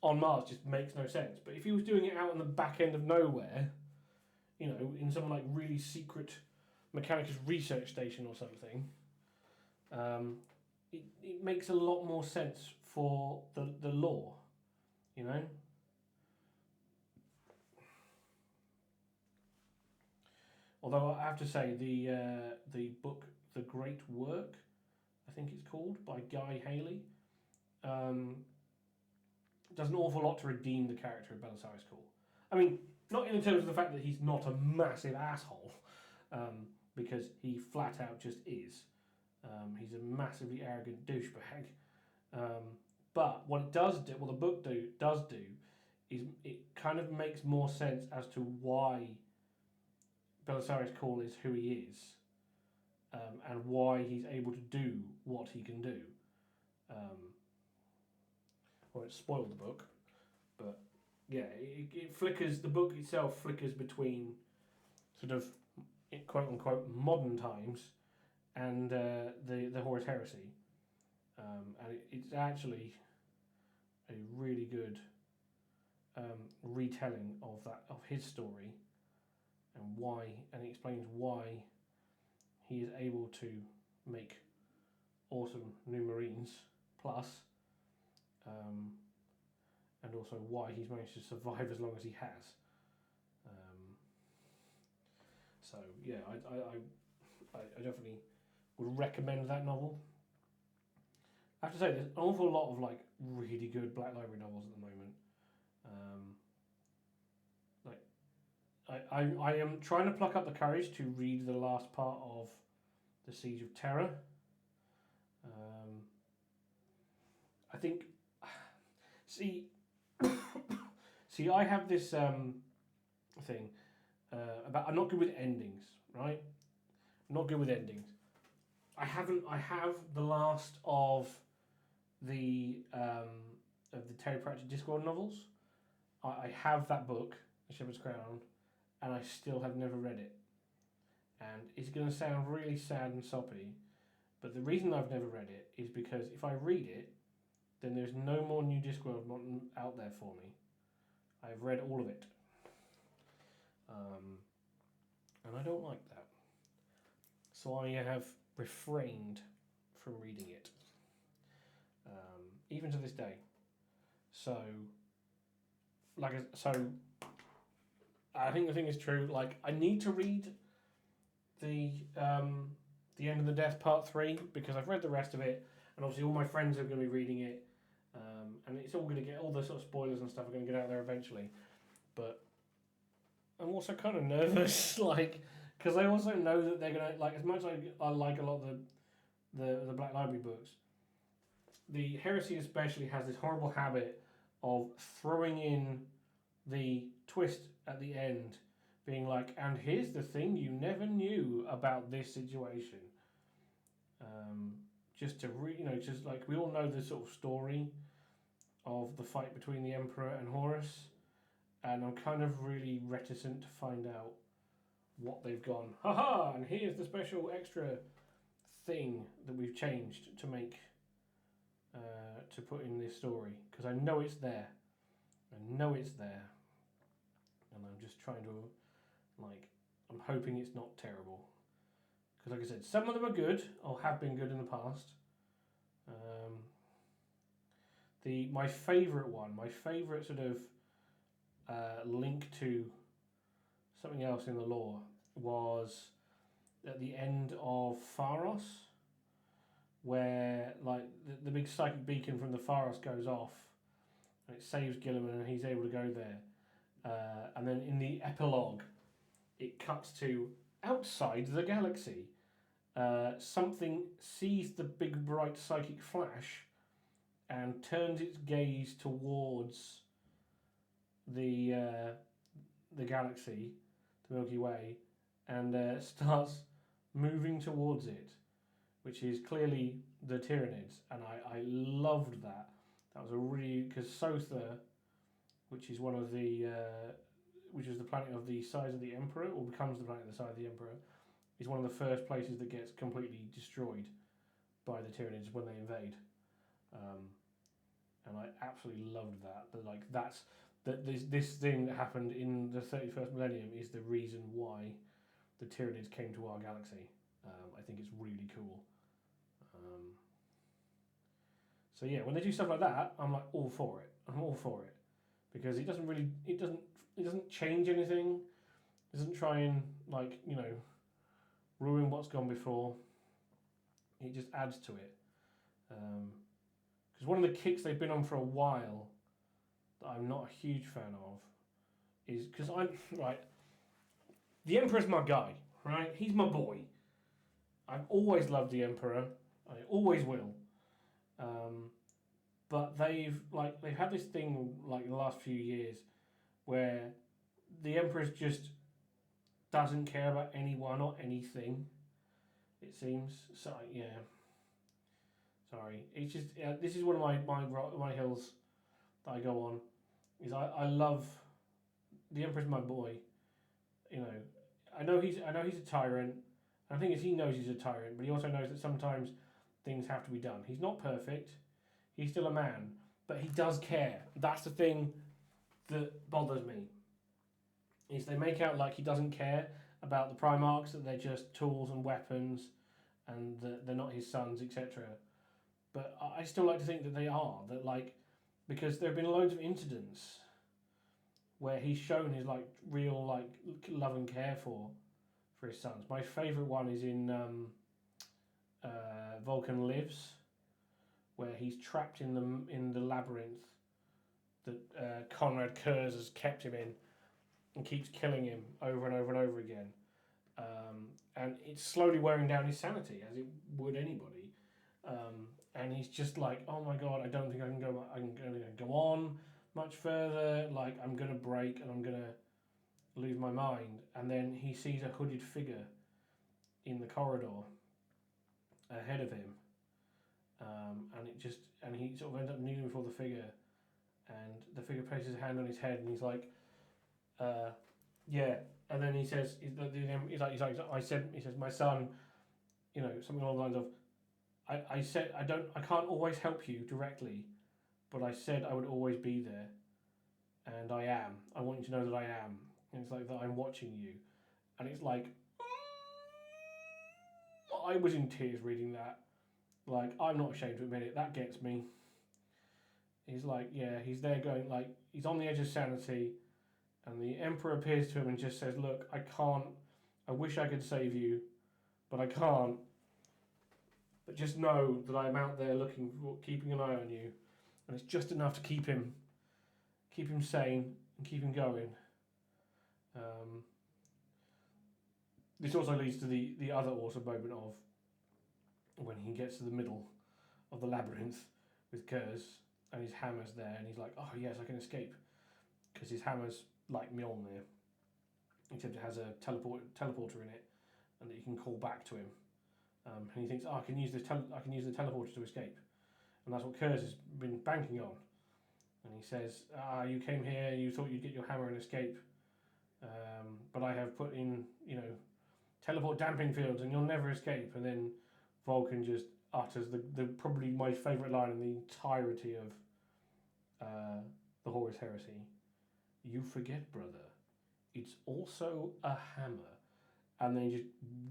on Mars just makes no sense. But if he was doing it out on the back end of nowhere, you know, in some like really secret Mechanicus research station or something, it makes a lot more sense for the lore, you know? Although I have to say, the book The Great Work, I think it's called, by Guy Haley, does an awful lot to redeem the character of Belisarius Cawl. I mean, not in terms of the fact that he's not a massive asshole, because he flat out just is. He's a massively arrogant douchebag. But what it does do, what the book does do, is it kind of makes more sense as to why Belisarius Cawl is who he is, and why he's able to do what he can do. Well, it spoiled the book, but yeah, it flickers. The book itself flickers between sort of quote unquote modern times and the Horus Heresy, and it's actually a really good retelling of his story and why, and it explains why he is able to make awesome new Marines plus, and also why he's managed to survive as long as he has. So yeah, I definitely would recommend that novel. I have to say, there's an awful lot of like really good Black Library novels at the moment. I am trying to pluck up the courage to read the last part of The Siege of Terror. I think, see, I have this thing about I'm not good with endings, right? I'm not good with endings. I have the last of the Terry Pratchett Discworld novels. I have that book, The Shepherd's Crown, and I still have never read it. And it's going to sound really sad and soppy, but the reason I've never read it is because if I read it, then there's no more new Discworld out there for me. I've read all of it. And I don't like that. So I have refrained from reading it. Even to this day. So, I think the thing is true. Like, I need to read the End of the Death Part 3 because I've read the rest of it, and obviously all my friends are going to be reading it, and it's all going to get, all the sort of spoilers and stuff are going to get out there eventually. But I'm also kind of nervous, like, because I also know that they're going to, like, as much as I like a lot of the Black Library books, the Heresy especially has this horrible habit of throwing in the twist at the end, being like, and here's the thing you never knew about this situation. Just to just like, we all know the sort of story of the fight between the Emperor and Horus, and I'm kind of really reticent to find out what they've gone, haha, and here's the special extra thing that we've changed to make to put in this story, because I know it's there. And I'm just trying to, like, I'm hoping it's not terrible. Because like I said, some of them are good, or have been good in the past. My favourite sort of link to something else in the lore was at the end of Pharos, where like the big psychic beacon from the Pharos goes off, and it saves Gilliman, and he's able to go there. And then in the epilogue, it cuts to outside the galaxy. Something sees the big bright psychic flash and turns its gaze towards the galaxy, the Milky Way, and starts moving towards it, which is clearly the Tyranids. And I loved that. That was a really, because Sotha, which is one of the which is the planet of the size of the Emperor, or becomes the planet of the size of the Emperor, is one of the first places that gets completely destroyed by the Tyranids when they invade. And I absolutely loved that. But like this thing that happened in the 31st millennium is the reason why the Tyranids came to our galaxy. I think it's really cool. So yeah, when they do stuff like that, I'm like all for it. I'm all for it because it doesn't change anything. It doesn't try and like ruin what's gone before. It just adds to it. Because one of the kicks they've been on for a while that I'm not a huge fan of is because I'm right. The Emperor's my guy, right? He's my boy. I've always loved the Emperor. I always will. But they've had this thing like the last few years where the Emperor just doesn't care about anyone or anything. It seems so. Yeah. Sorry. It's just this is one of my hills that I go on. Is I love the Emperor's my boy. You know, I know he's a tyrant. And the thing is, he knows he's a tyrant, but he also knows that sometimes things have to be done. He's not perfect. He's still a man, but he does care. That's the thing that bothers me. Is they make out like he doesn't care about the Primarchs, that they're just tools and weapons, and that they're not his sons, etc. But I still like to think that they are. That because there have been loads of incidents where he's shown his real love and care for his sons. My favourite one is in Vulcan Lives, where he's trapped in the labyrinth that Conrad Kurz has kept him in, and keeps killing him over and over and over again. And it's slowly wearing down his sanity, as it would anybody. And he's just like, oh my god, I don't think I'm going to go on much further. Like, I'm going to break and I'm going to lose my mind. And then he sees a hooded figure in the corridor ahead of him. And he sort of ends up kneeling before the figure, and the figure places a hand on his head, and he's like, yeah. And then he says, my son, something along the lines of, I said I can't always help you directly, but I said I would always be there, and I am. I want you to know that I am. And it's like that I'm watching you, and it's like, I was in tears reading that. Like, I'm not ashamed to admit it. That gets me. He's like, yeah, he's there going he's on the edge of sanity, and the Emperor appears to him and just says, look, I can't. I wish I could save you, but I can't. But just know that I'm out there keeping an eye on you, and it's just enough to keep him sane and keep him going. This also leads to the other awesome moment of when he gets to the middle of the labyrinth with Kurz, and his hammer's there, and he's like, oh yes, I can escape, because his hammer's like Mjolnir, except it has a teleporter in it, and that you can call back to him. And he thinks, I can use the teleporter to escape, and that's what Kurz has been banking on. And he says, you came here, you thought you'd get your hammer and escape, but I have put in, teleport damping fields, and you'll never escape. And then Vulcan just utters the probably my favourite line in the entirety of the Horus Heresy. You forget, brother, it's also a hammer. And then he just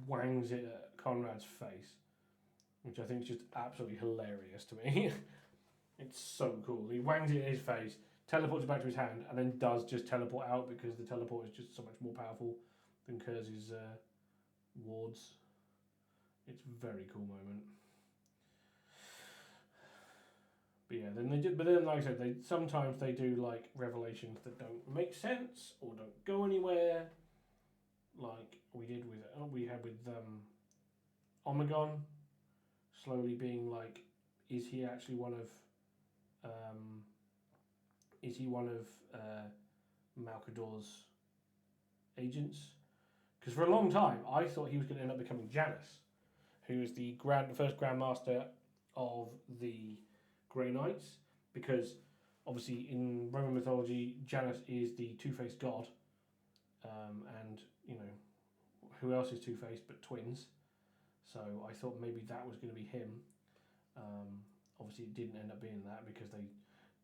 wangs it at Conrad's face, which I think is just absolutely hilarious to me. It's so cool. He wangs it at his face, teleports it back to his hand, and then does just teleport out, because the teleport is just so much more powerful than Kurz's wards. It's a very cool moment. But yeah, then like I said, sometimes they do revelations that don't make sense or don't go anywhere. Like we had with Omegon, slowly being like, is he actually one of Malcador's agents? Because for a long time I thought he was going to end up becoming Janus, who is the first Grand Master of the Grey Knights, because obviously in Roman mythology, Janus is the two-faced god, and you know who else is two-faced but twins. So I thought maybe that was going to be him. Obviously, it didn't end up being that because they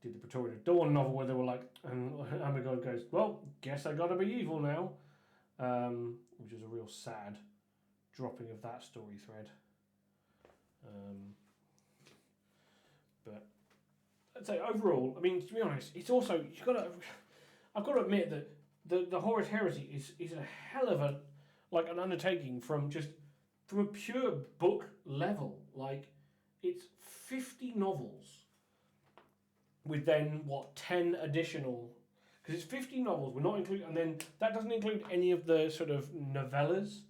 did the Praetorian of Dawn novel where they were like, and Amagod goes, well, guess I gotta be evil now, which is a real sad dropping of that story thread. But I'd say overall, I mean, to be honest, it's also I've got to admit that the Horus Heresy is a hell of a like an undertaking from a pure book level. Like, it's 50 novels with then what 10 additional, because it's 50 novels. We're not including, and then that doesn't include any of the sort of novellas.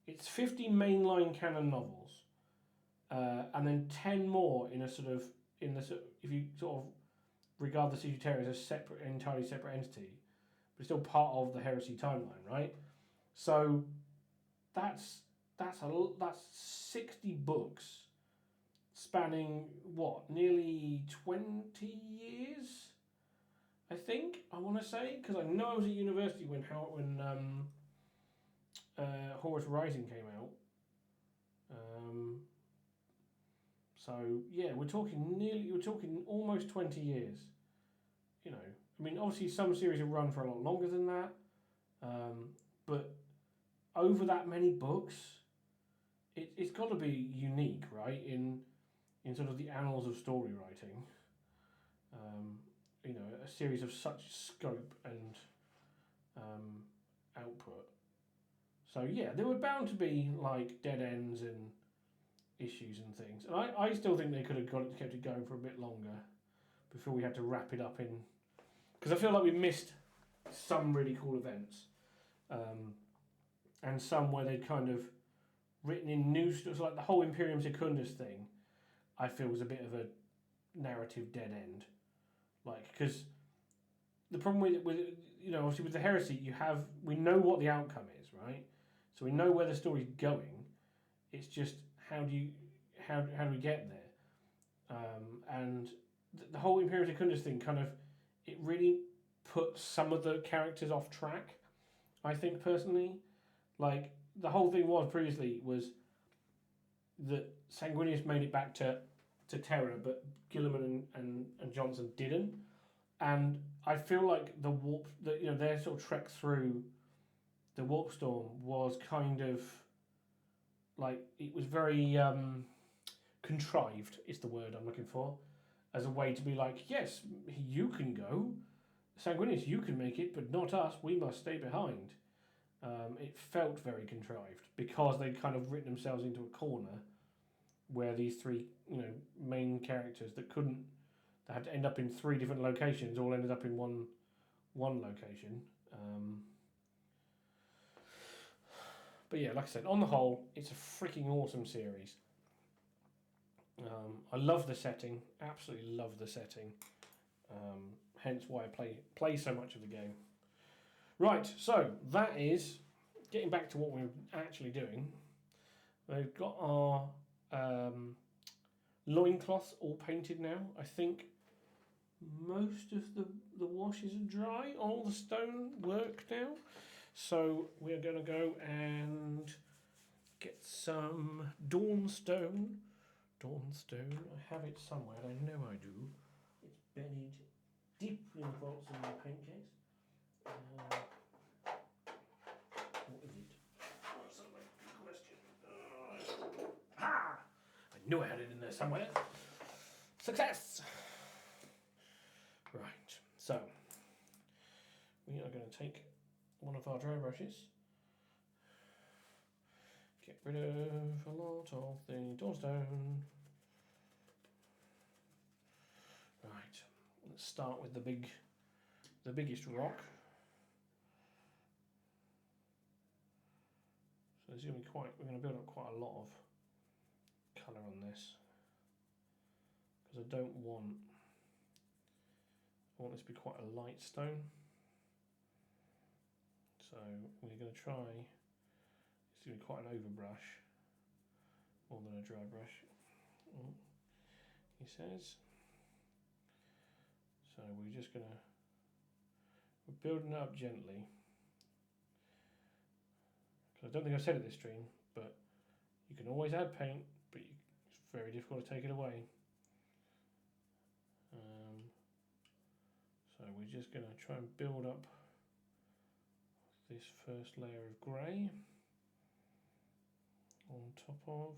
It's 50 mainline canon novels, and then 10 more in a sort of if you sort of regard the Sagittarius as a separate, entirely separate entity, but still part of the Heresy timeline, right? So that's 60 books spanning what, nearly 20 years, I think. I want to say, because I know I was at university when Horus Rising came out. So yeah, we're talking almost 20 years. You know, I mean, obviously some series have run for a lot longer than that, but over that many books, it's got to be unique, right? In sort of the annals of story writing. You know, a series of such scope and output. So yeah, there were bound to be like dead ends and issues and things, and I still think they could have kept it going for a bit longer before we had to wrap it up in, because I feel like we missed some really cool events, and some where they'd kind of written in new stuff, like the whole Imperium Secundus thing. I feel was a bit of a narrative dead end, like, because the problem with you know, obviously with the Heresy, we know what the outcome is, right? So we know where the story's going. It's just how do we get there? And the whole Imperium Secundus thing kind of, it really put some of the characters off track, I think, personally. Like, the whole thing was that Sanguinius made it back to Terra, but Gilliman and Johnson didn't. And I feel like their sort of trek through the warp storm was kind of like, it was very contrived is the word I'm looking for, as a way to be like, yes, you can go, Sanguinius, you can make it, but not us, we must stay behind. It felt very contrived because they'd kind of written themselves into a corner where these three, you know, main characters that had to end up in 3 different locations all ended up in one location. But yeah, like I said, on the whole, it's a freaking awesome series. I love the setting, absolutely love the setting. Hence why I play so much of the game. Right, so that is getting back to what we're actually doing. We've got our loincloths all painted now. I think most of the washes are dry, all the stone work now. So we're going to go and get some Dawnstone. I have it somewhere, I know I do. It's buried deep in the vaults in my paint case. What is it? That's a good question. I knew I had it in there somewhere. Success! Right, so we are going to take one of our dry brushes, get rid of a lot of the Dawnstone. Right, let's start with the biggest rock. So there's going to be we're going to build up quite a lot of colour on this, because I want this to be quite a light stone. So we're going to try, it's going to be quite an overbrush more than a dry brush, he says. So we're just going to, we're building it up gently. Because I don't think I said it this stream, but you can always add paint, but it's very difficult to take it away. So we're just going to try and build up this first layer of grey on top of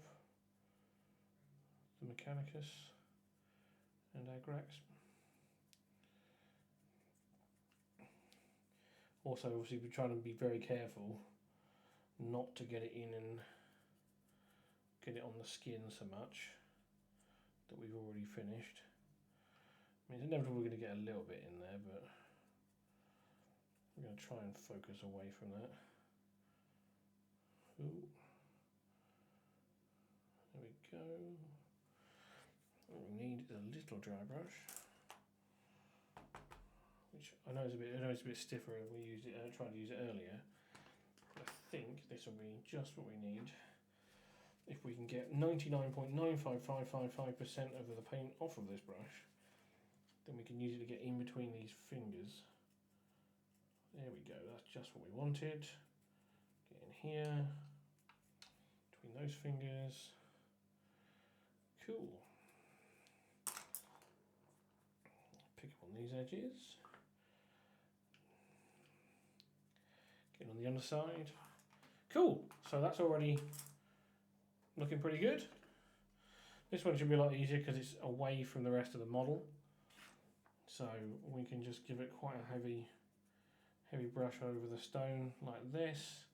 the Mechanicus and Agrax. Also, obviously, we're trying to be very careful not to get it in and get it on the skin so much that we've already finished. I mean, it's inevitable we're going to get a little bit in there, but we're going to try and focus away from that. Ooh. There we go. What we need is a little dry brush, which I know is a bit stiffer than we used it. Tried to use it earlier. But I think this will be just what we need. If we can get 99.95555% of the paint off of this brush, then we can use it to get in between these fingers. There we go, that's just what we wanted. Get in here, between those fingers. Cool. Pick up on these edges. Get on the underside. Cool, so that's already looking pretty good. This one should be a lot easier because it's away from the rest of the model. So we can just give it quite a heavy brush over the stone like this.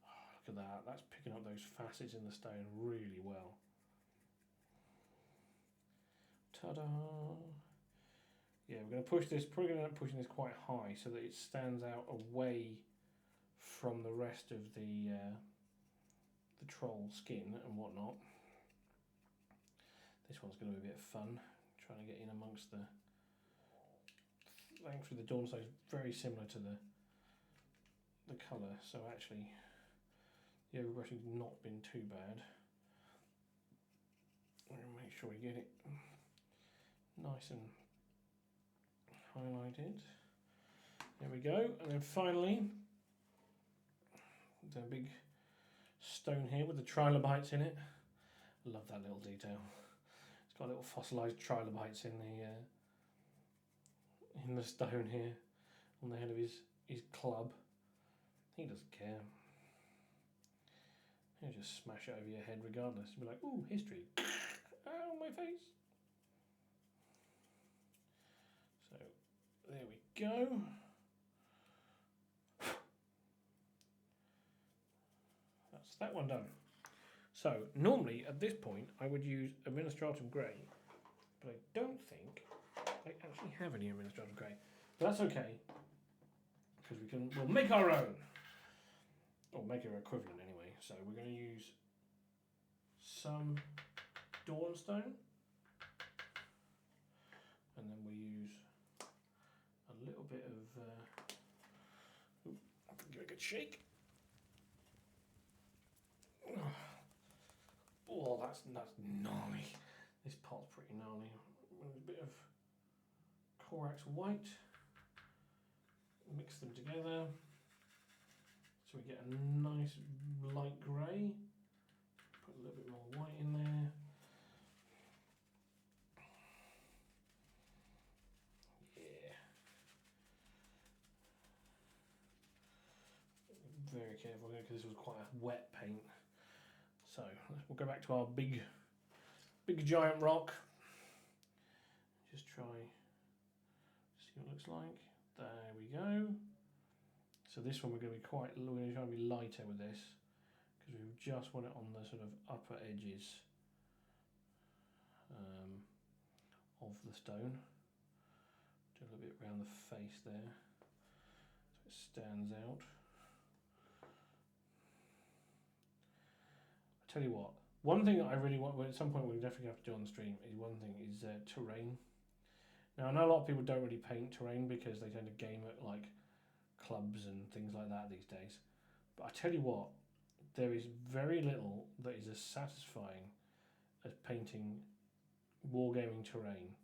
Oh, look at that, that's picking up those facets in the stone really well. Ta-da! Yeah, we're going to push this, probably going to end up pushing this quite high so that it stands out away from the rest of the troll skin and whatnot. This one's going to be a bit of fun, trying to get in amongst the going through the dawn stone is very similar to the colour, so actually the overbrushing's not been too bad. I'm going to make sure we get it nice and highlighted. There we go, and then finally the big stone here with the trilobites in it. I love that little detail. It's got little fossilised trilobites in the stone here on the head of his club. He doesn't care. He'll just smash it over your head regardless. He'll be like, ooh, history. Ow, my face. So there we go. That's that one done. So normally at this point I would use Administratum Grey, but I don't think I actually have any Administratum Grey. But that's okay, because we'll make our own, or make our equivalent anyway. So we're going to use some Dawnstone, and then we use a little bit of give it a good shake. Oh, that's gnarly. This pot's pretty gnarly. A bit of Corax White. Mix them together so we get a nice light grey. Put a little bit more white in there. Yeah. Very careful here because this was quite a wet paint. So we'll go back to our big giant rock. Just try see what it looks like. There we go. So this one we're going to try and be lighter with this because we just want it on the sort of upper edges of the stone. Do a little bit around the face there so it stands out. I tell you what, one thing that I really want, well, at some point we'll definitely have to do on the stream, is terrain. Now I know a lot of people don't really paint terrain because they tend to game at like clubs and things like that these days. But I tell you what, there is very little that is as satisfying as painting wargaming terrain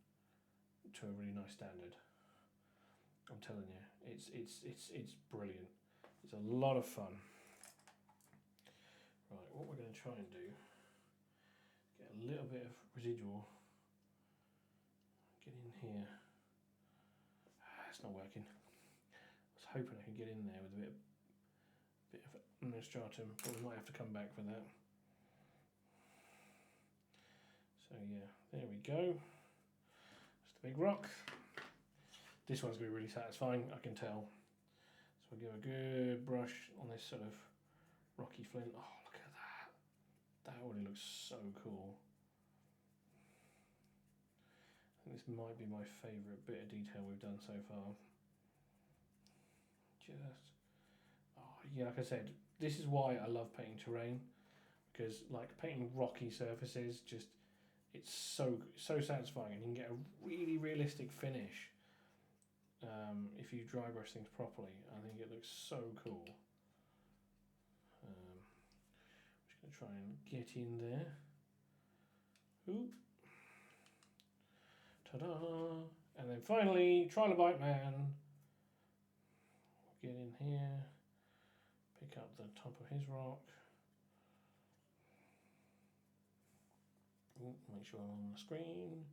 to a really nice standard. I'm telling you, it's brilliant. It's a lot of fun. Right, what we're going to try and do, get a little bit of residual. Get in here. It's not working. I was hoping I could get in there with a bit of stratum, but we might have to come back for that. So yeah, there we go. Just a big rock. This one's going to be really satisfying, I can tell. So we'll give a good brush on this sort of rocky flint. Oh, look at that. That already looks so cool. I think this might be my favourite bit of detail we've done so far. Oh yeah, like I said, this is why I love painting terrain, because like painting rocky surfaces, just it's so satisfying, and you can get a really realistic finish if you dry brush things properly. I think it looks so cool. I'm just going to try and get in there. Ooh. Ta-da! And then finally, Trilobite Man. Get in here, pick up the top of his rock. Ooh, make sure I'm on the screen.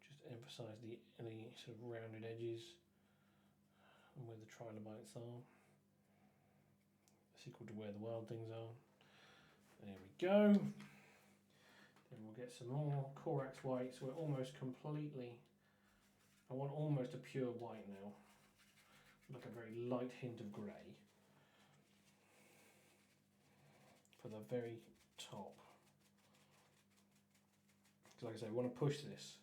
Just emphasise the sort of rounded edges and where the trilobites are. It's equal to where the wild things are. There we go. Then we'll get some more Corax white, so we're almost completely, I want almost a pure white now, like a very light hint of grey for the very top. Because like I say, I want to push this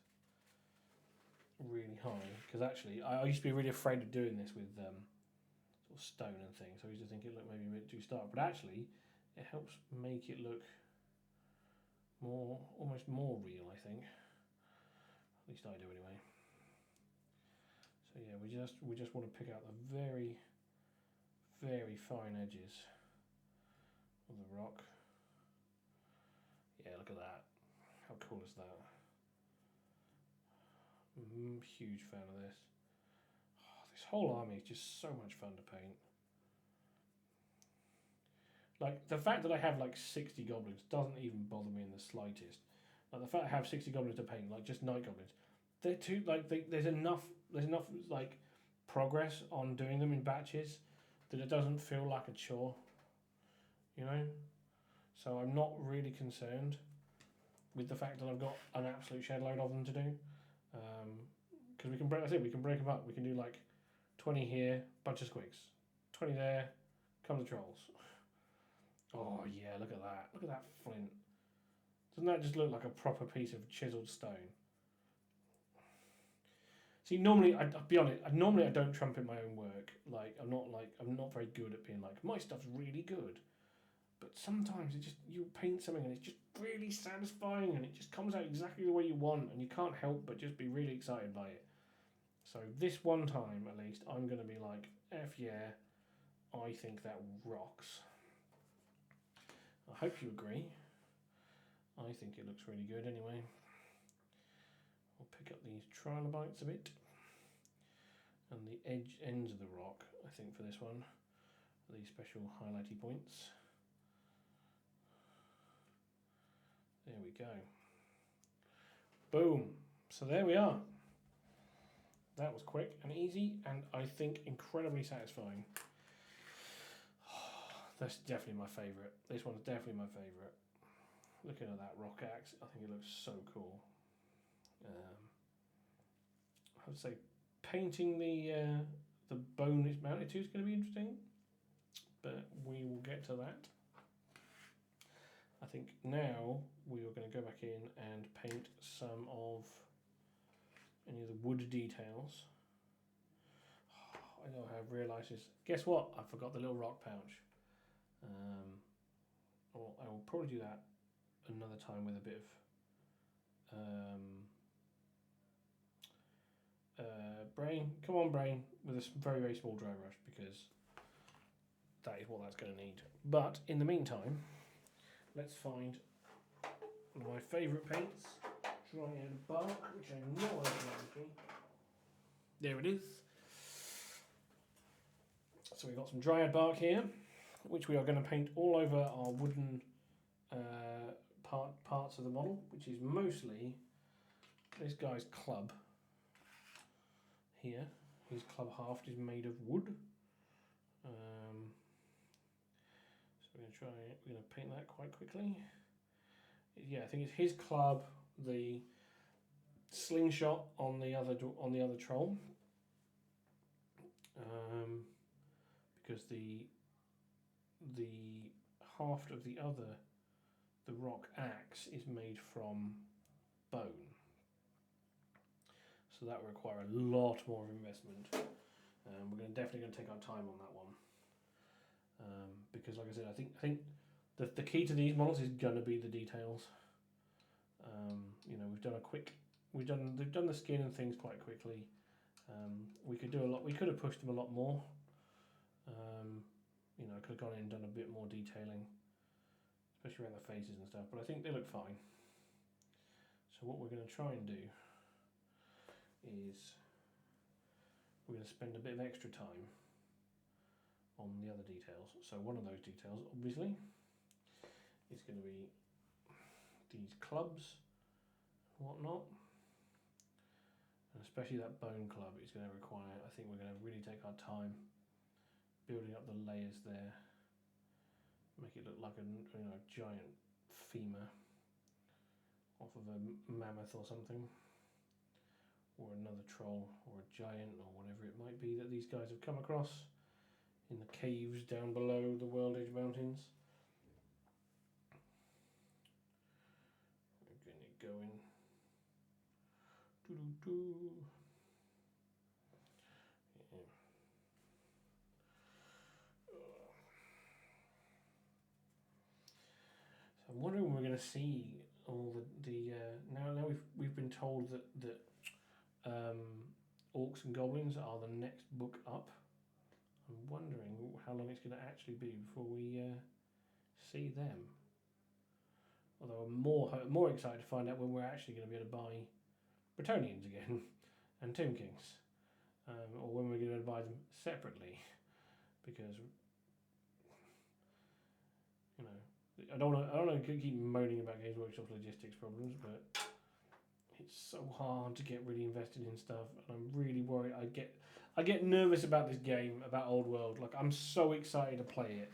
really high, because actually I used to be really afraid of doing this with sort of stone and things. I used to think it looked maybe a bit too stark, but actually it helps make it look more, almost more real, I think. At least I do anyway. So yeah, we just want to pick out the very, very fine edges of the rock. Yeah, look at that. How cool is that? Huge fan of this. Oh, this whole army is just so much fun to paint. Like, the fact that I have like 60 goblins doesn't even bother me in the slightest. Like, the fact I have 60 goblins to paint, like just night goblins, they're too, like, there's enough like progress on doing them in batches that it doesn't feel like a chore, you know? So I'm not really concerned with the fact that I've got an absolute shed load of them to do. Because we can break, we can break them up. We can do like 20 here, bunch of squigs. 20 there, come the trolls. Oh yeah, look at that. Look at that flint. Doesn't that just look like a proper piece of chiseled stone? See, normally, I'll be honest, normally I don't trumpet my own work. Like, I'm not very good at being like, my stuff's really good. But sometimes it just, you paint something and it's just really satisfying and it just comes out exactly the way you want, and you can't help but just be really excited by it. So this one time, at least, I'm going to be like, F yeah, I think that rocks. I hope you agree. I think it looks really good anyway. I'll pick up these trilobites a bit. And the ends of the rock, I think, for this one, these special highlighty points. There we go. Boom. So there we are. That was quick and easy, and I think incredibly satisfying. That's definitely my favourite. This one's definitely my favourite. Looking at that rock axe, I think it looks so cool. I would say painting the bone it's mounted to is going to be interesting, but we will get to that. I think now we are going to go back in and paint some of any of the wood details. Oh, I know I have realised this. Guess what? I forgot the little rock pouch. I will probably do that another time with a bit of brain. Come on, brain, with a very, very small dry brush, because that is what that's going to need. But in the meantime, let's find one of my favourite paints, Dryad bark, which I know I can. There it is. So we've got some Dryad bark here, which we are going to paint all over our wooden parts of the model, which is mostly this guy's club here. His club haft is made of wood. So we're going to paint that quite quickly. Yeah, I think it's his club, the slingshot on the other troll, because the haft of the rock axe is made from bone, so that will require a lot more investment. We're definitely going to take our time on that one, because, like I said, I think the key to these models is going to be the details. You know, they've done the skin and things quite quickly. We could do a lot. We could have pushed them a lot more. You know, I could have gone in and done a bit more detailing, especially around the faces and stuff. But I think they look fine. So what we're going to try and do is we're going to spend a bit of extra time on the other details. So one of those details, obviously, is going to be these clubs and whatnot, and especially that bone club is going to require, I think we're going to really take our time building up the layers there, make it look like a giant femur off of a mammoth or something, or another troll, or a giant, or whatever it might be that these guys have come across in the caves down below the World Edge Mountains. We're going to go in. Doo-doo-doo. Yeah. So I'm wondering when we're going to see all the now we've been told that orcs and goblins are the next book up. I'm wondering how long it's going to actually be before we see them. Although I'm more excited to find out when we're actually going to be able to buy Bretonnians again and Tomb Kings, or when we're going to buy them separately, because you know I don't want to keep moaning about Games Workshop's logistics problems, but it's so hard to get really invested in stuff, and I'm really worried. I get nervous about this game, about Old World. Like, I'm so excited to play it.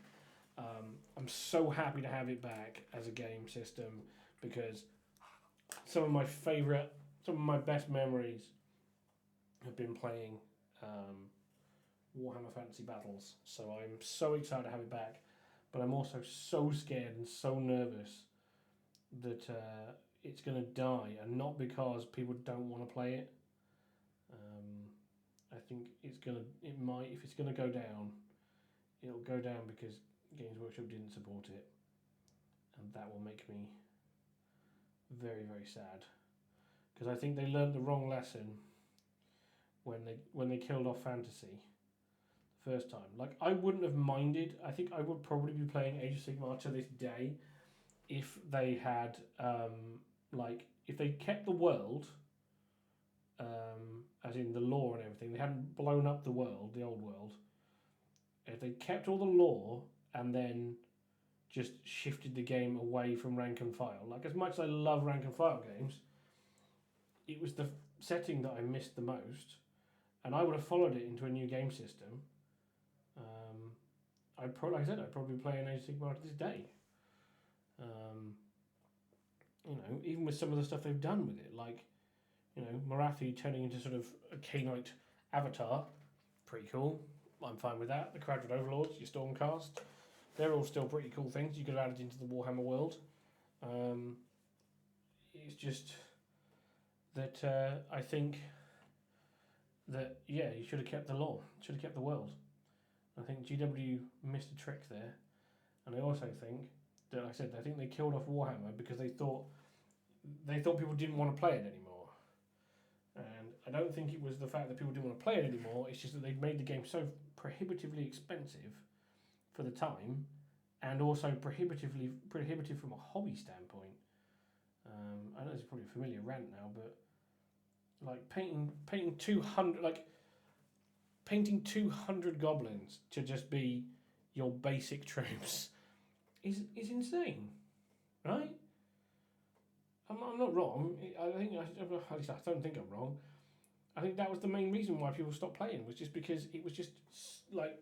I'm so happy to have it back as a game system, because some of my best memories have been playing Warhammer Fantasy Battles. So I'm so excited to have it back, but I'm also so scared and so nervous that it's going to die, and not because people don't want to play it. I think if it's going to go down, it'll go down because Games Workshop didn't support it, and that will make me very, very sad, because I think they learned the wrong lesson when they killed off fantasy the first time. Like, I wouldn't have minded. I think I would probably be playing Age of Sigmar to this day if they had if they kept the world, as in the lore and everything. They hadn't blown up the world, the old world. If they kept all the lore and then just shifted the game away from rank and file. Like, as much as I love rank and file games, it was the setting that I missed the most, and I would have followed it into a new game system. I'd probably play an Age of Sigmar to this day. You know, even with some of the stuff they've done with it, like, you know, Marathi turning into sort of a Khainite avatar, pretty cool. I'm fine with that. The Kradrid Overlords, your Stormcast, they're all still pretty cool things you could have added into the Warhammer world. It's just that I think that, yeah, you should have kept the lore, should have kept the world. I think GW missed a trick there, and I also think that, like I said, I think they killed off Warhammer because they thought people didn't want to play it anymore. And I don't think it was the fact that people didn't want to play it anymore. It's just that they'd made the game so prohibitively expensive for the time, and also prohibitive from a hobby standpoint. I know it's probably a familiar rant now, but like painting 200 like painting 200 goblins to just be your basic troops is insane, right? I'm not wrong. I think at least I don't think I'm wrong. I think that was the main reason why people stopped playing, was just because it was just like,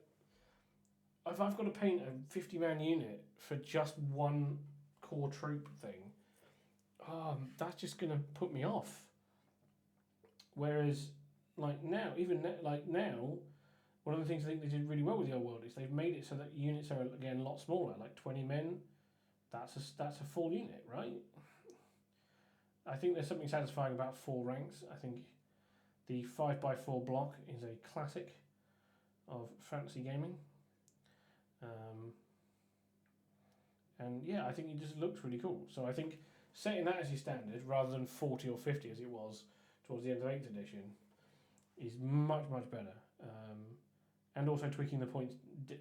if I've got to paint a 50-man unit for just one core troop thing, that's just gonna put me off. Whereas, like now, now, one of the things I think they did really well with the old world is they've made it so that units are again a lot smaller, like 20 men. That's a full unit, right? I think there's something satisfying about 4 ranks. I think the 5x4 block is a classic of fantasy gaming. And yeah, I think it just looks really cool. So I think setting that as your standard rather than 40 or 50 as it was towards the end of 8th edition is much, much better. And also tweaking the points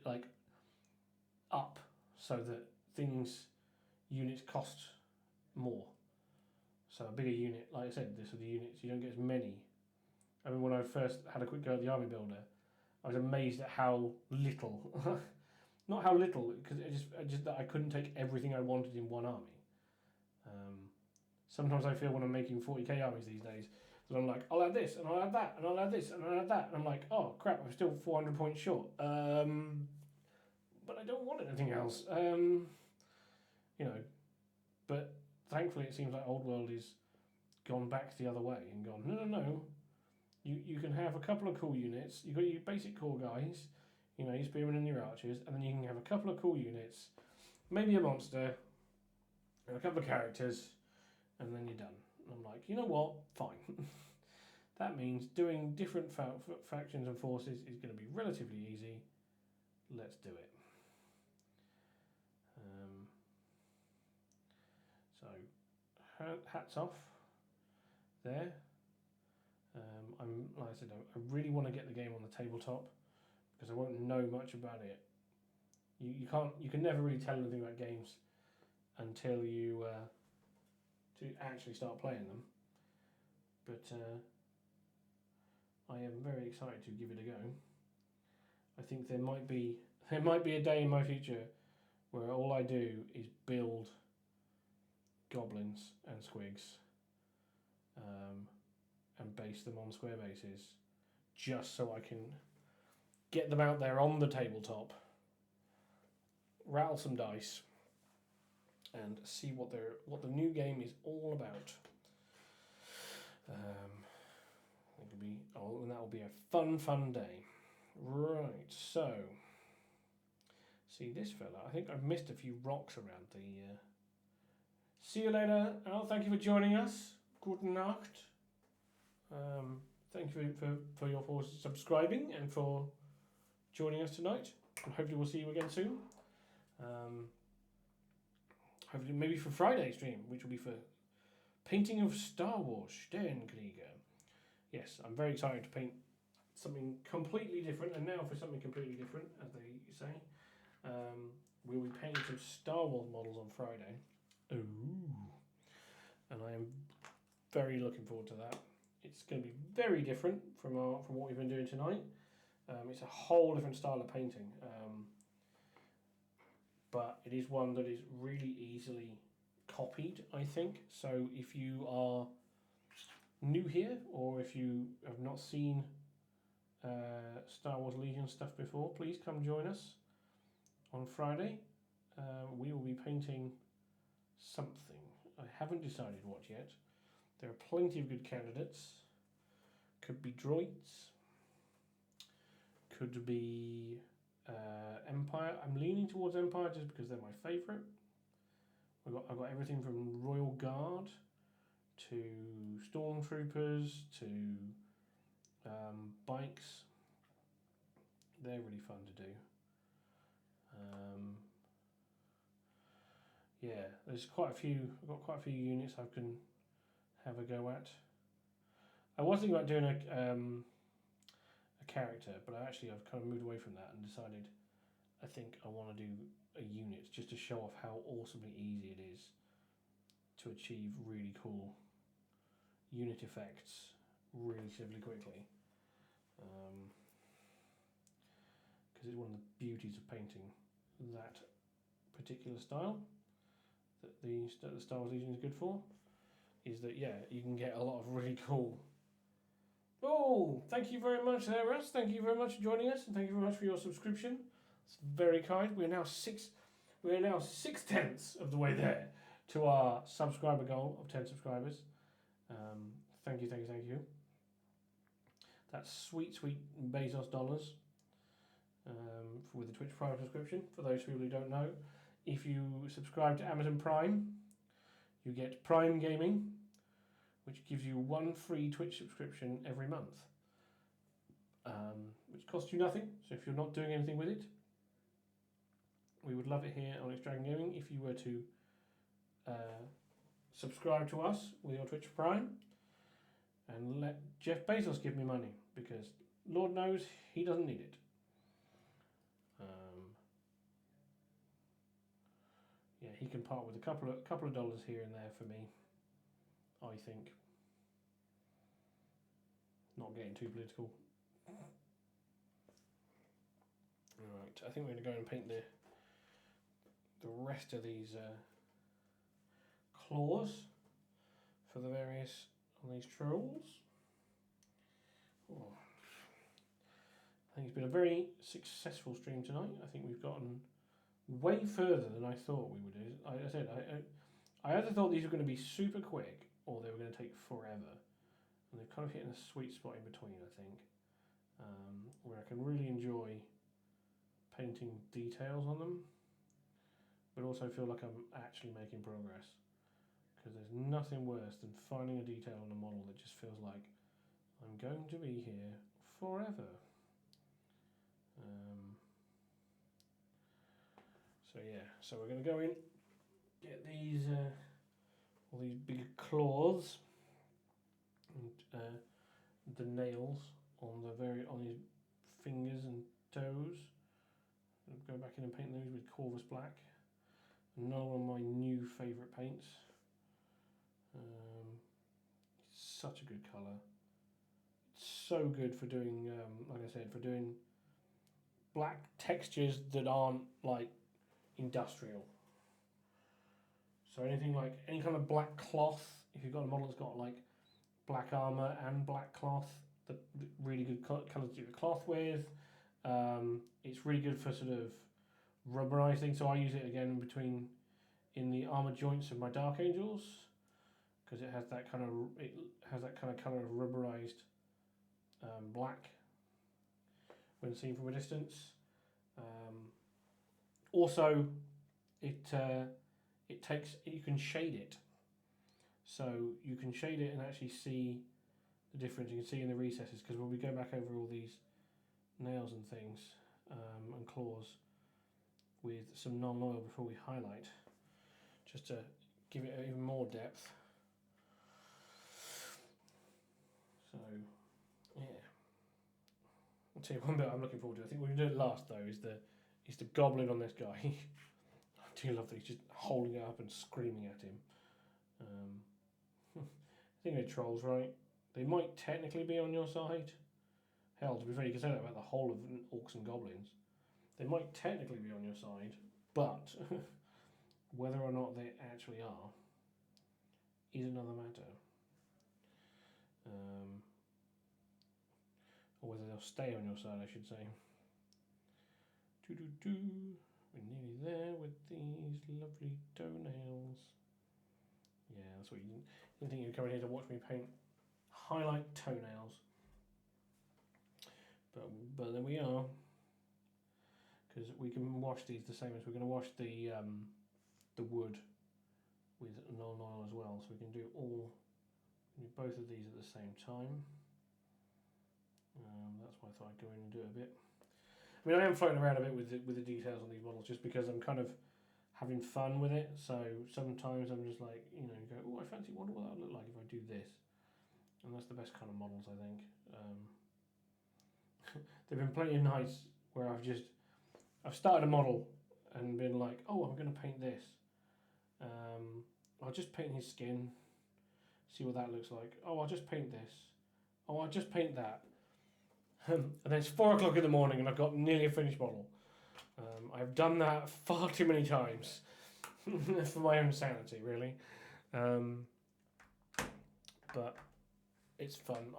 like up so that units cost more. So a bigger unit, like I said, this are the units, you don't get as many. I mean, when I first had a quick go at the army builder, I was amazed at how little, not how little, because just that I couldn't take everything I wanted in one army. Sometimes I feel when I'm making 40k armies these days, that I'm like, I'll add this, and I'll add that, and I'll add this, and I'll add that, and I'm like, oh crap, I'm still 400 points short. But I don't want anything else. But thankfully it seems like Old World is gone back the other way and gone, no. You can have a couple of cool units. You've got your basic core guys, your spearmen and your archers, and then you can have a couple of cool units, maybe a monster, and a couple of characters, and then you're done. And I'm like, you know what? Fine. That means doing different factions and forces is going to be relatively easy. Let's do it. So, hats off there. Like I said, I really want to get the game on the tabletop because I won't know much about it. You can never really tell anything about games until you to actually start playing them. But I am very excited to give it a go. I think there might be a day in my future where all I do is build goblins and squigs. And base them on square bases, just so I can get them out there on the tabletop, rattle some dice, and see what the new game is all about. And that will be a fun day. Right, so see this fella. I think I've missed a few rocks around the. See you later, Al. Thank you for joining us. Guten Nacht. Thank you for subscribing and for joining us tonight. And hopefully we'll see you again soon. Hopefully maybe for Friday's stream, which will be for painting of Star Wars Sternkrieger. Yes, I'm very excited to paint something completely different. And now for something completely different, as they say, we'll be painting some Star Wars models on Friday. Ooh. And I am very looking forward to that. It's going to be very different from what we've been doing tonight. It's a whole different style of painting, but it is one that is really easily copied, I think. So if you are new here, or if you have not seen Star Wars Legion stuff before, please come join us on Friday. We will be painting something. I haven't decided what yet. There are plenty of good candidates. Could be droids. Could be Empire. I'm leaning towards Empire just because they're my favourite. I've got everything from Royal Guard to Stormtroopers to bikes. They're really fun to do. Yeah, there's quite a few. I've got quite a few units I can have a go at. I was thinking about doing a character, but I've kind of moved away from that and decided I think I want to do a unit just to show off how awesomely easy it is to achieve really cool unit effects relatively quickly. Because it's one of the beauties of painting that particular style that the Star Wars Legion is good for, is that, yeah, you can get a lot of really cool. Oh, thank you very much there, Russ. Thank you very much for joining us, and thank you very much for your subscription. It's very kind. We are now 6/10 of the way there to our subscriber goal of 10 subscribers. Thank you, thank you, thank you. That's sweet, sweet Bezos dollars with the Twitch Prime subscription. For those people who don't know, if you subscribe to Amazon Prime, you get Prime Gaming, which gives you one free Twitch subscription every month, which costs you nothing. So if you're not doing anything with it, we would love it here on Onyx Dragon Gaming if you were to subscribe to us with your Twitch Prime and let Jeff Bezos give me money, because Lord knows he doesn't need it. Yeah, he can part with a couple of dollars here and there for me, I think. Not getting too political. Right, I think we're going to go and paint the rest of these claws for the various on these trolls. Oh. I think it's been a very successful stream tonight. I think we've gotten way further than I thought we would do. I either thought these were going to be super quick or they were going to take forever, and they're kind of hitting a sweet spot in between, I think, where I can really enjoy painting details on them, but also feel like I'm actually making progress, because there's nothing worse than finding a detail on a model that just feels like I'm going to be here forever. So yeah, so we're going to go in, get these all these big claws and the nails on his fingers and toes. I'll go back in and paint those with Corvus Black. Another one of my new favourite paints. It's such a good colour. It's so good for doing, like I said, for doing black textures that aren't like industrial. So anything like any kind of black cloth, if you've got a model that's got like black armour and black cloth, the really good colours to do the cloth with. It's really good for sort of rubberizing, so I use it again in the armour joints of my Dark Angels, because it has that kind of colour of rubberized black when seen from a distance. Also, you can shade it, so you can shade it and actually see the difference. You can see in the recesses, because when we go back over all these nails and things and claws with some non-oil before we highlight, just to give it even more depth. So yeah, I'll tell you one bit I'm looking forward to. I think we're going to do it last though, is the goblin on this guy. I do love that he's just holding it up and screaming at him. I think they're trolls, right? They might technically be on your side. Hell, to be fair, you can say that about the whole of orcs and goblins. They might technically be on your side, but whether or not they actually are is another matter. Or whether they'll stay on your side, I should say. We're nearly there with these lovely toenails. Yeah, that's what you didn't think you'd come in here to watch me paint highlight toenails. But there we are, because we can wash these the same as we're going to wash the wood with non-oil as well, so we can do both of these at the same time. That's why I thought I'd go in and do it a bit. I mean, I am floating around a bit with the details on these models, just because I'm kind of having fun with it. So sometimes I'm just like, go, oh, I wonder what that would look like if I do this, and that's the best kind of models, I think. There've been plenty of nights where I've started a model and been like, oh, I'm going to paint this, I'll just paint his skin, see what that looks like. Oh, I'll just paint this. Oh, I'll just paint that. And then it's 4 o'clock in the morning and I've got nearly a finished model. I've done that far too many times for my own sanity, really. But it's fun.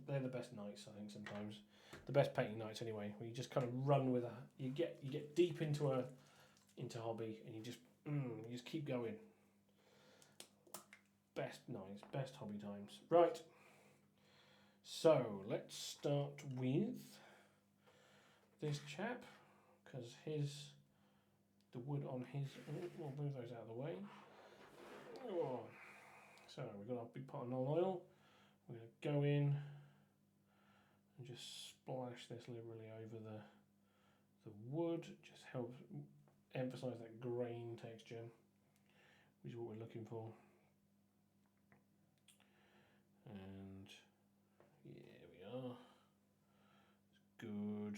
They're the best nights, I think, sometimes. The best painting nights, anyway, where you just kind of run with you get deep into hobby and you just keep going. Best nights, best hobby times. Right. So let's start with this chap, because the wood on his. We'll move those out of the way. Oh. So we've got our big pot of oil. We're going to go in and just splash this liberally over the wood. Just helps emphasise that grain texture, which is what we're looking for. And yeah, we are. It's good.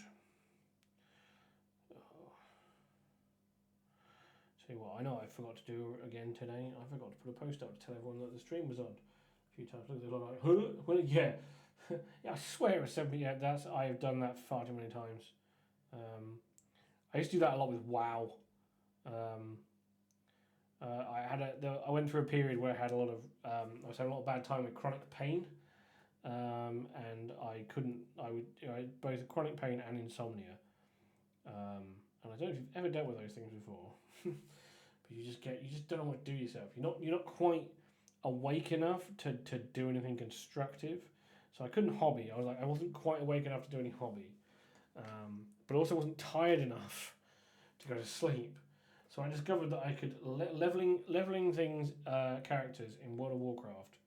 Oh. Tell you what, I know I forgot to do again today. I forgot to put a post up to tell everyone that the stream was on. A few times. Look, they're like, huh? Well, yeah. Yeah, I swear it was 70. Yeah, I've done that far too many times. I used to do that a lot with WoW. I went through a period where I had a lot of I was having a lot of bad time with chronic pain, and I couldn't. I had both chronic pain and insomnia. And I don't know if you've ever dealt with those things before, but you just don't know what to do yourself. You're not quite awake enough to do anything constructive. So I couldn't hobby. I wasn't quite awake enough to do any hobby, but also wasn't tired enough to go to sleep. So I discovered that I could leveling things, characters in World of Warcraft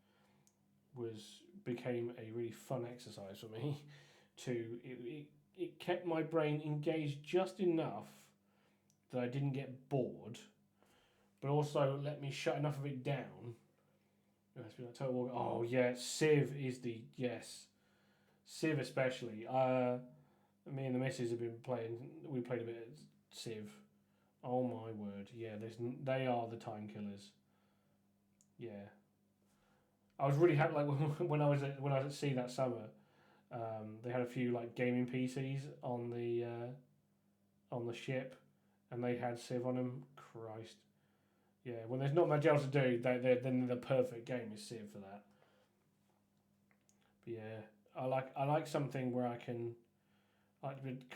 became a really fun exercise for me. It kept my brain engaged just enough that I didn't get bored, but also let me shut enough of it down. Oh yeah, Civ is Civ especially. Me and the missus have been playing. We played a bit of Civ. Oh my word! Yeah, they are the time killers. Yeah, I was really happy. Like when I was at sea that summer, they had a few like gaming PCs on the ship, and they had Civ on them. Christ, yeah. When there's not much else to do, then the perfect game is Civ for that. But yeah, I like something where I can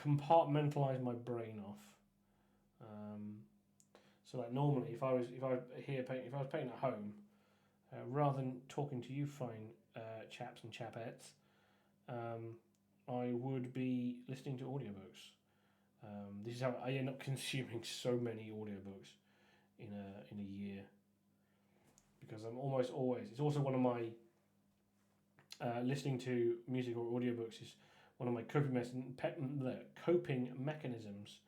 compartmentalize my brain off. So like normally, if I was painting at home, rather than talking to you fine chaps and chapettes, I would be listening to audiobooks. This is how I end up consuming so many audiobooks in a year, because I'm almost always. It's also one of my listening to music or audiobooks is one of my coping mechanisms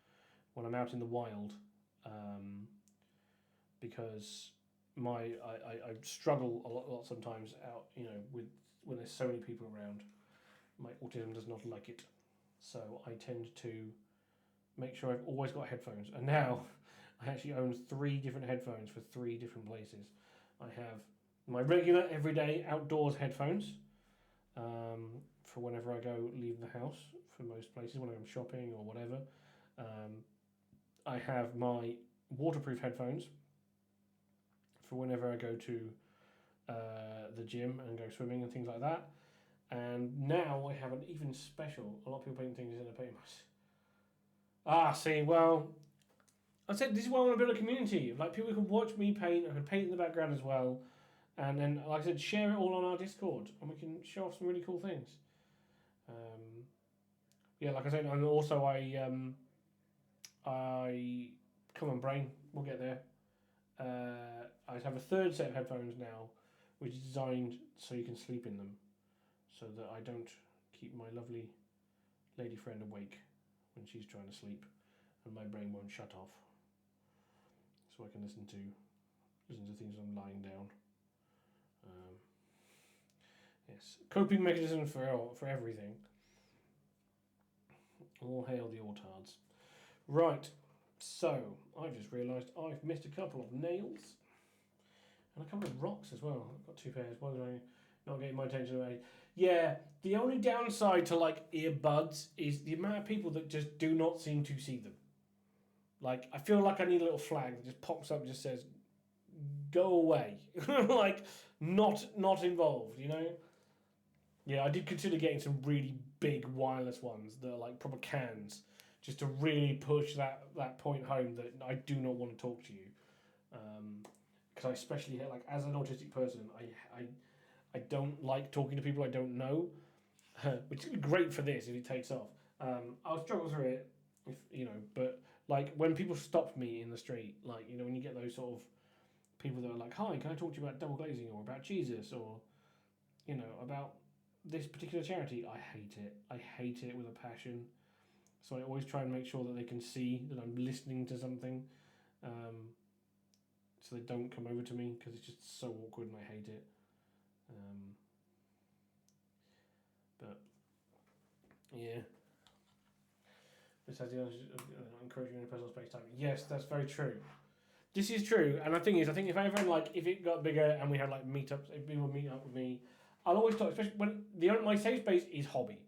when I'm out in the wild, because I struggle a lot sometimes out, with when there's so many people around. My autism does not like it, so I tend to make sure I've always got headphones. And now I actually own 3 different headphones for 3 different places. I have my regular everyday outdoors headphones, for whenever I go leave the house for most places, when I'm shopping or whatever. I have my waterproof headphones for whenever I go to the gym and go swimming and things like that. And now I have an even special. A lot of people paint things in a paint. See, well, I said this is why I want to build a community. Like people can watch me paint. I can paint in the background as well, and then, like I said, share it all on our Discord, and we can show off some really cool things. Yeah, like I said, and also I come on brain, we'll get there. I have a 3rd set of headphones now, which is designed so you can sleep in them, so that I don't keep my lovely lady friend awake when she's trying to sleep, and my brain won't shut off, so I can listen to things when I'm lying down. Yes, coping mechanism for everything. All hail the autards. Right, so I've just realised I've missed a couple of nails. And a couple of rocks as well. I've got 2 pairs. One is not getting my attention away. Yeah, the only downside to like earbuds is the amount of people that just do not seem to see them. Like, I feel like I need a little flag that just pops up and just says, "Go away," like not involved. You know. Yeah, I did consider getting some really big wireless ones that are like proper cans, just to really push that point home that I do not want to talk to you. Because I especially like as an autistic person, I don't like talking to people I don't know, which is great for this if it takes off. I'll struggle through it if you know, but like when people stop me in the street, like you know when you get those sort of people that are like, "Hi, can I talk to you about double glazing or about Jesus or you know about this particular charity?" I hate it. I hate it with a passion. So I always try and make sure that they can see that I'm listening to something. So they don't come over to me because it's just so awkward and I hate it. But yeah, besides the encouraging in personal space time. Yes, that's very true. This is true, and the thing is, I think if ever like if it got bigger and we had like meetups, if people would meet up with me, I'll always talk. Especially when my safe space is hobby,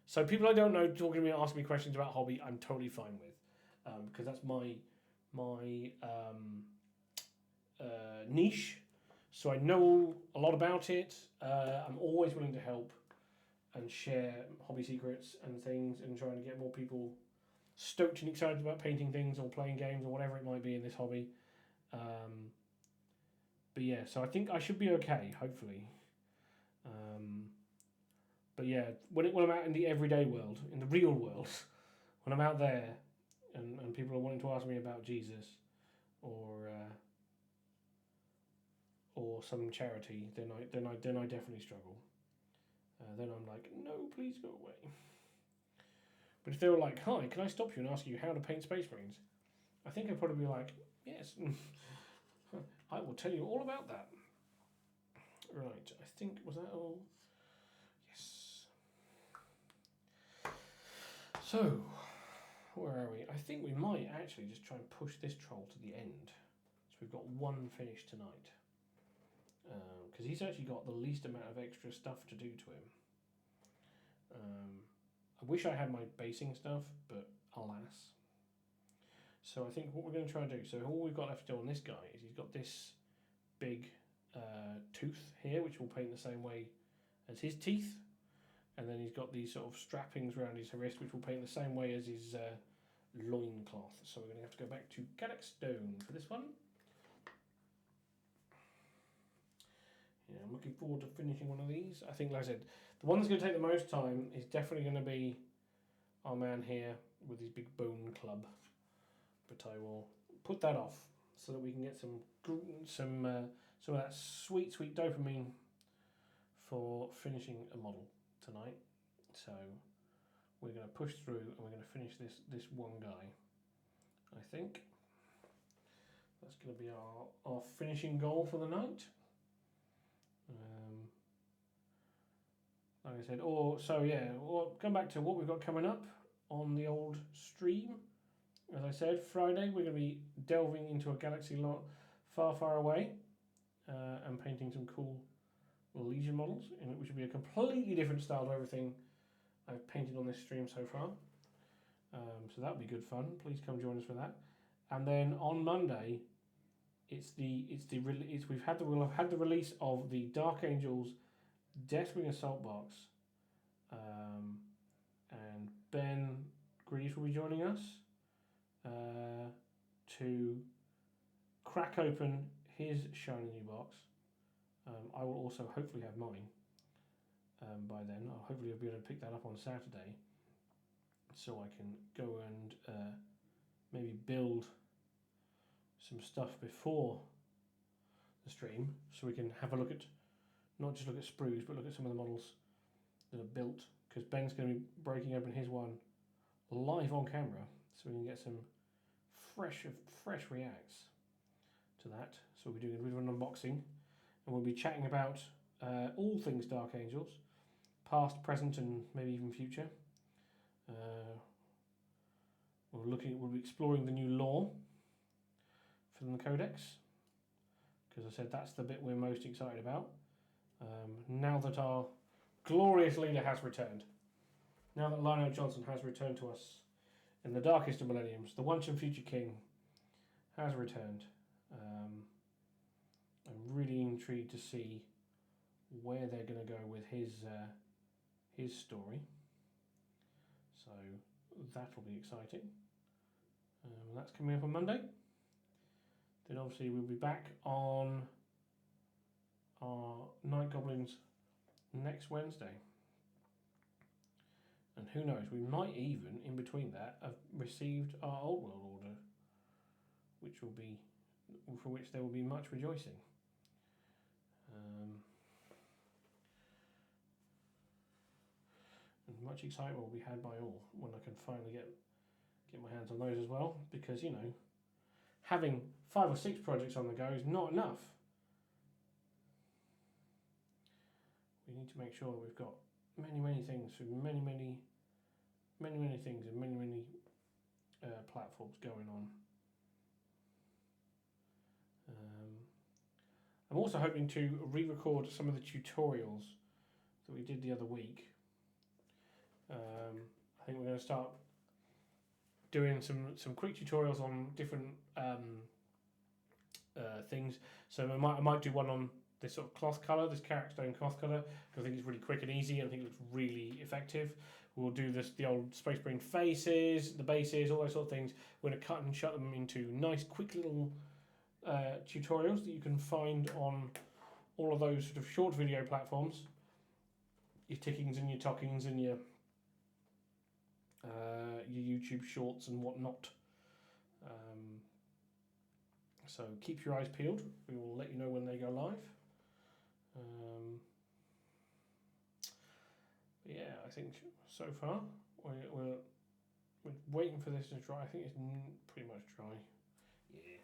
so people I don't know talking to me, asking me questions about hobby, I'm totally fine with, because that's my niche. So I know a lot about it. I'm always willing to help and share hobby secrets and things, and trying to get more people stoked and excited about painting things or playing games or whatever it might be in this hobby. But yeah, so I think I should be okay, hopefully. But yeah, when I'm out in the everyday world, in the real world, when I'm out there, and people are wanting to ask me about Jesus, or some charity, then I definitely struggle. Then I'm like, no, please go away. But if they were like, "Hi, can I stop you and ask you how to paint Space Marines?" I think I'd probably be like, "Yes, I will tell you all about that." Right, I think, was that all? Yes. So, where are we? I think we might actually just try and push this troll to the end. So we've got one finished tonight. Because he's actually got the least amount of extra stuff to do to him. I wish I had my basing stuff, but alas. So I think what we're going to try and do, so all we've got left to do on this guy is he's got this big tooth here, which we'll paint the same way as his teeth. And then he's got these sort of strappings around his wrist, which will paint the same way as his loincloth. So we're going to have to go back to Galax Stone for this one. Yeah, I'm looking forward to finishing one of these. I think, like I said, the one that's going to take the most time is definitely going to be our man here with his big bone club. But I will put that off so that we can get some of that sweet dopamine for finishing a model tonight. So we're going to push through and we're going to finish this one guy. I think that's going to be our finishing goal for the night. Like I said, or come back to what we've got coming up on the old stream. As I said, Friday we're going to be delving into a galaxy lot far away and painting some cool Legion models, which will be a completely different style to everything I've painted on this stream so far. So that'll be good fun. Please come join us for that. And then on Monday, we'll have had the release of the Dark Angels Deathwing Assault box, and Ben Greaves will be joining us to crack open his shiny new box. I will also hopefully have mine by then. I'll hopefully be able to pick that up on Saturday, so I can go and maybe build some stuff before the stream, so we can have a look at, not just look at sprues, but look at some of the models that are built, because Ben's going to be breaking open his one live on camera, so we can get some fresh reacts to that. So we'll be doing a bit of an unboxing, and we'll be chatting about all things Dark Angels, past, present, and maybe even future. We'll be exploring the new lore from the Codex, because I said that's the bit we're most excited about. Now that our glorious leader has returned, now that Lionel Johnson has returned to us in the darkest of millenniums, the once and future king has returned. I'm really intrigued to see where they're going to go with his story. So that'll be exciting. That's coming up on Monday. Then obviously we'll be back on our Night Goblins next Wednesday. And who knows, we might even, in between that, have received our Old World Order, for which there will be much rejoicing. And much excitement will be had by all when I can finally get my hands on those as well, because, you know, having 5 or 6 projects on the go is not enough. We need to make sure that we've got many things for many things and many platforms going on. I'm also hoping to re-record some of the tutorials that we did the other week. I think we're going to start doing some quick tutorials on different things. So I might do one on this sort of cloth colour, this carrot stone cloth colour, because I think it's really quick and easy, and I think it looks really effective. We'll do the old Space Marine faces, the bases, all those sort of things. We're going to cut and shut them into nice, quick little tutorials that you can find on all of those sort of short video platforms. Your Tickings and your Tockings and your YouTube shorts and whatnot. So keep your eyes peeled. We will let you know when they go live. Yeah, I think so far we're waiting for this to dry. I think it's pretty much dry. Yeah.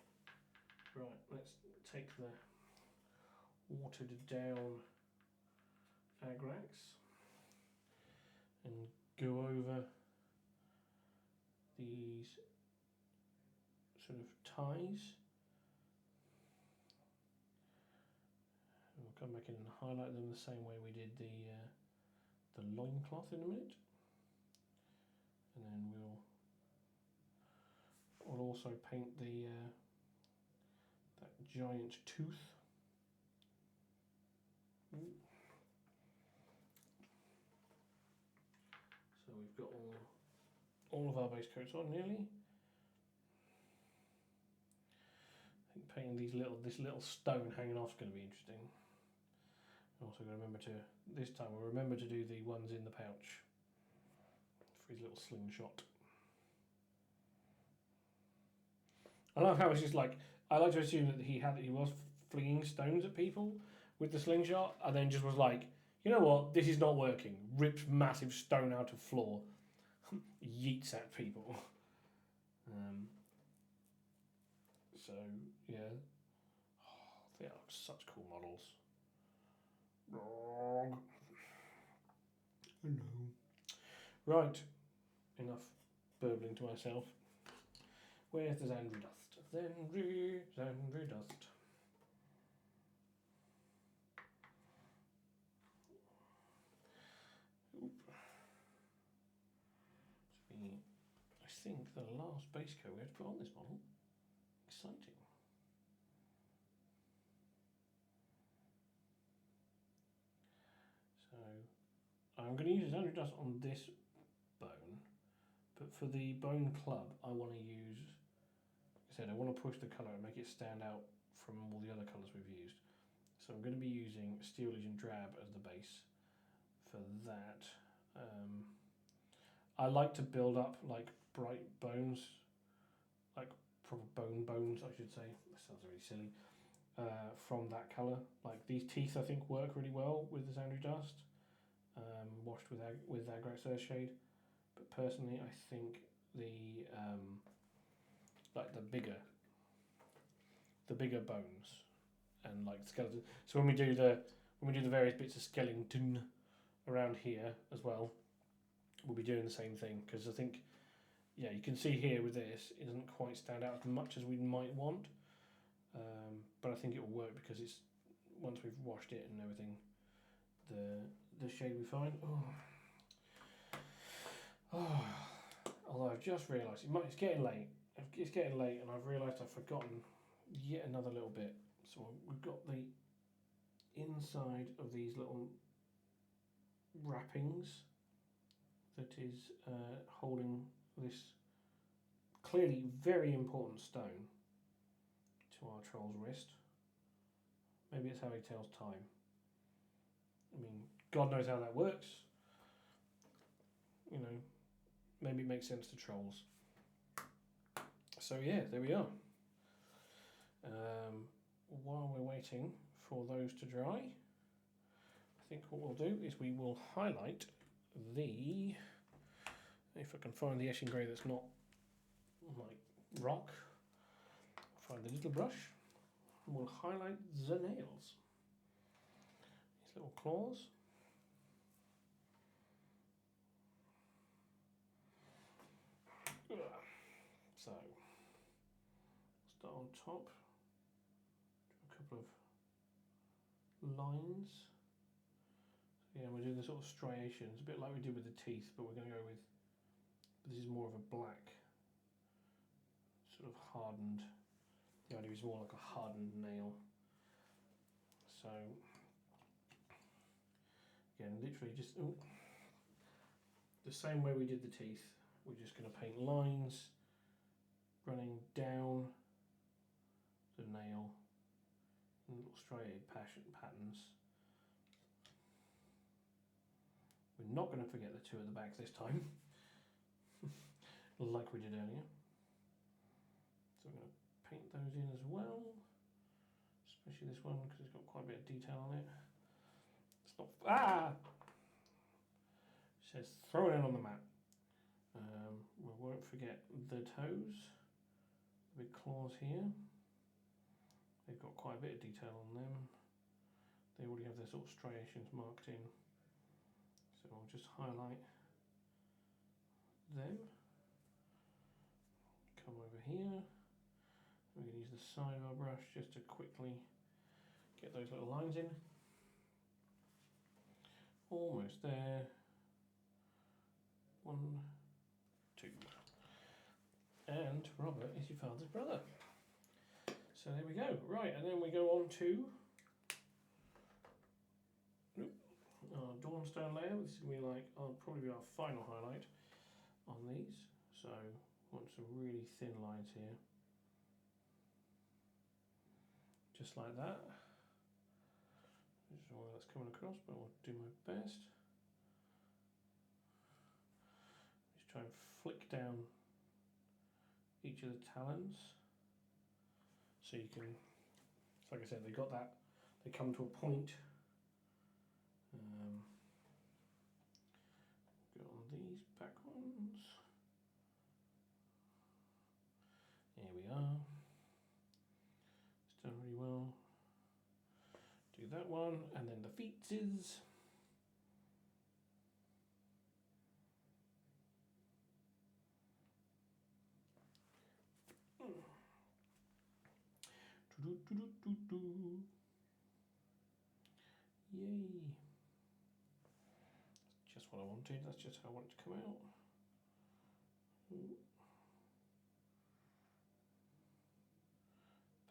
Right, let's take the watered down Agrax and go over these sort of ties. And we'll come back in and highlight them the same way we did the loincloth in a minute. And then we'll also paint the that giant tooth. So we've got all of our base coats on nearly. I think painting this little stone hanging off is going to be interesting. Also got to remember to this time we'll remember to do the ones in the pouch for his little slingshot. I love how it's just like, I like to assume that he was flinging stones at people with the slingshot, and then just was like, you know what, this is not working. Rips massive stone out of floor, yeets at people. So yeah, they are such cool models. Hello. Right, enough burbling to myself. Where's the Xandri dust? Xandri dust. Oop. I think the last base coat we have to put on this model. Exciting. So I'm going to use Xandri dust on this bone, but for the bone club I want to use, like I said, I want to push the colour and make it stand out from all the other colours we've used. So I'm going to be using Steel Legion Drab as the base for that. I like to build up like bright bones, like proper bones I should say. That sounds really silly. From that colour, like these teeth I think work really well with the Xandri dust, washed with Agrax Earthshade. But personally, I think the like the bigger bones and like skeleton. So when we do the various bits of skeleton around here as well, we'll be doing the same thing, because I think, yeah, you can see here with this, it doesn't quite stand out as much as we might want. but I think it will work because it's once we've washed it and everything, the shade we find. Although I've just realised it's getting late. It's getting late, and I've realised I've forgotten yet another little bit. So we've got the inside of these little wrappings that is holding this clearly very important stone to our troll's wrist. Maybe it's how he tells time. I mean, God knows how that works. You know, maybe it makes sense to trolls. So yeah, there we are. While we're waiting for those to dry, I think what we'll do is we will highlight the, if I can find the etching grey that's not like rock, find the little brush, and we'll highlight the nails. These little claws. So, start on top, do a couple of lines. So, yeah, we're doing the sort of striations, a bit like we did with the teeth, but we're going to go with, this is more of a black, sort of hardened, the idea is more like a hardened nail. So, again, literally just, the same way we did the teeth, we're just going to paint lines running down the nail in little striated patterns. We're not going to forget the two at the back this time, like we did earlier. So we're going to paint those in as well, especially this one because it's got quite a bit of detail on it. It's not, it says throw it in on the mat. We won't forget the toes, the big claws here. They've got quite a bit of detail on them. They already have their sort of striations marked in. So I'll just highlight them. Come over here. We're going to use the side of our brush just to quickly get those little lines in. Almost there. 1, 2. And Robert is your father's brother. So there we go. Right, and then we go on to our Dawnstone layer. This is going to be like, probably be our final highlight on these. So want some really thin lines here. Just like that. Not sure where that's coming across, but I'll do my best. Just try and flick down each of the talons. So you can, like I said, they got that, they come to a point. Go on these back ones. There we are. It's done really well. Do that one, and then the feetses. Yay. That's just what I wanted, that's just how I want it to come out.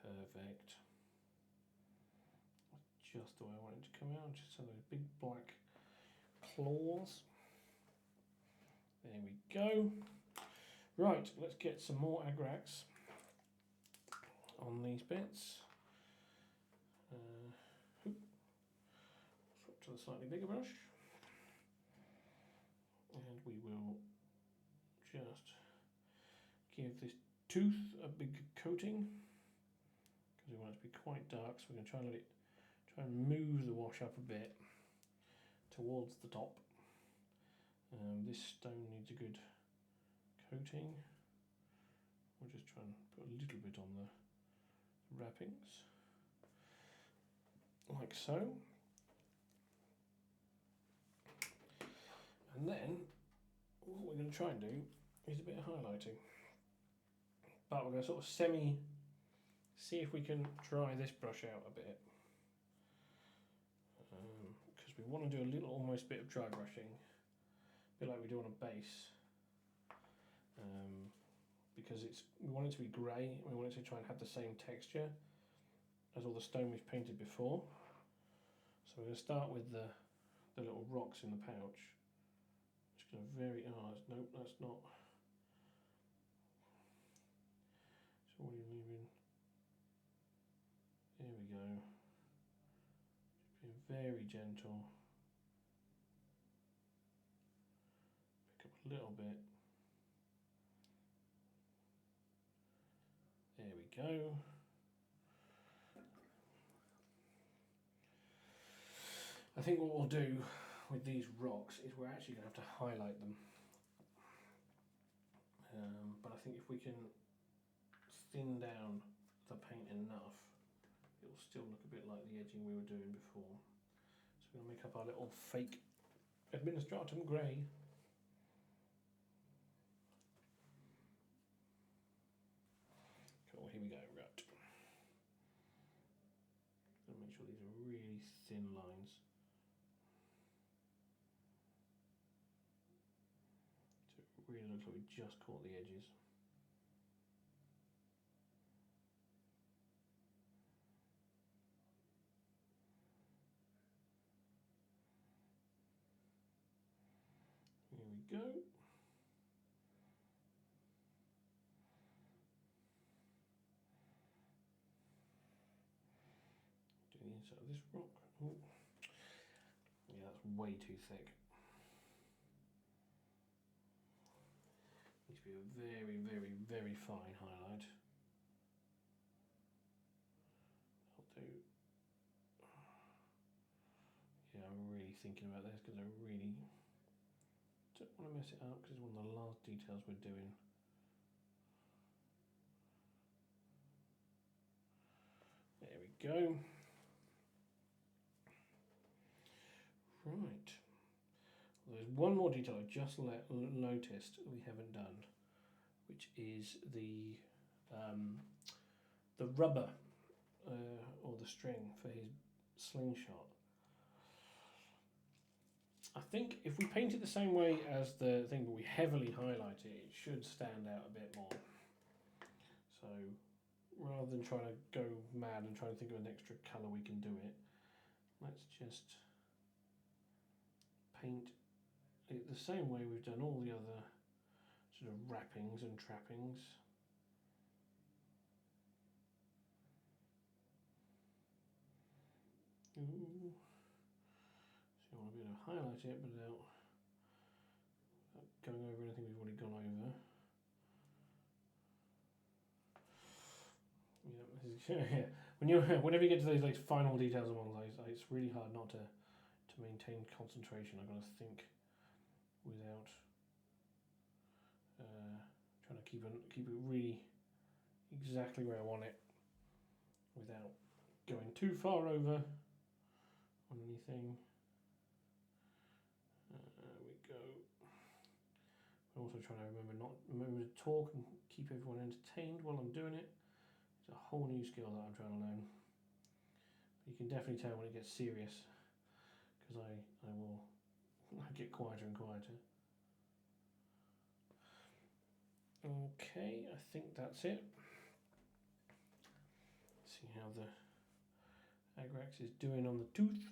Perfect. Just the way I want it to come out, just so those big black claws. There we go. Right, let's get some more agrax on these bits. Swap to the slightly bigger brush, and we will just give this tooth a big coating because we want it to be quite dark. So we're going to try and move the wash up a bit towards the top. This stone needs a good coating. We'll just try and put a little bit on the wrappings, like so. And then what we're going to try and do is a bit of highlighting, but we're going to sort of see if we can dry this brush out a bit, because we want to do a little almost bit of dry brushing, a bit like we do on a base, because we want it to be grey, we want it to try and have the same texture as all the stone we've painted before. So we're going to start with the little rocks in the pouch. Just going to nope, that's not. So what are you leaving? There we go. Just being very gentle. Pick up a little bit. There we go. I think what we'll do with these rocks is we're actually going to have to highlight them. But I think if we can thin down the paint enough, it will still look a bit like the edging we were doing before. So we're going to make up our little fake administratum grey. Cool, here we go, right. Gotta make sure these are really thin lines. So it really looks like we just caught the edges. Here we go. Do the inside of this rock. Ooh. Yeah, that's way too thick. Needs to be a very, very, very fine highlight. I'll do. Yeah, I'm really thinking about this because I really don't want to mess it up because it's one of the last details we're doing. There we go. Right. There's one more detail I just noticed we haven't done, which is the rubber or the string for his slingshot. I think if we paint it the same way as the thing, but we heavily highlight it, it should stand out a bit more. So rather than trying to go mad and trying to think of an extra colour we can do it, let's just paint it the same way we've done all the other sort of wrappings and trappings. Ooh. So you want to be able to highlight it but without going over anything we've already gone over. Yeah, whenever you get to those like final details on one of those, it's really hard not to maintain concentration. I've got to think without trying to keep it really exactly where I want it without going too far over on anything. There we go. I'm also trying to remember to talk and keep everyone entertained while I'm doing it. It's a whole new skill that I'm trying to learn. But you can definitely tell when it gets serious, because I get quieter and quieter. Okay, I think that's it. See how the Agrax is doing on the tooth.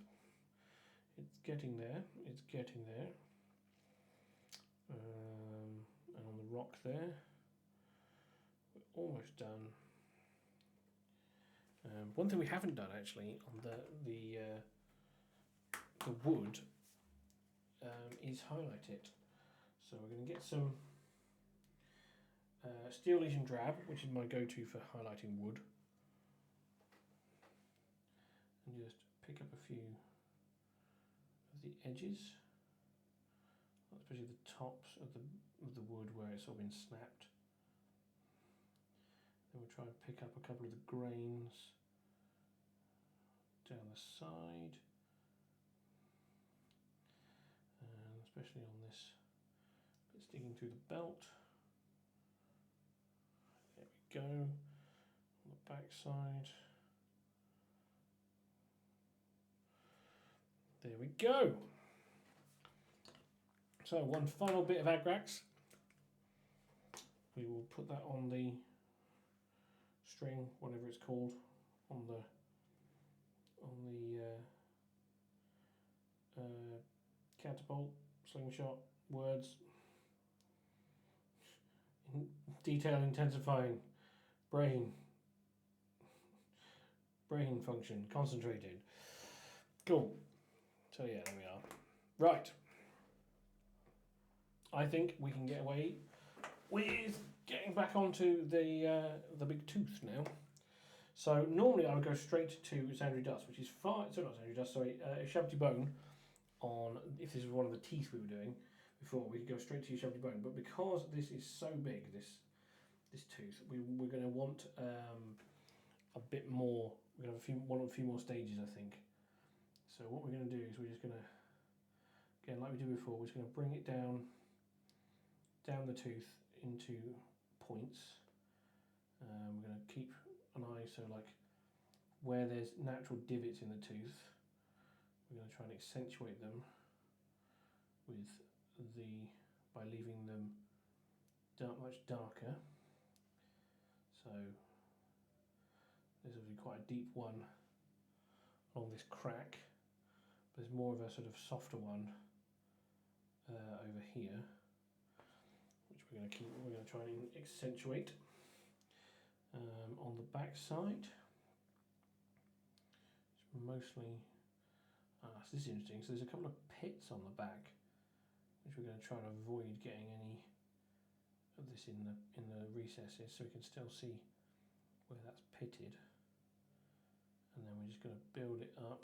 It's getting there. It's getting there. And on the rock there, we're almost done. One thing we haven't done actually on the wood is highlight it. So we're going to get some steel lesion drab, which is my go-to for highlighting wood, and just pick up a few of the edges, especially the tops of the wood where it's all been snapped. Then we'll try and pick up a couple of the grains down the side, and especially on this bit sticking through the belt. There we go. On the back side. There we go. So one final bit of agrax. We will put that on the string, whatever it's called, on the catapult, slingshot, words, detail intensifying, brain function, concentrated. Cool. So yeah, there we are. Right. I think we can get away with getting back onto the big tooth now. So normally I would go straight to Xandri Dust, which is far, so not Xandri Dust, sorry, Shabty Bone. On, if this was one of the teeth we were doing before, we could go straight to Shabty Bone. But because this is so big, this tooth, we're going to want a bit more. We're going to have a few more stages, I think. So what we're going to do is we're just going to, again, like we did before, we're just going to bring it down the tooth into points. We're going to keep an eye, so like where there's natural divots in the tooth, we're going to try and accentuate them by leaving them much darker. So there's obviously quite a deep one along this crack, but there's more of a sort of softer one over here, which we're going to try and accentuate. On the back side, it's mostly, so this is interesting, so there's a couple of pits on the back, which we're going to try and avoid getting any of this in the recesses, so we can still see where that's pitted. And then we're just going to build it up,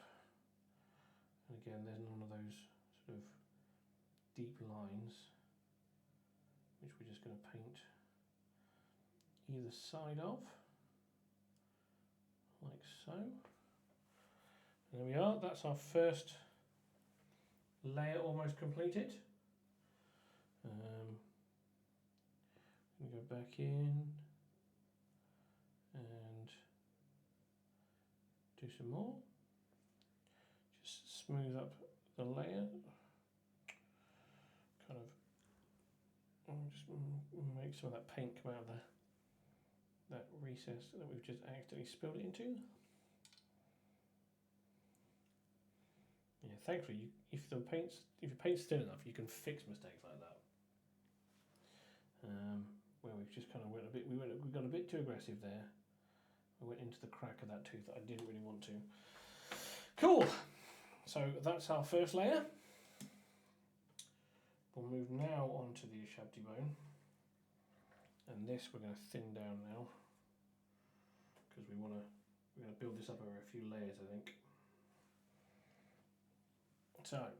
and again there's none of those sort of deep lines, which we're just going to paint either side of, like so. And there we are, that's our first layer almost completed. I'm going to go back in and do some more. Just smooth up the layer. Kind of just make some of that paint come out of that recess that we've just accidentally spilled it into. Yeah, thankfully, if your paint's thin enough, you can fix mistakes like that. Where we've just kind of we got a bit too aggressive there. We went into the crack of that tooth that I didn't really want to. Cool. So that's our first layer. We'll move now on to the Shabty Bone, and this we're going to thin down now because we're going to build this up over a few layers, I think. So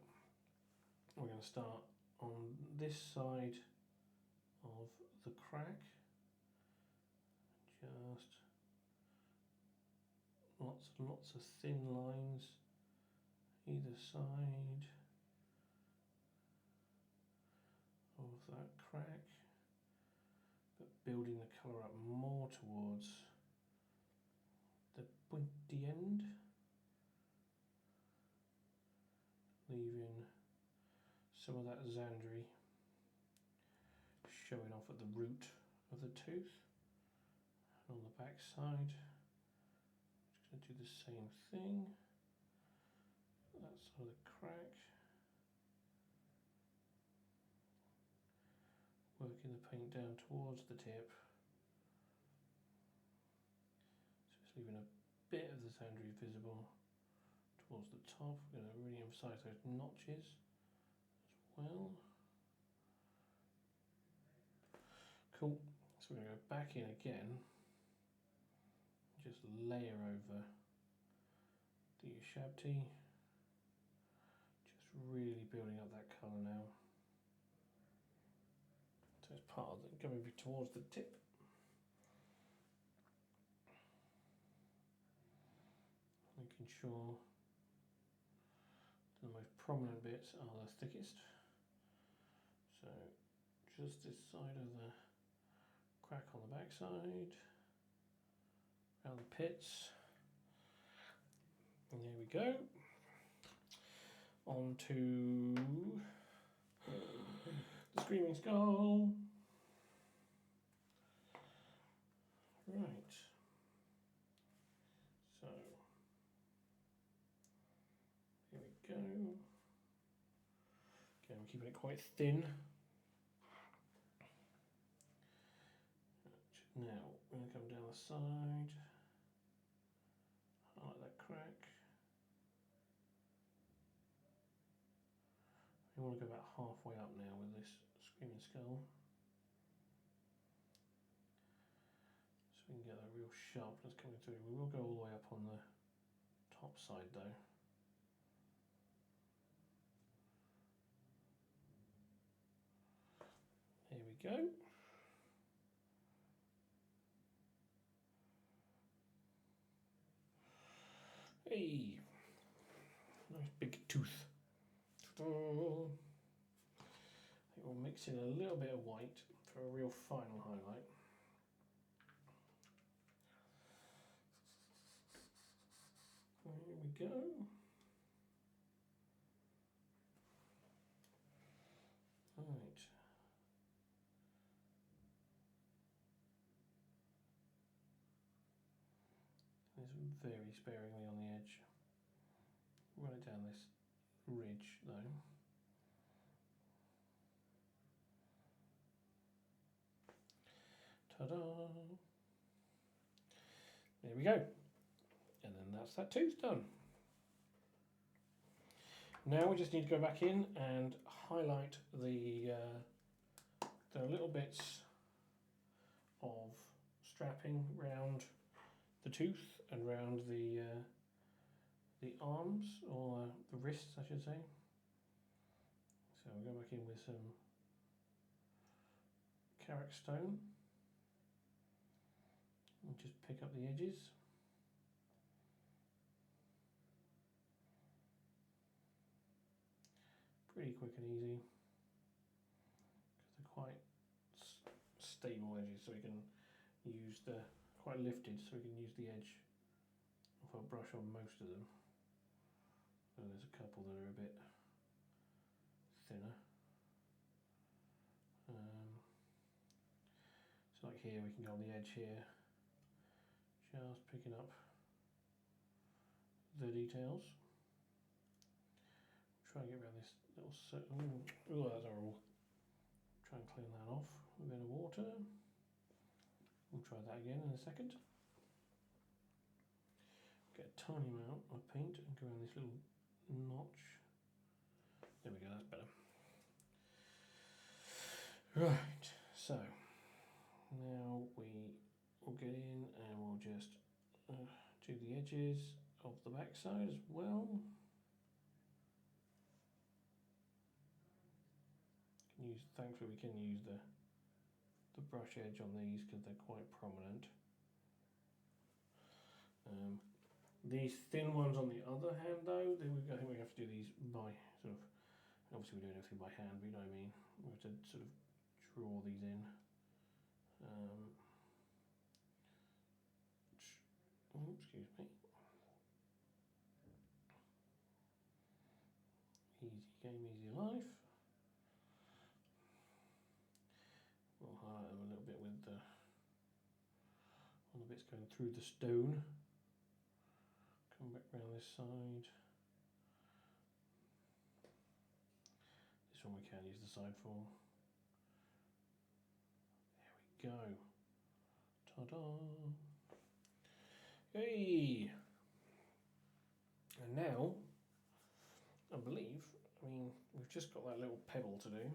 we're going to start on this side of the crack, just lots of thin lines either side of that crack, but building the colour up more towards the pointy end, leaving some of that Xandri showing off at the root of the tooth. And on the back side, just going to do the same thing. That side of the crack, working the paint down towards the tip, so it's leaving a bit of the Xandri visible towards the top. We're going to really emphasise those notches as well. Cool. So we're going to go back in again, just layer over the Shabty, just really building up that colour now. So it's part of it going towards the tip. Making sure the most prominent bits are the thickest. So just this side of the crack on the back side, around the pits. And there we go. On to the Screaming Skull. Right. So here we go. Again, we're keeping it quite thin. Now we're going to come down the side. Highlight that crack. We want to go about halfway up now with this Screaming Skull. So we can get that real sharpness coming through. We will go all the way up on the top side though. Here we go. Hey, nice big tooth. I think we'll mix in a little bit of white for a real final highlight. Here we go. Right. This very sparingly on the edge. Run it down this ridge though. Ta-da! There we go. And then that's that tooth done. Now we just need to go back in and highlight the little bits of strapping round the tooth and round the arms, or the wrists I should say. So we'll go back in with some carrot stone and just pick up the edges. Pretty quick and easy because they're quite stable edges, so we can use the quite lifted, so we can use the edge of our brush on most of them. So there's a couple that are a bit thinner. So like here, we can go on the edge here, just picking up the details. Try and get around this little circle. Oh, that's horrible. Try and clean that off with a bit of water. We'll try that again in a second. Get a tiny amount of paint and go around this little notch. There we go, that's better. Right, so now we will get in and we'll just do the edges of the back side as well. Thankfully we can use the brush edge on these because they're quite prominent. These thin ones on the other hand though, I think we have to do these by sort of, obviously we're doing everything by hand, but you know what I mean, we have to sort of draw these in. Excuse me. Easy game, easy life. We'll highlight them a little bit with all the bits going through the stone. Come back round this side. This one we can use the side for. There we go. Ta-da! Hey! And now, I believe, we've just got that little pebble to do,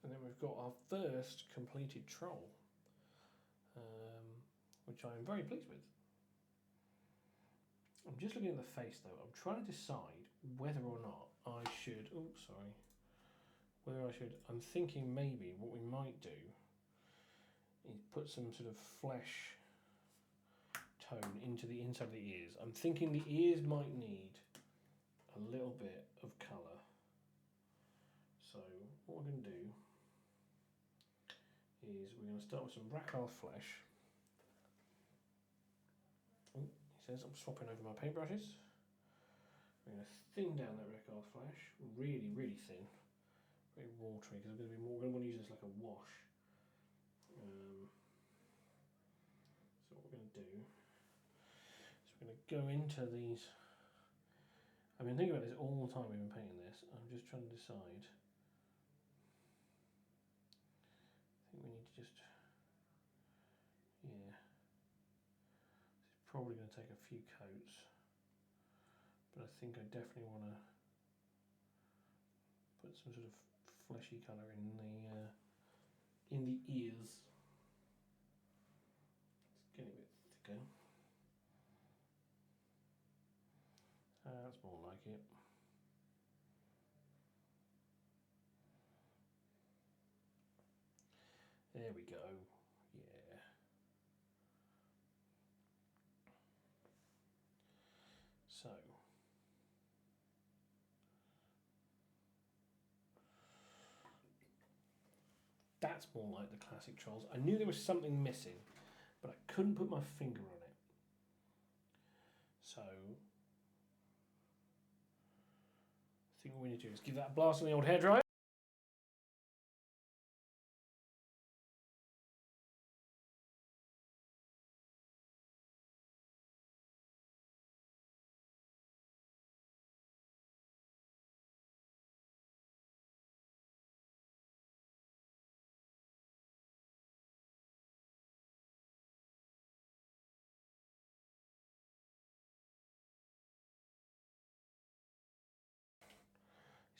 and then we've got our first completed troll, which I'm very pleased with. I'm just looking at the face though. I'm trying to decide whether or not I should, I'm thinking maybe what we might do is put some sort of flesh tone into the inside of the ears. I'm thinking the ears might need a little bit of colour. So what we're going to do is we're going to start with some Rakarth flesh. He says, I'm swapping over my paintbrushes. I'm going to thin down that Record Flash, really, really thin. Very watery, because we're going to want to use this like a wash. So what we're going to do is we're going to go into these. I've been thinking about this all the time we've been painting this. I'm just trying to decide. I think we need to just, yeah. This is probably going to take a few coats, but I think I definitely want to put some sort of fleshy colour in the ears. It's getting a bit thicker. That's more like it. There we go. Yeah. So. That's more like the classic Trolls. I knew there was something missing, but I couldn't put my finger on it. So, I think what we need to do is give that a blast on the old hairdryer.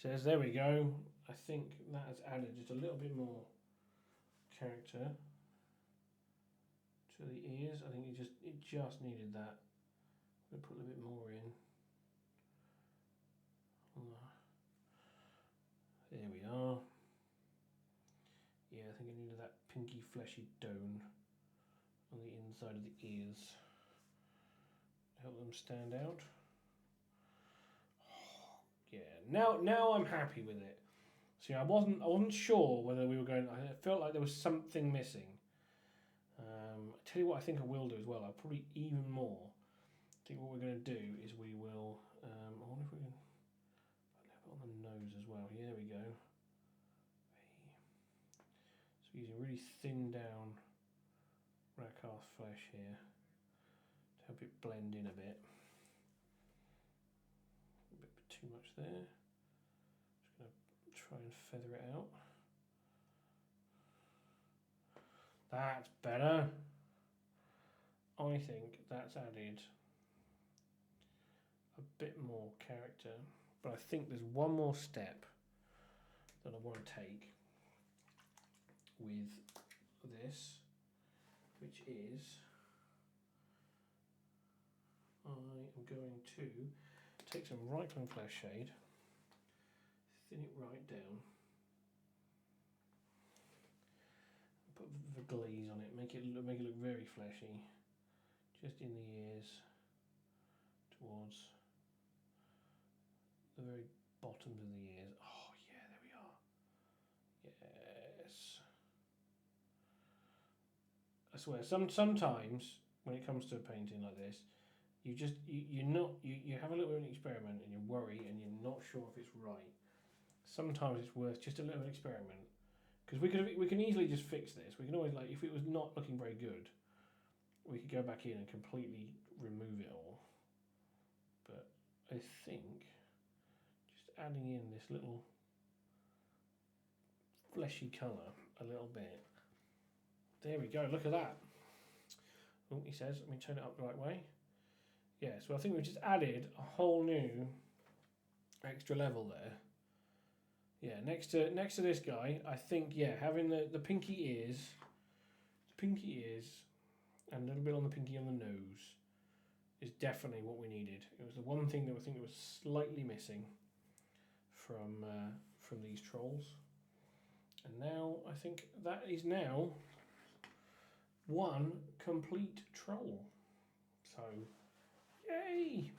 Says, there we go. I think that has added just a little bit more character to the ears. I think it just needed that. We'll put a little bit more in. There we are. Yeah, I think I needed that pinky fleshy tone on the inside of the ears. Help them stand out. Yeah, now I'm happy with it. See, I wasn't sure whether we were going. I felt like there was something missing. I tell you what, I think I will do as well. I'll probably even more. I think what we're going to do is we will. I wonder if we can put on the nose as well. Yeah, there we go. So using really thin down Rakarth flesh here to help it blend in a bit. A bit too much there. Just going to try and feather it out. That's better. I think that's added a bit more character, but I think there's one more step that I want to take with this, which is I am going to take some Reikland Flash Shade, thin it right down, put the glaze on it, make it look very fleshy, just in the ears, towards the very bottoms of the ears. Oh yeah, there we are. Yes. I swear, sometimes when it comes to a painting like this, you have a little bit of an experiment and you worry and you're not sure if it's right. Sometimes it's worth just a little experiment, because we can easily just fix this. We can always, like, if it was not looking very good, we could go back in and completely remove it all. But I think just adding in this little fleshy colour a little bit. There we go, look at that. Oh, he says, let me turn it up the right way. Yeah, so I think we've just added a whole new extra level there. Yeah, next to this guy, I think, yeah, having the pinky ears, and a little bit on the pinky on the nose is definitely what we needed. It was the one thing that I think was slightly missing from these Trolls. And now I think that is now one complete Troll. So, yay!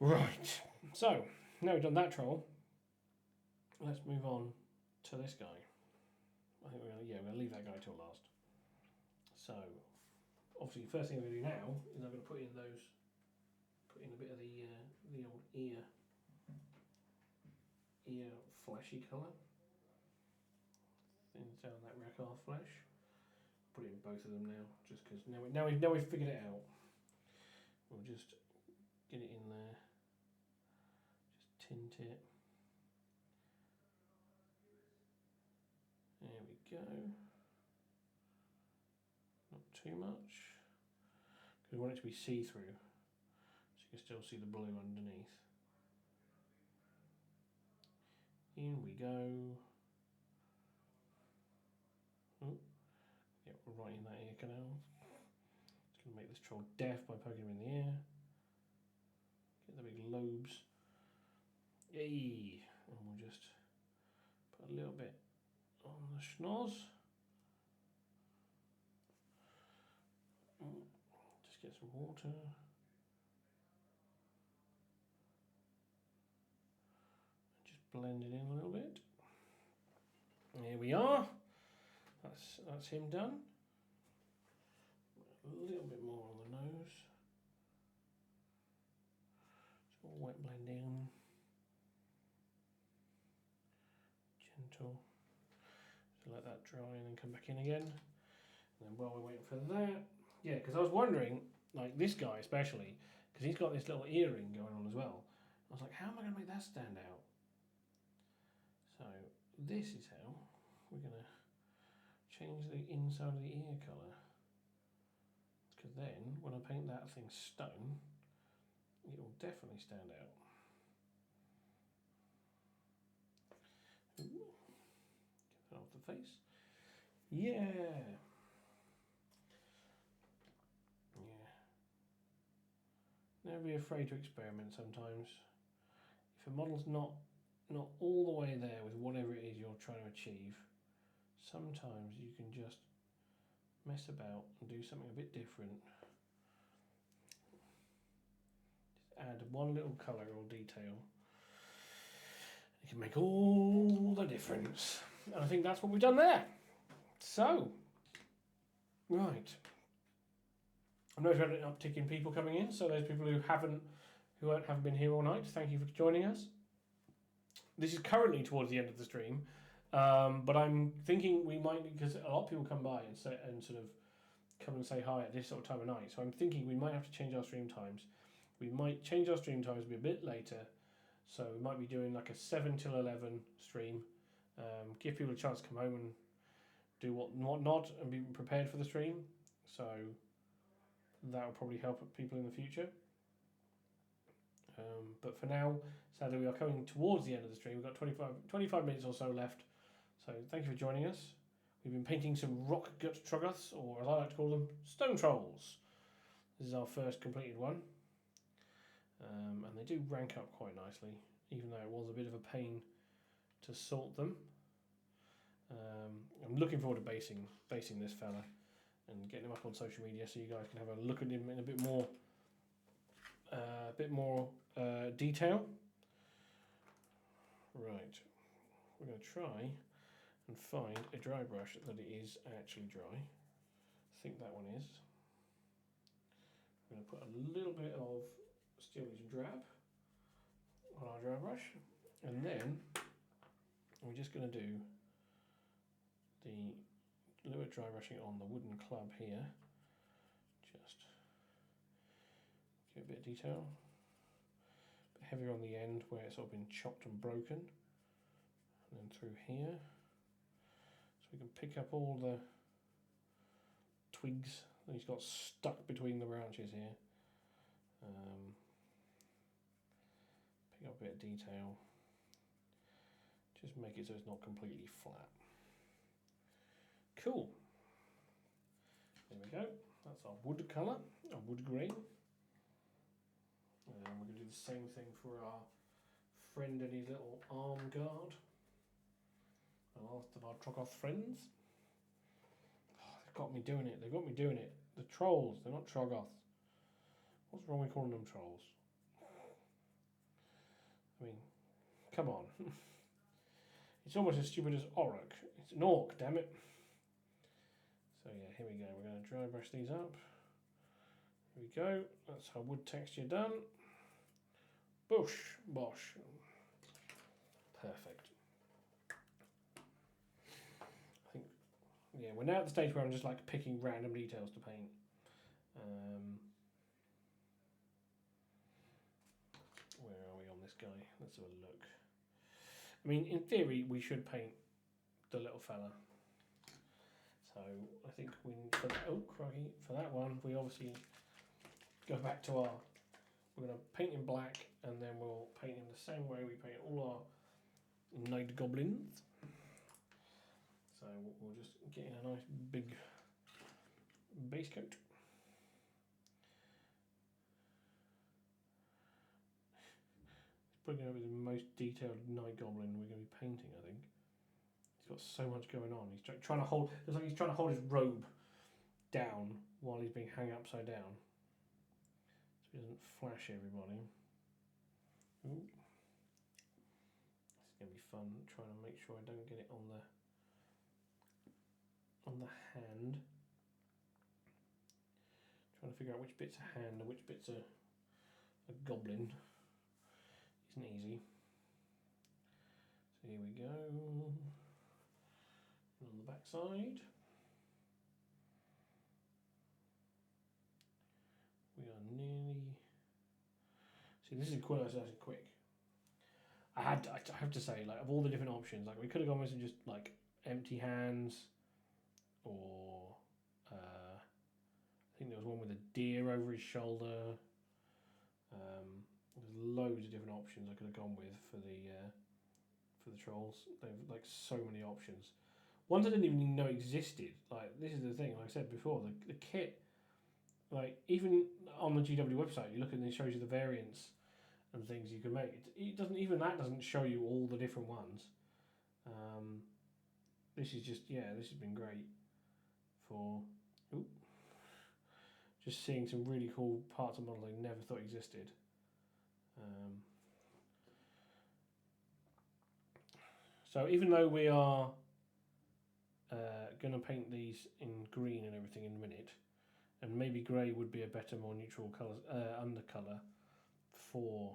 Right, so now we've done that Troll, let's move on to this guy. I think we're gonna leave that guy till last. So, obviously, first thing I'm going to do now is I'm going to put in a bit of the old ear fleshy colour. Thins down that Rakarth flesh. Put it in both of them now, just because now we've figured it out. We'll just get it in there. Just tint it. There we go. Not too much, because we want it to be see-through, so you can still see the blue underneath. In we go. Oh, yep, right in that ear canal. Just going to make this troll deaf by poking him in the ear. Get the big lobes. Yay! And we'll just put a little bit on the schnoz. Just get some water. Just blend it in a little bit. There we are. That's him done. A little bit more on the nose. It's all wet blending. Gentle. So let that dry and then come back in again. And then while we're waiting for that, yeah, because I was wondering, like this guy especially, because he's got this little earring going on as well. I was like, how am I going to make that stand out? So this is how we're going to change the inside of the ear colour. Because then, when I paint that thing stone, it will definitely stand out. Ooh. Get that off the face. Yeah. Never be afraid to experiment sometimes. If a model's not all the way there with whatever it is you're trying to achieve, sometimes you can just mess about and do something a bit different. Just add one little colour or detail. It can make all the difference. And I think that's what we've done there. So, right. I know we've had an uptick in people coming in, so those people who haven't been here all night, thank you for joining us. This is currently towards the end of the stream, but I'm thinking we might, because a lot of people come by and sort of come and say hi at this sort of time of night, so I'm thinking we might have to change our stream times. We might change our stream times to be a bit later, so we might be doing like a 7 till 11 stream, give people a chance to come home and do what not and be prepared for the stream, so that will probably help people in the future. But for now, sadly, we are coming towards the end of the stream. We've got 25 minutes or so left. So thank you for joining us. We've been painting some rock gut troggoths, or as I like to call them, stone trolls. This is our first completed one. And they do rank up quite nicely, even though it was a bit of a pain to sort them. I'm looking forward to basing this fella and getting him up on social media so you guys can have a look at him in a bit more detail. Right, we're going to try and find a dry brush that it is actually dry. I think that one is. I'm going to put a little bit of Steely's Drab on our dry brush, and then we're just going to do the little bit dry brushing on the wooden club here. Just give it a bit of detail. A bit heavier on the end where it's all been chopped and broken. And then through here. So we can pick up all the twigs that he's got stuck between the branches here. Pick up a bit of detail. Just make it so it's not completely flat. Cool. There we go. That's our wood colour, our wood grain. And we're going to do the same thing for our friend and his little arm guard. The last of our Troggoth friends. Oh, they've got me doing it. They've got me doing it. The trolls, they're not Troggoths. What's wrong with calling them trolls? I mean, come on. It's almost as stupid as Orc. It's an orc, damn it. So yeah, here we go. We're going to dry brush these up. Here we go. That's our wood texture done. Bush, bosh. Perfect. I think, yeah, we're now at the stage where I'm just like picking random details to paint. Where are we on this guy? Let's have a look. I mean, in theory, we should paint the little fella. So I think we need for that, oh crikey, for that one we obviously go back to our, we're going to paint in black and then we'll paint in the same way we paint all our night goblins. So we'll just get in a nice big base coat. It's probably going to be the most detailed night goblin we're going to be painting, I think. He's got so much going on. He's trying to hold. It's like he's trying to hold his robe down while he's being hung upside down, so he doesn't flash everybody. Ooh. This is gonna be fun. Trying to make sure I don't get it on the hand. Trying to figure out which bit's a hand and which bit's a goblin. Isn't easy. So here we go. On the back side, we are nearly. See, this is quite nice and quick. I have to say, like, of all the different options, like we could have gone with some just like empty hands, or I think there was one with a deer over his shoulder. There's loads of different options I could have gone with for the trolls. They've like so many options. Ones I didn't even know existed. Like, this is the thing, like I said before, the kit, like, even on the GW website, you look at it and it shows you the variants and things you can make. It doesn't, even that doesn't show you all the different ones. This is just, yeah, this has been great for, just seeing some really cool parts of models I never thought existed. So even though we are going to paint these in green and everything in a minute, and maybe grey would be a better, more neutral colours undercolour for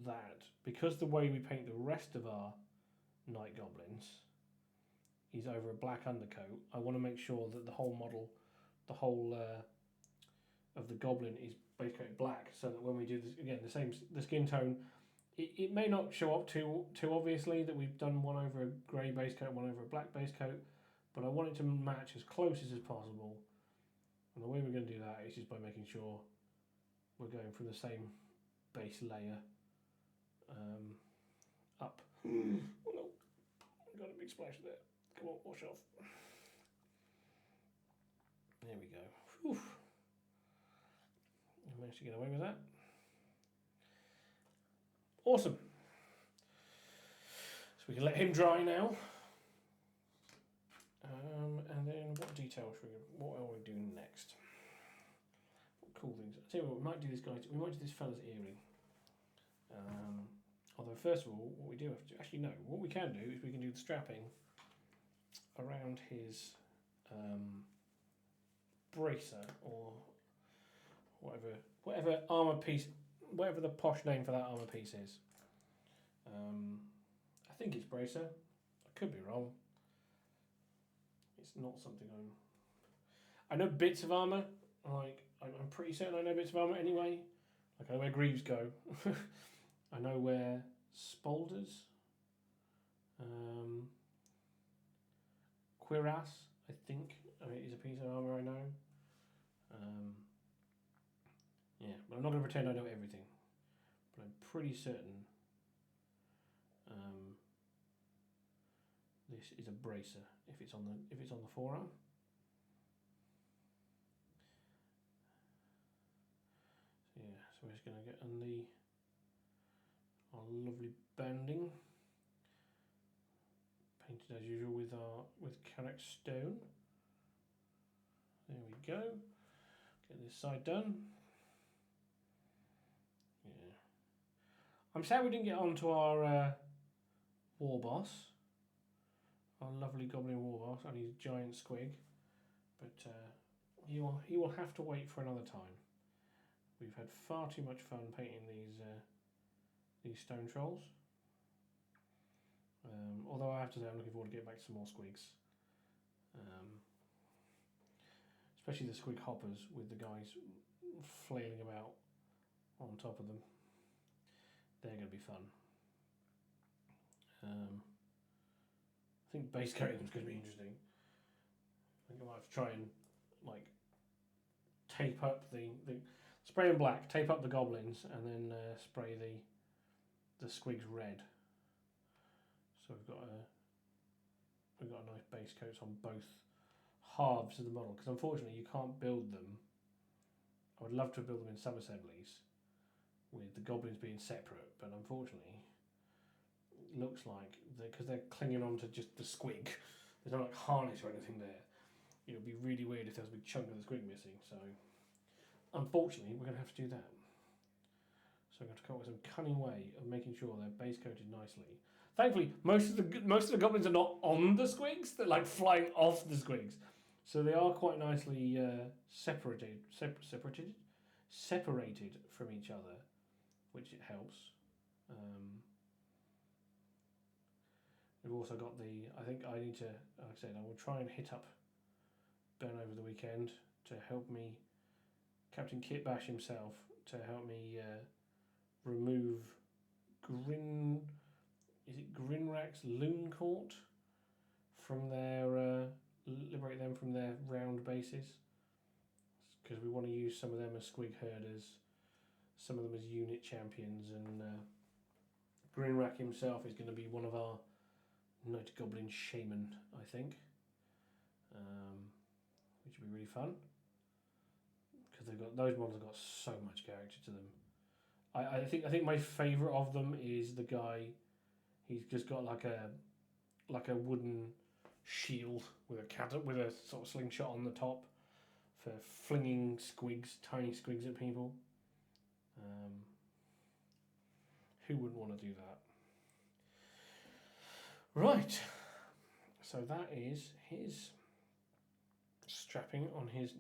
that, because the way we paint the rest of our night goblins is over a black undercoat. I want to make sure that the whole model, the whole of the goblin is base coated black, so that when we do this again, the skin tone, it may not show up too obviously that we've done one over a grey base coat, one over a black base coat, but I want it to match as close as possible. And the way we're going to do that is just by making sure we're going from the same base layer up. Oh no, got a big splash there. Come on, wash off. There we go. Whew. I managed to get away with that. Awesome. So we can let him dry now. And then what details what are we doing next? What cool things? I'll tell you what, we might do this guy. We might do this fella's earring. Although first of all, what we do have to actually no, what we can do is we can do the strapping around his bracer, or whatever armor piece, whatever the posh name for that armor piece is. I think it's bracer. I could be wrong. It's not something I know bits of armor. Like, I'm pretty certain I know bits of armor anyway. Like, I know where greaves go. I know where spolders, cuirass, I think, is a piece of armor I know. Yeah, but I'm not going to pretend I know everything. But I'm pretty certain this is a bracer if it's on the forearm. So yeah, so we're just going to get on our lovely banding, painted as usual with Carrack stone. There we go. Get this side done. Yeah. I'm sad we didn't get onto our war boss, our lovely goblin war boss, and his giant squig, but he will have to wait for another time. we've had far too much fun painting these stone trolls. Although I have to say I'm looking forward to getting back to some more squigs. Especially the squig hoppers with the guys flailing about on top of them. They're going to be fun. I think base coating is going to be interesting. I think I might have to try and like tape up the spray them black, tape up the goblins, and then spray the squigs red. So we've got a nice base coats on both halves of the model, because unfortunately you can't build them. I would love to build them in some assemblies with the goblins being separate, but unfortunately it looks like because they're clinging on to just the squig, there's no like harness or anything there. It would be really weird if there was a big chunk of the squig missing, so unfortunately we're going to have to do that. So I'm going to come up with some cunning way of making sure they're base coated nicely. Thankfully, most of the goblins are not on the squigs; they're like flying off the squigs, so they are quite nicely separated from each other, which it helps. We've also got the. I think I need to. Like I said, I will try and hit up Ben over the weekend to help me, Captain Kit Bash himself, to help me remove Grinrak's Loon Court from their liberate them from their round bases, because we want to use some of them as squig herders, some of them as unit champions, and Grinrak himself is going to be one of our Night Goblin Shaman, I think, which would be really fun, because those models have got so much character to them. I think my favourite of them is the guy. He's just got like a wooden shield with a sort of slingshot on the top for flinging tiny squigs at people. Who wouldn't want to do that? Right. So that is his strapping on his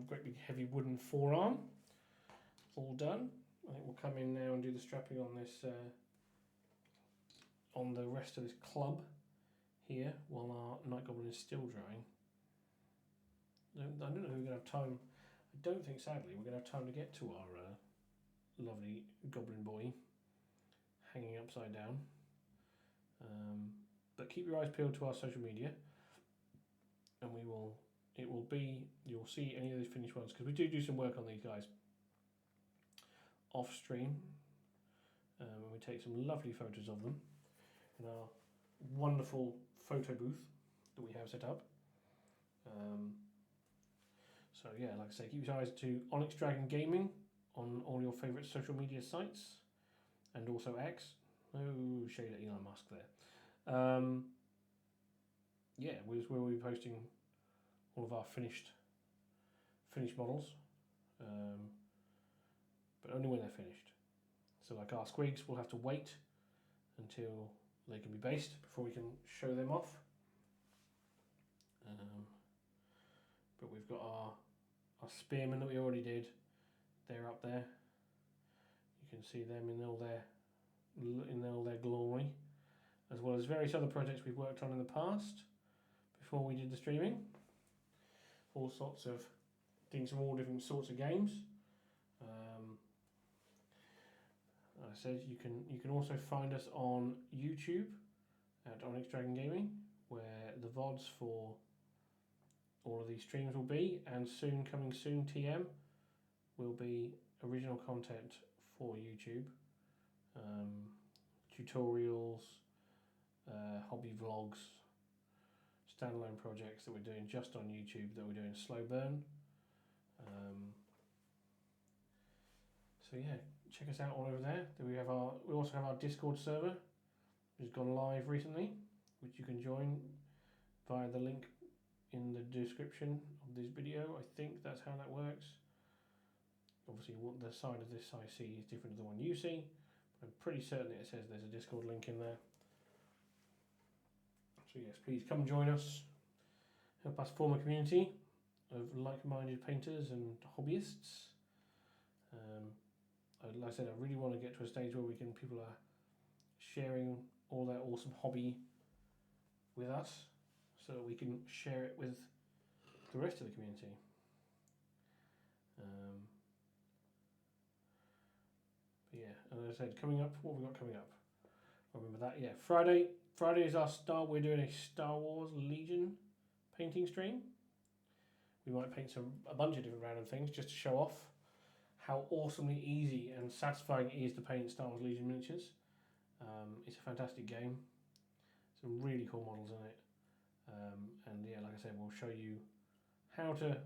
great big heavy wooden forearm. All done. I think we'll come in now and do the strapping on this, on the rest of this club here, while our Night Goblin is still drying. I don't know if we're going to have time. I don't think, sadly, we're going to have time to get to our lovely Goblin boy hanging upside down. But keep your eyes peeled to our social media, and you'll see any of those finished ones, because we do some work on these guys off stream, and we take some lovely photos of them in our wonderful photo booth that we have set up. So yeah, like I say, keep your eyes to Onyx Dragon Gaming on all your favourite social media sites, and also X. No shade at Elon Musk there. Yeah, where we'll be posting all of our finished models, but only when they're finished. So like our squigs, we'll have to wait until they can be based before we can show them off. But we've got our spearmen that we already did. They're up there. You can see them in all their glory, as well as various other projects we've worked on in the past before we did the streaming. All sorts of things from all different sorts of games. Like I said, you can also find us on YouTube at Onyx Dragon Gaming, where the VODs for all of these streams will be, and coming soon, TM will be original content for YouTube, tutorials, hobby vlogs, standalone projects that we're doing just on YouTube that we're doing slow burn. So yeah, check us out all over there. We also have our Discord server, which has gone live recently, which you can join via the link in the description of this video. I think that's how that works. Obviously, the side of this I see is different to the one you see, but I'm pretty certain it says there's a Discord link in there. So yes, please come join us. Help us form a community of like-minded painters and hobbyists. Like I said, I really want to get to a stage where people are sharing all their awesome hobby with us, so that we can share it with the rest of the community. But yeah, as I said, coming up, what have we got coming up? I remember that. Yeah, Friday. Friday is we're doing a Star Wars Legion painting stream. We might paint a bunch of different random things just to show off how awesomely easy and satisfying it is to paint Star Wars Legion miniatures. It's a fantastic game. Some really cool models in it. And yeah, like I said, we'll show you how to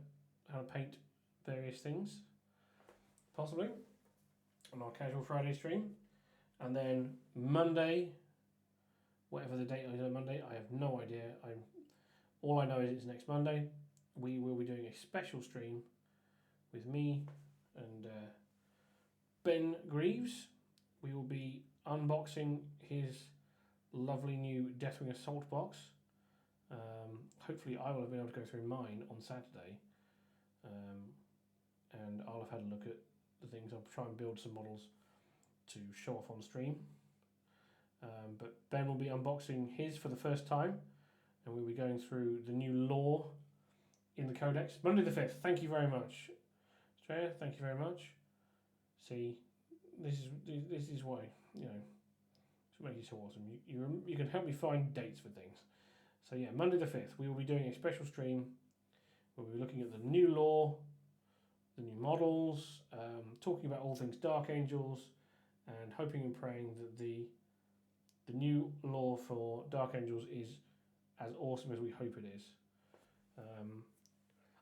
paint various things, possibly, on our Casual Friday stream. And then Monday, whatever the date is on Monday, I have no idea. All I know is it's next Monday. We will be doing a special stream with me and Ben Greaves. We will be unboxing his lovely new Deathwing Assault box. Hopefully I will have been able to go through mine on Saturday, and I'll have had a look at the things. I'll try and build some models to show off on stream. But Ben will be unboxing his for the first time, and we'll be going through the new lore in the Codex. Monday the 5th. Thank you very much, Australia. Thank you very much. See, this is why, you know, to make it so awesome. You can help me find dates for things. So yeah, Monday the 5th, we will be doing a special stream where we'll be looking at the new lore, the new models, talking about all things Dark Angels, and hoping and praying that the new lore for Dark Angels is as awesome as we hope it is.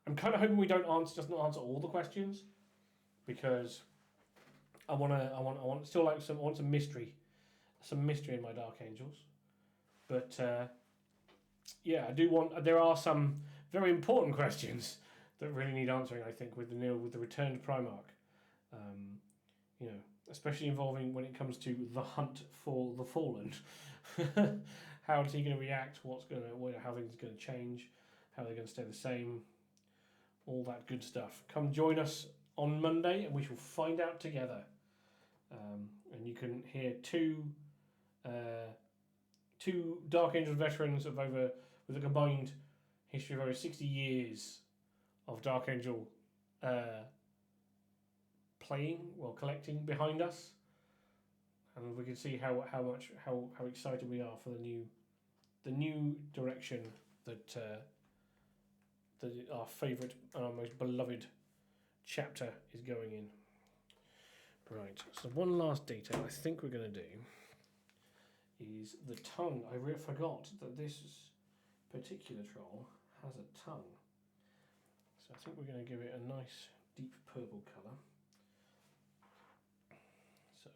I'm kind of hoping we don't answer all the questions, because I want still like some mystery in my Dark Angels. But yeah, I do want. There are some very important questions that really need answering, I think, with the returned Primarch. You know, especially involving when it comes to the hunt for the Fallen. How is he going to react? How things are going to change? How they're going to stay the same? All that good stuff. Come join us on Monday, and we shall find out together. And you can hear two Dark Angels veterans with a combined history of over 60 years of Dark Angel collecting behind us, and we can see how excited we are for the new direction that our favourite and our most beloved chapter is going in. Right, so one last detail I think we're going to do is the tongue. I forgot that this particular troll has a tongue. So I think we're going to give it a nice deep purple colour. So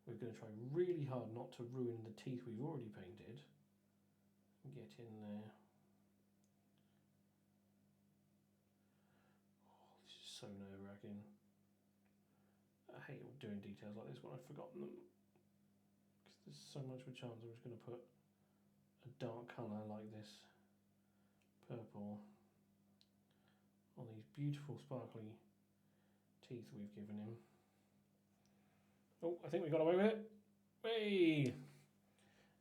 we're going to try really hard not to ruin the teeth we've already painted. Get in there. Oh, this is so nerve-wracking. I hate doing details like this when I've forgotten them, because there's so much of a chance I'm just going to put a dark colour like this purple on these beautiful sparkly teeth we've given him. Oh, I think we got away with it. Hey!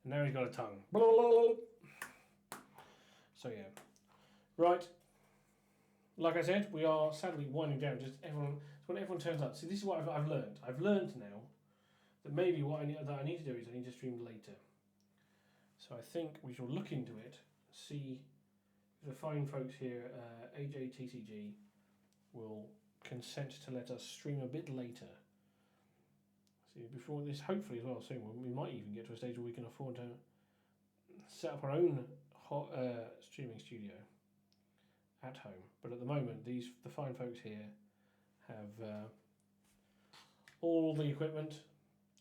And now he's got a tongue. So yeah. Right. Like I said, we are sadly winding down. When everyone turns up. See, this is what I've learned. I've learned now that maybe what I need to do is I need to stream later. So I think we shall look into it, see if the fine folks here at AJTCG will consent to let us stream a bit later. See, before this, hopefully as well soon, we might even get to a stage where we can afford to set up our own streaming studio at home. But at the moment, the fine folks here have all the equipment.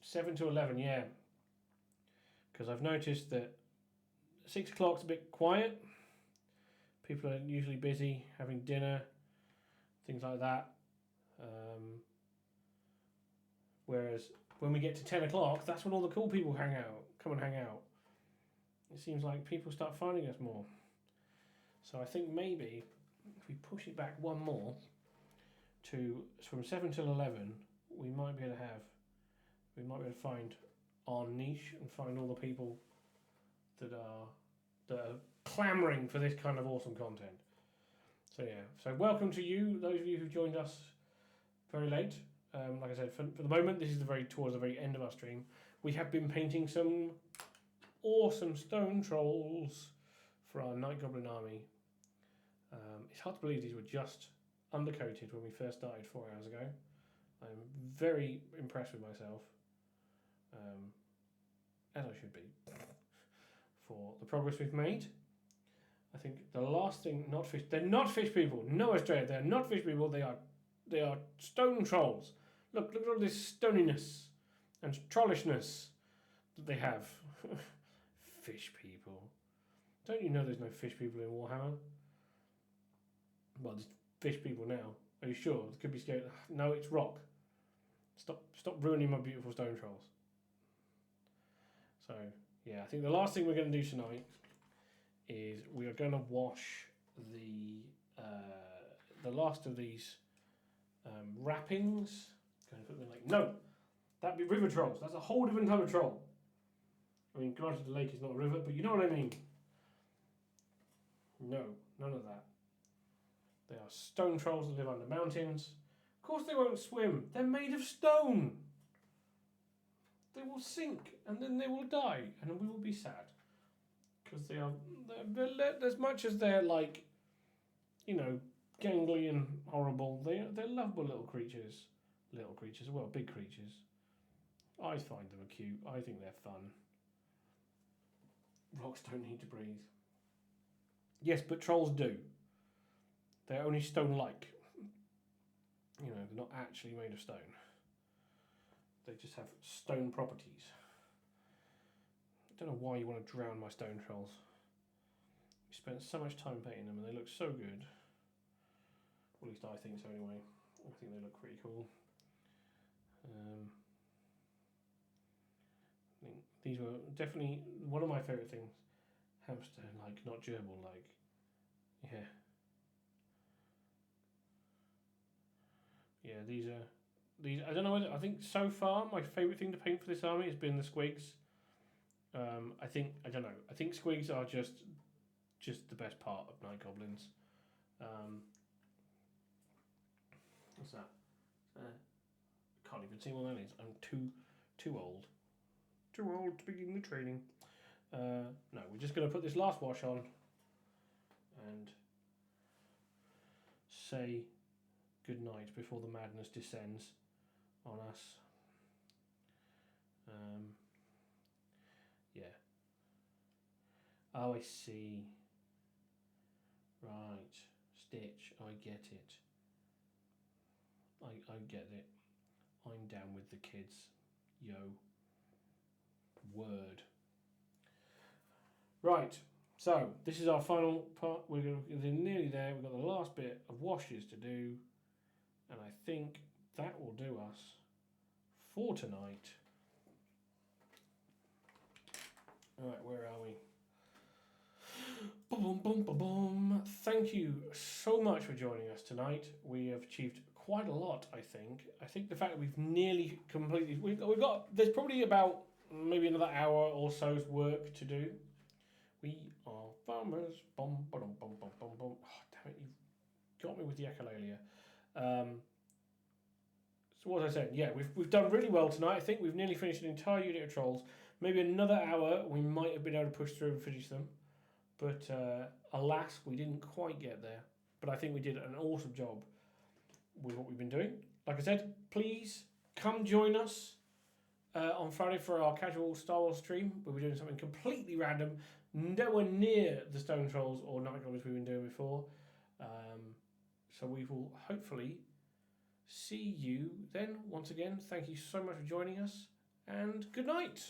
7 to 11, yeah. Because I've noticed that 6 o'clock's a bit quiet. People are usually busy having dinner, things like that. Whereas when we get to 10 o'clock, that's when all the cool people come and hang out. It seems like people start finding us more. So I think maybe if we push it back one more, to from 7 till 11, we might be able to find our niche and find all the people that are clamouring for this kind of awesome content. So yeah, so welcome to you, those of you who joined us very late. Like I said, for the moment, this is towards the very end of our stream. We have been painting some awesome stone trolls for our Night Goblin army. It's hard to believe these were just undercoated when we first started 4 hours ago. I'm very impressed with myself, as I should be, for the progress we've made. I think the last thing, they're not fish people. No, Australia, they're not fish people. They are stone trolls. Look at all this stoniness and trollishness that they have. Fish people. Don't you know there's no fish people in Warhammer? Well, there's fish people now. Are you sure? It could be scary. No, it's rock. Stop ruining my beautiful stone trolls. So, yeah, I think the last thing we're going to do tonight is we are going to wash the last of these wrappings. Going to put them no, that'd be river trolls. That's a whole different type of troll. I mean, granted the lake is not a river, but you know what I mean. No, none of that. They are stone trolls that live under mountains. Of course they won't swim. They're made of stone. They will sink and then they will die, and we will be sad. Because they're as much as they're like, you know, gangly and horrible, they're lovable little creatures. Little creatures, well, big creatures. I find them cute. I think they're fun. Rocks don't need to breathe. Yes, but trolls do. They're only stone-like. You know, they're not actually made of stone. They just have stone properties. I don't know why you want to drown my stone trolls. We spent so much time painting them and they look so good. Or at least I think so anyway. I think they look pretty cool. I think these were definitely one of my favourite things. Hamster, like, not gerbil, like. Yeah. Yeah, these, I don't know, I think so far my favourite thing to paint for this army has been the squigs. I don't know, I think squigs are just the best part of Night Goblins. What's that? Can't even see what that is. I'm too old. Too old to begin the training. No, we're just going to put this last wash on and say good night before the madness descends on us. Yeah. Oh, I see. Right. Stitch, I get it. I get it. I'm down with the kids. Yo. Word. Right. So, this is our final part. We're nearly there. We've got the last bit of washes to do. And I think that will do us for tonight. Alright, where are we? Boom, boom, boom, boom. Thank you so much for joining us tonight. We have achieved quite a lot, I think. I think the fact that we've nearly completely... There's probably about maybe another hour or so's work to do. We are farmers. Bum, ba-dum, bum, bum, bum, bum. Oh, damn it, you've got me with the echolalia. So what was I saying? Yeah, we've done really well tonight. I think we've nearly finished an entire unit of trolls. Maybe another hour we might have been able to push through and finish them. But alas, we didn't quite get there. But I think we did an awesome job with what we've been doing. Like I said, please come join us on Friday for our casual Star Wars stream, where we're doing something completely random, nowhere near the Stone Trolls or Night Goblins we've been doing before. So we will hopefully see you then. Once again, thank you so much for joining us, and good night.